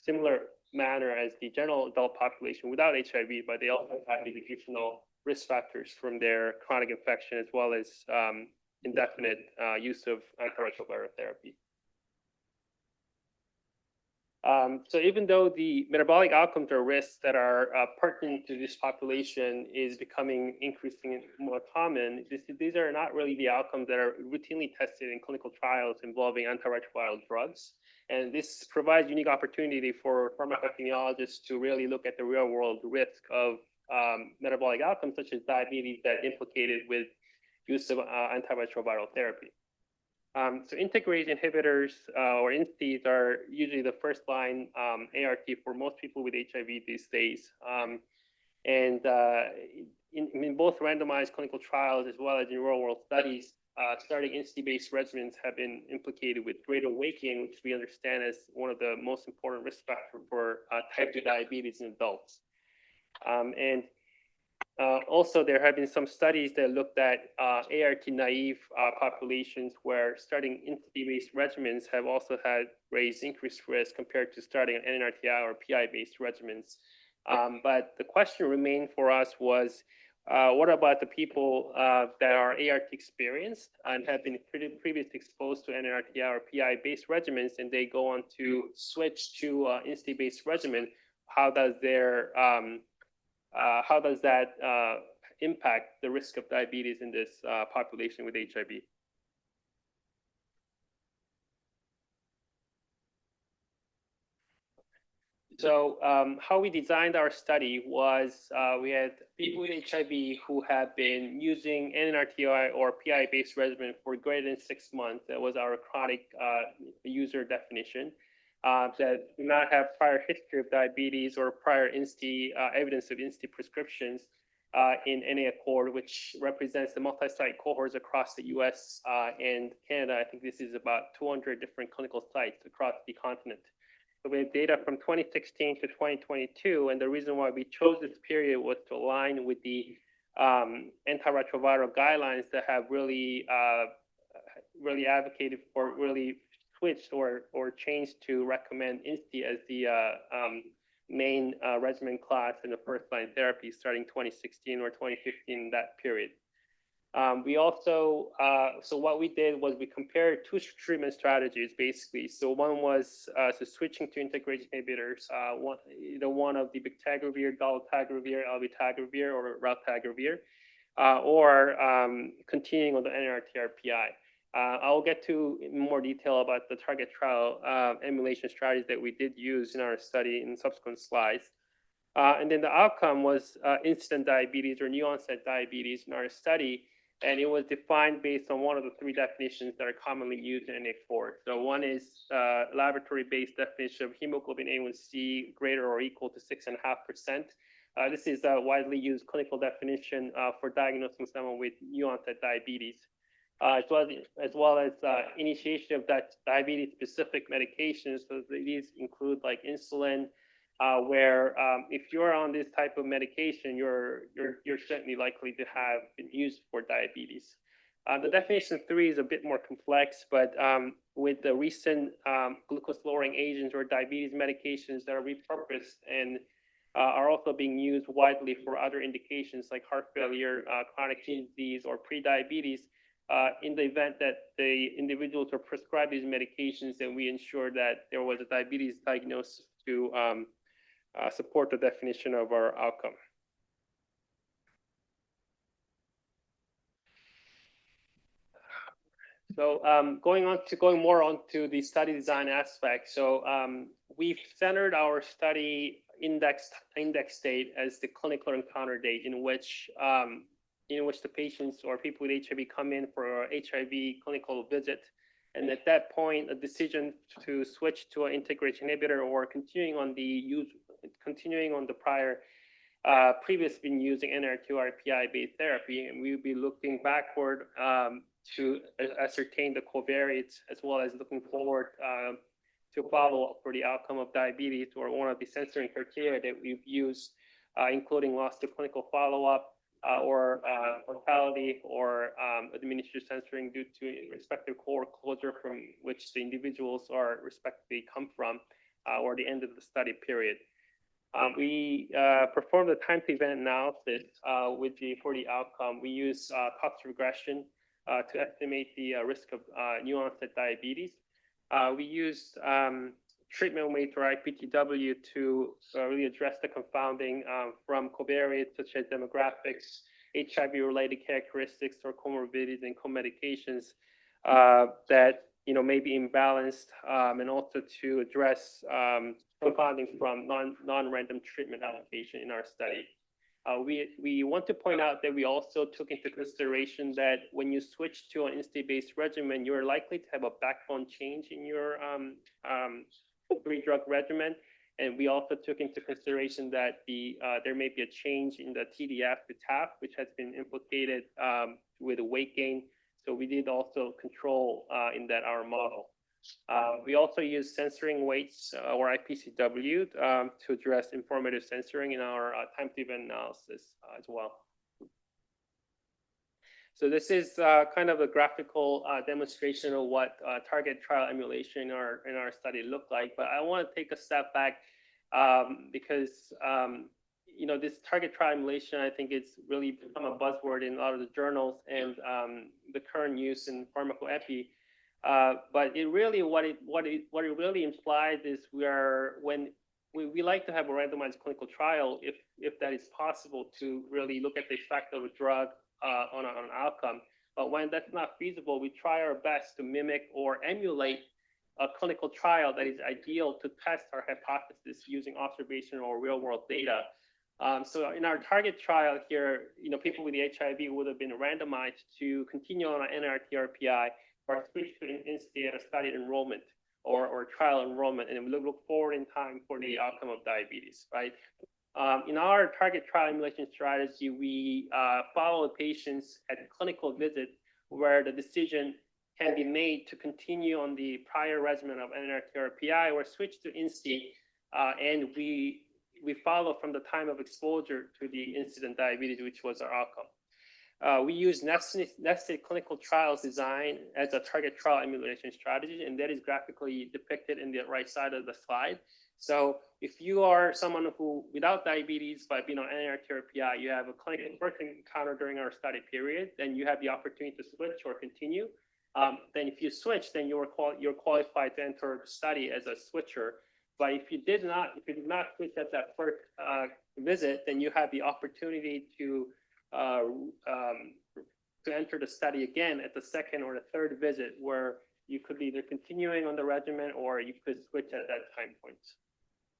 similar manner as the general adult population without HIV, but they also have the additional risk factors from their chronic infection, as well as indefinite use of antiretroviral therapy. So even though the metabolic outcomes or risks that are pertinent to this population is becoming increasingly more common, these are not really the outcomes that are routinely tested in clinical trials involving antiretroviral drugs. And this provides unique opportunity for pharmacoepidemiologists to really look at the real world risk of metabolic outcomes, such as diabetes, that implicated with use of antiretroviral therapy. So integrase inhibitors or INSTIs are usually the first line ART for most people with HIV these days. And in both randomized clinical trials as well as in real world studies, starting INSTI-based regimens have been implicated with greater weight gain, which we understand as one of the most important risk factors for type 2 diabetes in adults. And Also, there have been some studies that looked at ART naive populations where starting INSTI-based regimens have also had raised increased risk compared to starting an NNRTI or PI-based regimens. But the question remained for us was, what about the people that are ART experienced and have been previously exposed to NNRTI or PI-based regimens, and they go on to switch to INSTI-based regimen? How does that impact the risk of diabetes in this population with HIV? So how we designed our study was we had people with HIV who have been using NNRTI or PI-based regimen for greater than 6 months. That was our chronic user definition. That do not have prior history of diabetes or prior INSTI evidence of INSTI prescriptions in NA Accord, which represents the multi-site cohorts across the US and Canada. I think this is about 200 different clinical sites across the continent. So we have data from 2016 to 2022, and the reason why we chose this period was to align with the antiretroviral guidelines that have really advocated for really switched or changed to recommend INSTI as the main regimen class in the first-line therapy starting 2016 or 2015, that period. We also, so what we did was we compared 2 treatment strategies, basically. So one was switching to integrase inhibitors, either one of the bictegravir, dolutegravir, elbictegravir, or raltegravir, or continuing on the NNRTI/PI. I'll get to more detail about the target trial emulation strategies that we did use in our study in subsequent slides. And then the outcome was incident diabetes or new onset diabetes in our study. And it was defined based on one of the 3 definitions that are commonly used in NA4. So one is laboratory-based definition of hemoglobin A1C greater or equal to 6.5%. This is a widely used clinical definition for diagnosing someone with new onset diabetes. As well as initiation of that diabetes-specific medications. So these include like insulin, where if you're on this type of medication, you're certainly likely to have been used for diabetes. The definition 3 is a bit more complex, but with the recent glucose-lowering agents or diabetes medications that are repurposed and are also being used widely for other indications like heart failure, chronic kidney disease, or prediabetes, in the event that the individuals are prescribed these medications, then we ensure that there was a diabetes diagnosis to support the definition of our outcome. So going more on to the study design aspect. So we've centered our study index date as the clinical encounter date in which the patients or people with HIV come in for a HIV clinical visit. And at that point, a decision to switch to an integrase inhibitor or continuing on the prior previous been using NR2 or PI-based therapy, and we will be looking backward to ascertain the covariates as well as looking forward to follow up for the outcome of diabetes, or one of the censoring criteria that we've used, including loss to clinical follow-up, or mortality, or administered censoring due to respective cohort closure from which the individuals are respectively come from, or the end of the study period. We performed a time to event analysis for the outcome. We use cost regression to estimate the risk of new onset diabetes. We used treatment weight or IPTW to really address the confounding from covariates such as demographics, HIV-related characteristics, or comorbidities and co-medications that may be imbalanced, and also to address confounding from non-random treatment allocation in our study. We want to point out that we also took into consideration that when you switch to an INSTI-based regimen, you're likely to have a backbone change in your 3-drug regimen. And we also took into consideration that there may be a change in the TDF to TAF, which has been implicated with a weight gain. So we did also control in that our model. We also use censoring weights or IPCW to address informative censoring in our time to event analysis as well. So this is kind of a graphical demonstration of what target trial emulation in our study looked like. But I want to take a step back because this target trial emulation, I think it's really become a buzzword in a lot of the journals and the current use in pharmacoepi. But it really what it really implies is when we like to have a randomized clinical trial if that is possible to really look at the effect of a drug on an outcome. But when that's not feasible, we try our best to mimic or emulate a clinical trial that is ideal to test our hypothesis using observational or real world data. So in our target trial here, people with the HIV would have been randomized to continue on an NRTRPI or switch to instate a study enrollment or trial enrollment, and we look forward in time for the outcome of diabetes, right? In our target trial emulation strategy, we follow patients at clinical visit where the decision can be made to continue on the prior regimen of NRTRPI or switch to INSTI, and we follow from the time of exposure to the incident diabetes, which was our outcome. We use nested clinical trials design as a target trial emulation strategy, and that is graphically depicted in the right side of the slide. So if you are someone who, without diabetes, but on NRTRPI, you have a clinical first encounter during our study period, then you have the opportunity to switch or continue. Then if you switch, then you're qualified to enter the study as a switcher. But if you did not switch at that first visit, then you have the opportunity to enter the study again at the second or the third visit, where you could be either continuing on the regimen or you could switch at that time point.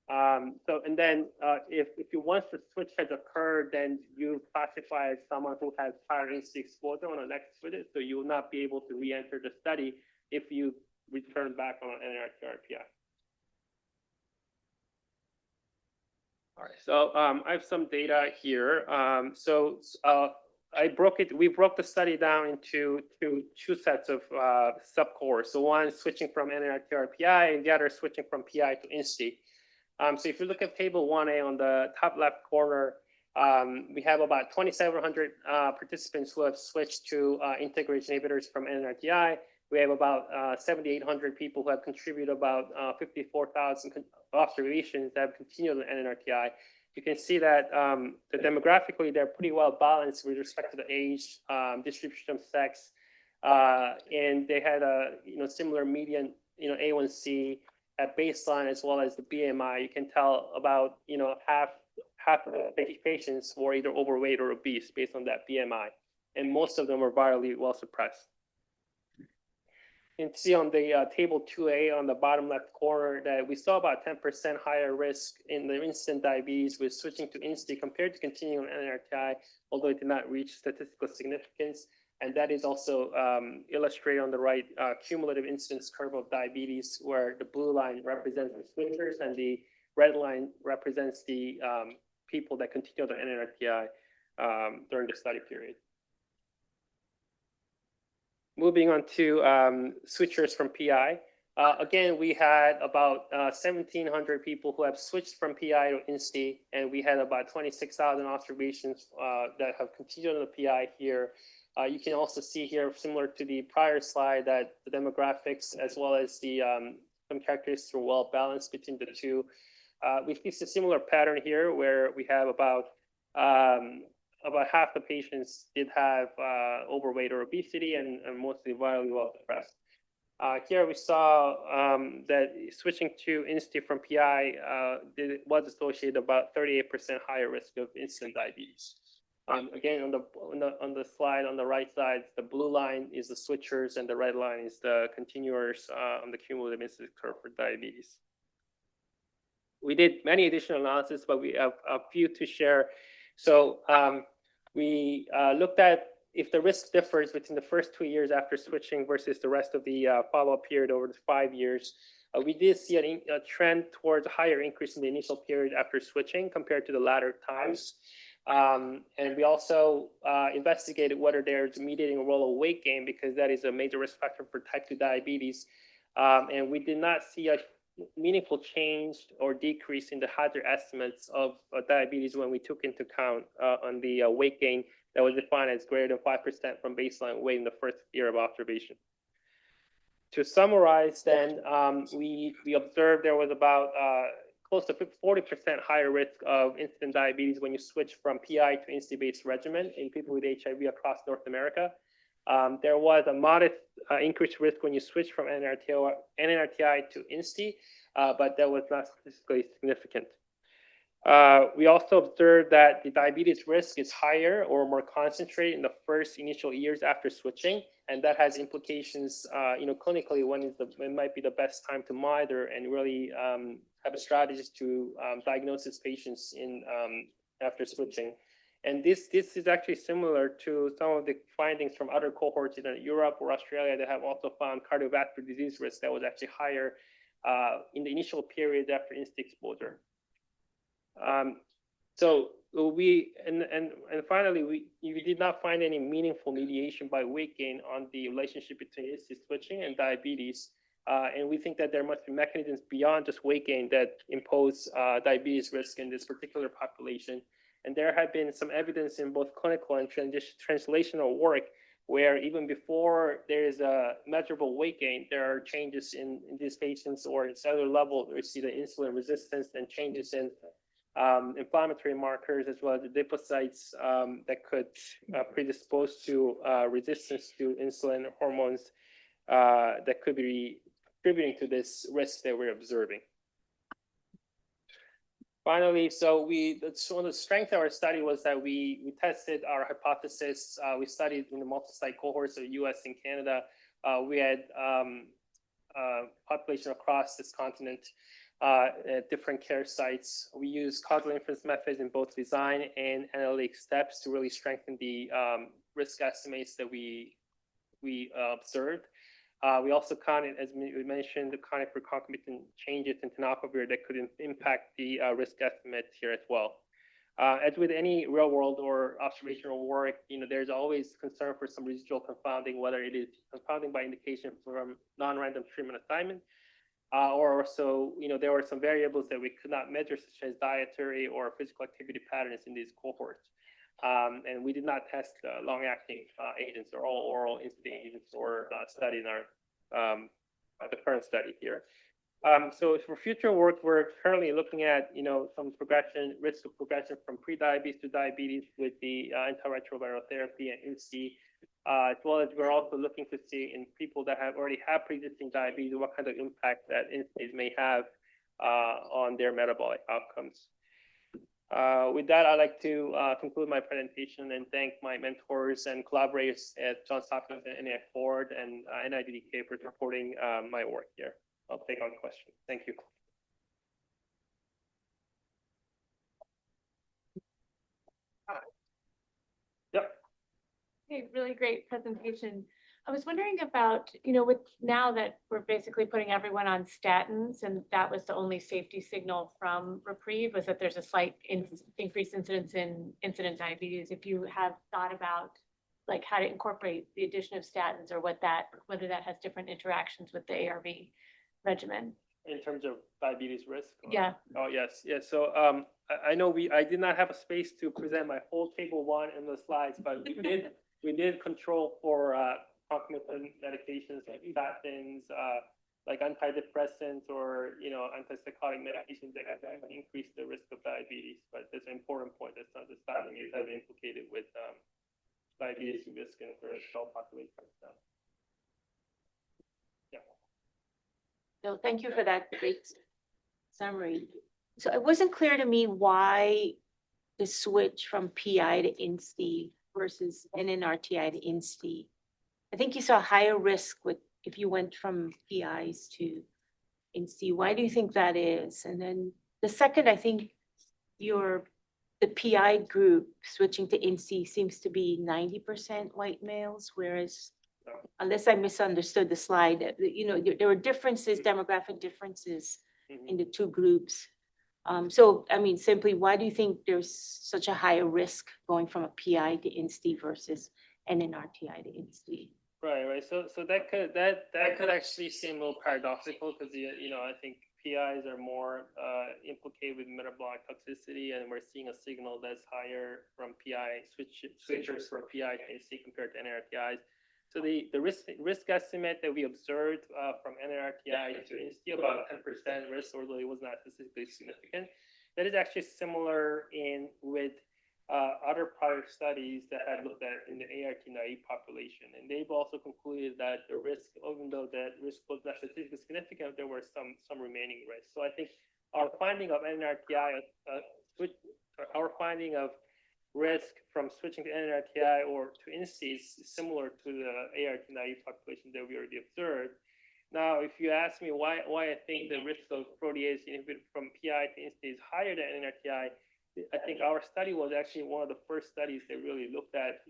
And then if you once the switch has occurred, then you classify as someone who has prior INSTI exposure on the next visit, so you will not be able to re-enter the study if you return back on NRTRPI. All right, so I have some data here. We broke the study down into two sets of subcores. So one switching from NRTRPI and the other switching from PI to INSTI. So if you look at table 1A on the top left corner, we have about 2,700 participants who have switched to integrase inhibitors from NRTI. We have about 7,800 people who have contributed about 54,000 observations that have continued on NRTI. You can see that demographically, they're pretty well balanced with respect to the age, distribution of sex, and they had a similar median A1C at baseline as well as the BMI. You can tell about half of the patients were either overweight or obese based on that BMI, and most of them were virally well suppressed. You can see on the table 2A on the bottom left corner that we saw about 10% higher risk in the incident diabetes with switching to INSTI compared to continuing on NRTI, although it did not reach statistical significance. And that is also illustrated on the right cumulative incidence curve of diabetes, where the blue line represents the switchers and the red line represents the people that continued on NRTI during the study period. Moving on to switchers from PI. Again, we had about 1,700 people who have switched from PI to INSTI, and we had about 26,000 observations that have continued on the PI here. You can also see here, similar to the prior slide, that the demographics as well as the some characteristics are well balanced between the two. We see a similar pattern here where we have about half the patients did have overweight or obesity and mostly virally well suppressed. Here we saw that switching to INSTI from PI was associated about 38% higher risk of incident diabetes. Again, on the slide on the right side, the blue line is the switchers and the red line is the continuers on the cumulative incidence curve for diabetes. We did many additional analysis, but we have a few to share. So we looked at if the risk differs between the first 2 years after switching versus the rest of the follow-up period over the 5 years. We did see a trend towards a higher increase in the initial period after switching compared to the latter times. And we also investigated whether there's a mediating role of weight gain, because that is a major risk factor for type 2 diabetes. And we did not see a meaningful change or decrease in the hazard estimates of diabetes when we took into account on the weight gain that was defined as greater than 5% from baseline weight in the first year of observation. To summarize, then, we observed there was about close to 40% higher risk of incident diabetes when you switch from PI to INSTI-based regimen in people with HIV across North America. There was a modest increased risk when you switch from NNRTI to INSTI, but that was not statistically significant. We also observed that the diabetes risk is higher or more concentrated in the first initial years after switching, and that has implications, clinically, when might be the best time to monitor and really have a strategy to diagnose these patients in after switching. And this is actually similar to some of the findings from other cohorts in Europe or Australia that have also found cardiovascular disease risk that was actually higher in the initial period after INSTI exposure. So we finally we did not find any meaningful mediation by weight gain on the relationship between INSTI switching and diabetes, and we think that there must be mechanisms beyond just weight gain that impose diabetes risk in this particular population. And there had been some evidence in both clinical and translational work where even before there is a measurable weight gain, there are changes in these patients or at cellular level. We see the insulin resistance and changes in inflammatory markers as well as the adipocytes that could predispose to resistance to insulin hormones that could be contributing to this risk that we're observing. Finally, so one of the strength of our study was that we tested our hypothesis. We studied in the multi-site cohorts of US and Canada. We had population across this continent at different care sites. We used causal inference methods in both design and analytic steps to really strengthen the risk estimates that we observed. We also counted, as we mentioned, the counted for concomitant changes in tenofovir that could impact the risk estimates here as well. As with any real world or observational work, there's always concern for some residual confounding, whether it is confounding by indication from non-random treatment assignment, or also, there were some variables that we could not measure, such as dietary or physical activity patterns in these cohorts. And we did not test long-acting agents or all oral INSTI agents or study in our the current study here. So for future work, we're currently looking at some risk of progression from pre-diabetes to diabetes with the antiretroviral therapy and INSTI, as well as we're also looking to see in people that already have pre-existing diabetes what kind of impact that INSTIs may have on their metabolic outcomes. With that, I'd like to conclude my presentation and thank my mentors and collaborators at Johns Hopkins and NIH Board and NIDDK for supporting my work here. I'll take on questions. Thank you. Yep. Okay, really great presentation. I was wondering about, with now that we're basically putting everyone on statins, and that was the only safety signal from Reprieve, was that there's a slight increased incidence in incident diabetes. If you have thought about like how to incorporate the addition of statins or whether that has different interactions with the ARV regimen. In terms of diabetes risk? Yeah. Oh, yes. Yes. So I know I did not have a space to present my whole table 1 in the slides, but we did control for concomitant medications like statins, like antidepressants or antipsychotic medications that can increase the risk of diabetes. But that's an important point. That's not the statin is heavily implicated with diabetes risk in the adult population. Yeah. So thank you for that great summary. So it wasn't clear to me why the switch from PI to INSTI versus NNRTI to INSTI. I think you saw higher risk if you went from PIs to INSTI. Why do you think that is? And then the second, I think the PI group switching to INSTI seems to be 90% white males, whereas unless I misunderstood the slide, there were differences, demographic differences in the two groups. So, I mean, simply, why do you think there's such a higher risk going from a PI to INSTI versus NNRTI to INSTI? Right. So that could actually seem a little paradoxical because I think PIs are more implicated with metabolic toxicity, and we're seeing a signal that's higher from PI switchers from PI to NC compared to NRTIs. So the risk estimate that we observed from NRTI to NC, about 10% risk, although it was not statistically significant. That is actually similar with other prior studies that had looked at in the ART naive population, and they've also concluded that the risk, even though that risk was not statistically significant, there were some remaining risks. So I think our finding of NRTI, our finding of risk from switching to NRTI or to NC is similar to the ART naive population that we already observed. Now, if you ask me why I think the risk of protease inhibitor from PI to NC is higher than NRTI, I think our study was actually one of the first studies that really looked at,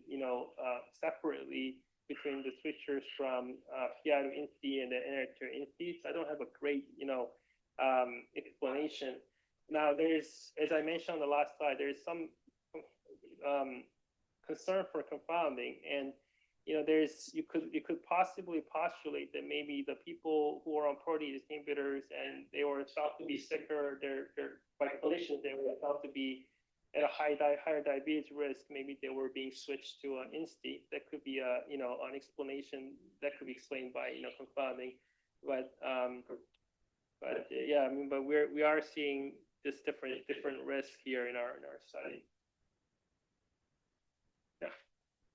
separately between the switchers from PI to NC and the NRTI to NC. So I don't have a great, explanation. Now, as I mentioned on the last slide, there is some concern for confounding, and you could possibly postulate that maybe the people who are on protease inhibitors and they were thought to be sicker, they're by clinicians they were thought to be at a higher diabetes risk. Maybe they were being switched to an INSTI. That could be an explanation that could be explained by confounding, but yeah, but we are seeing this different risk here in our study.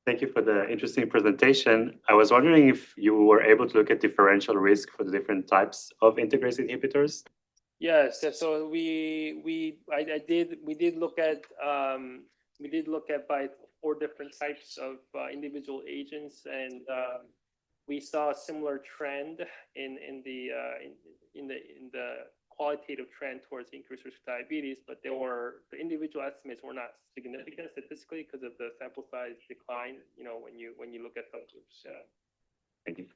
Thank you for the interesting presentation. I was wondering if you were able to look at differential risk for the different types of integrase inhibitors. Yes, so we did look at by 4 different types of individual agents, and we saw a similar trend in the qualitative trend towards increased risk of diabetes, but the individual estimates were not significant statistically because of the sample size decline. When you look at subgroups. Yeah. Thank you.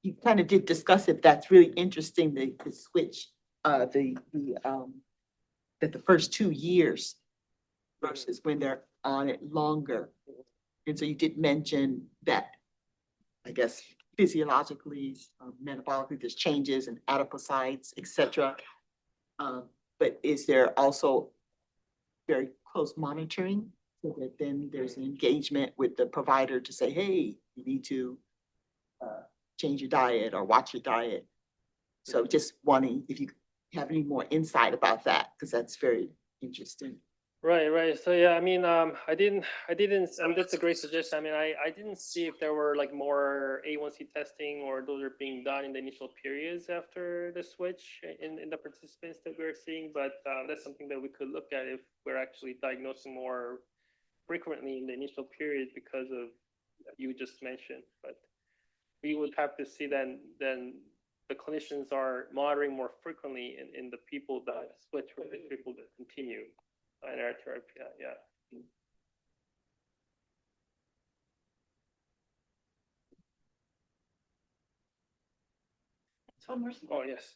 You kind of did discuss it. That's really interesting. The switch, that the first 2 years versus when they're on it longer. And so you did mention that, I guess, physiologically, metabolically, there's changes in adipocytes, et cetera. But is there also very close monitoring so that then there's an engagement with the provider to say, hey, you need to change your diet or watch your diet? So just wondering if you have any more insight about that, because that's very interesting. Right. So yeah, I didn't. That's a great suggestion. I didn't see if there were like more A1C testing or those are being done in the initial periods after the switch in the participants that we're seeing. But that's something that we could look at if we're actually diagnosing more frequently in the initial period because of you just mentioned. But we would have to see then the clinicians are monitoring more frequently in the people that switch versus people that continue. In our therapy, yeah. Oh, yes.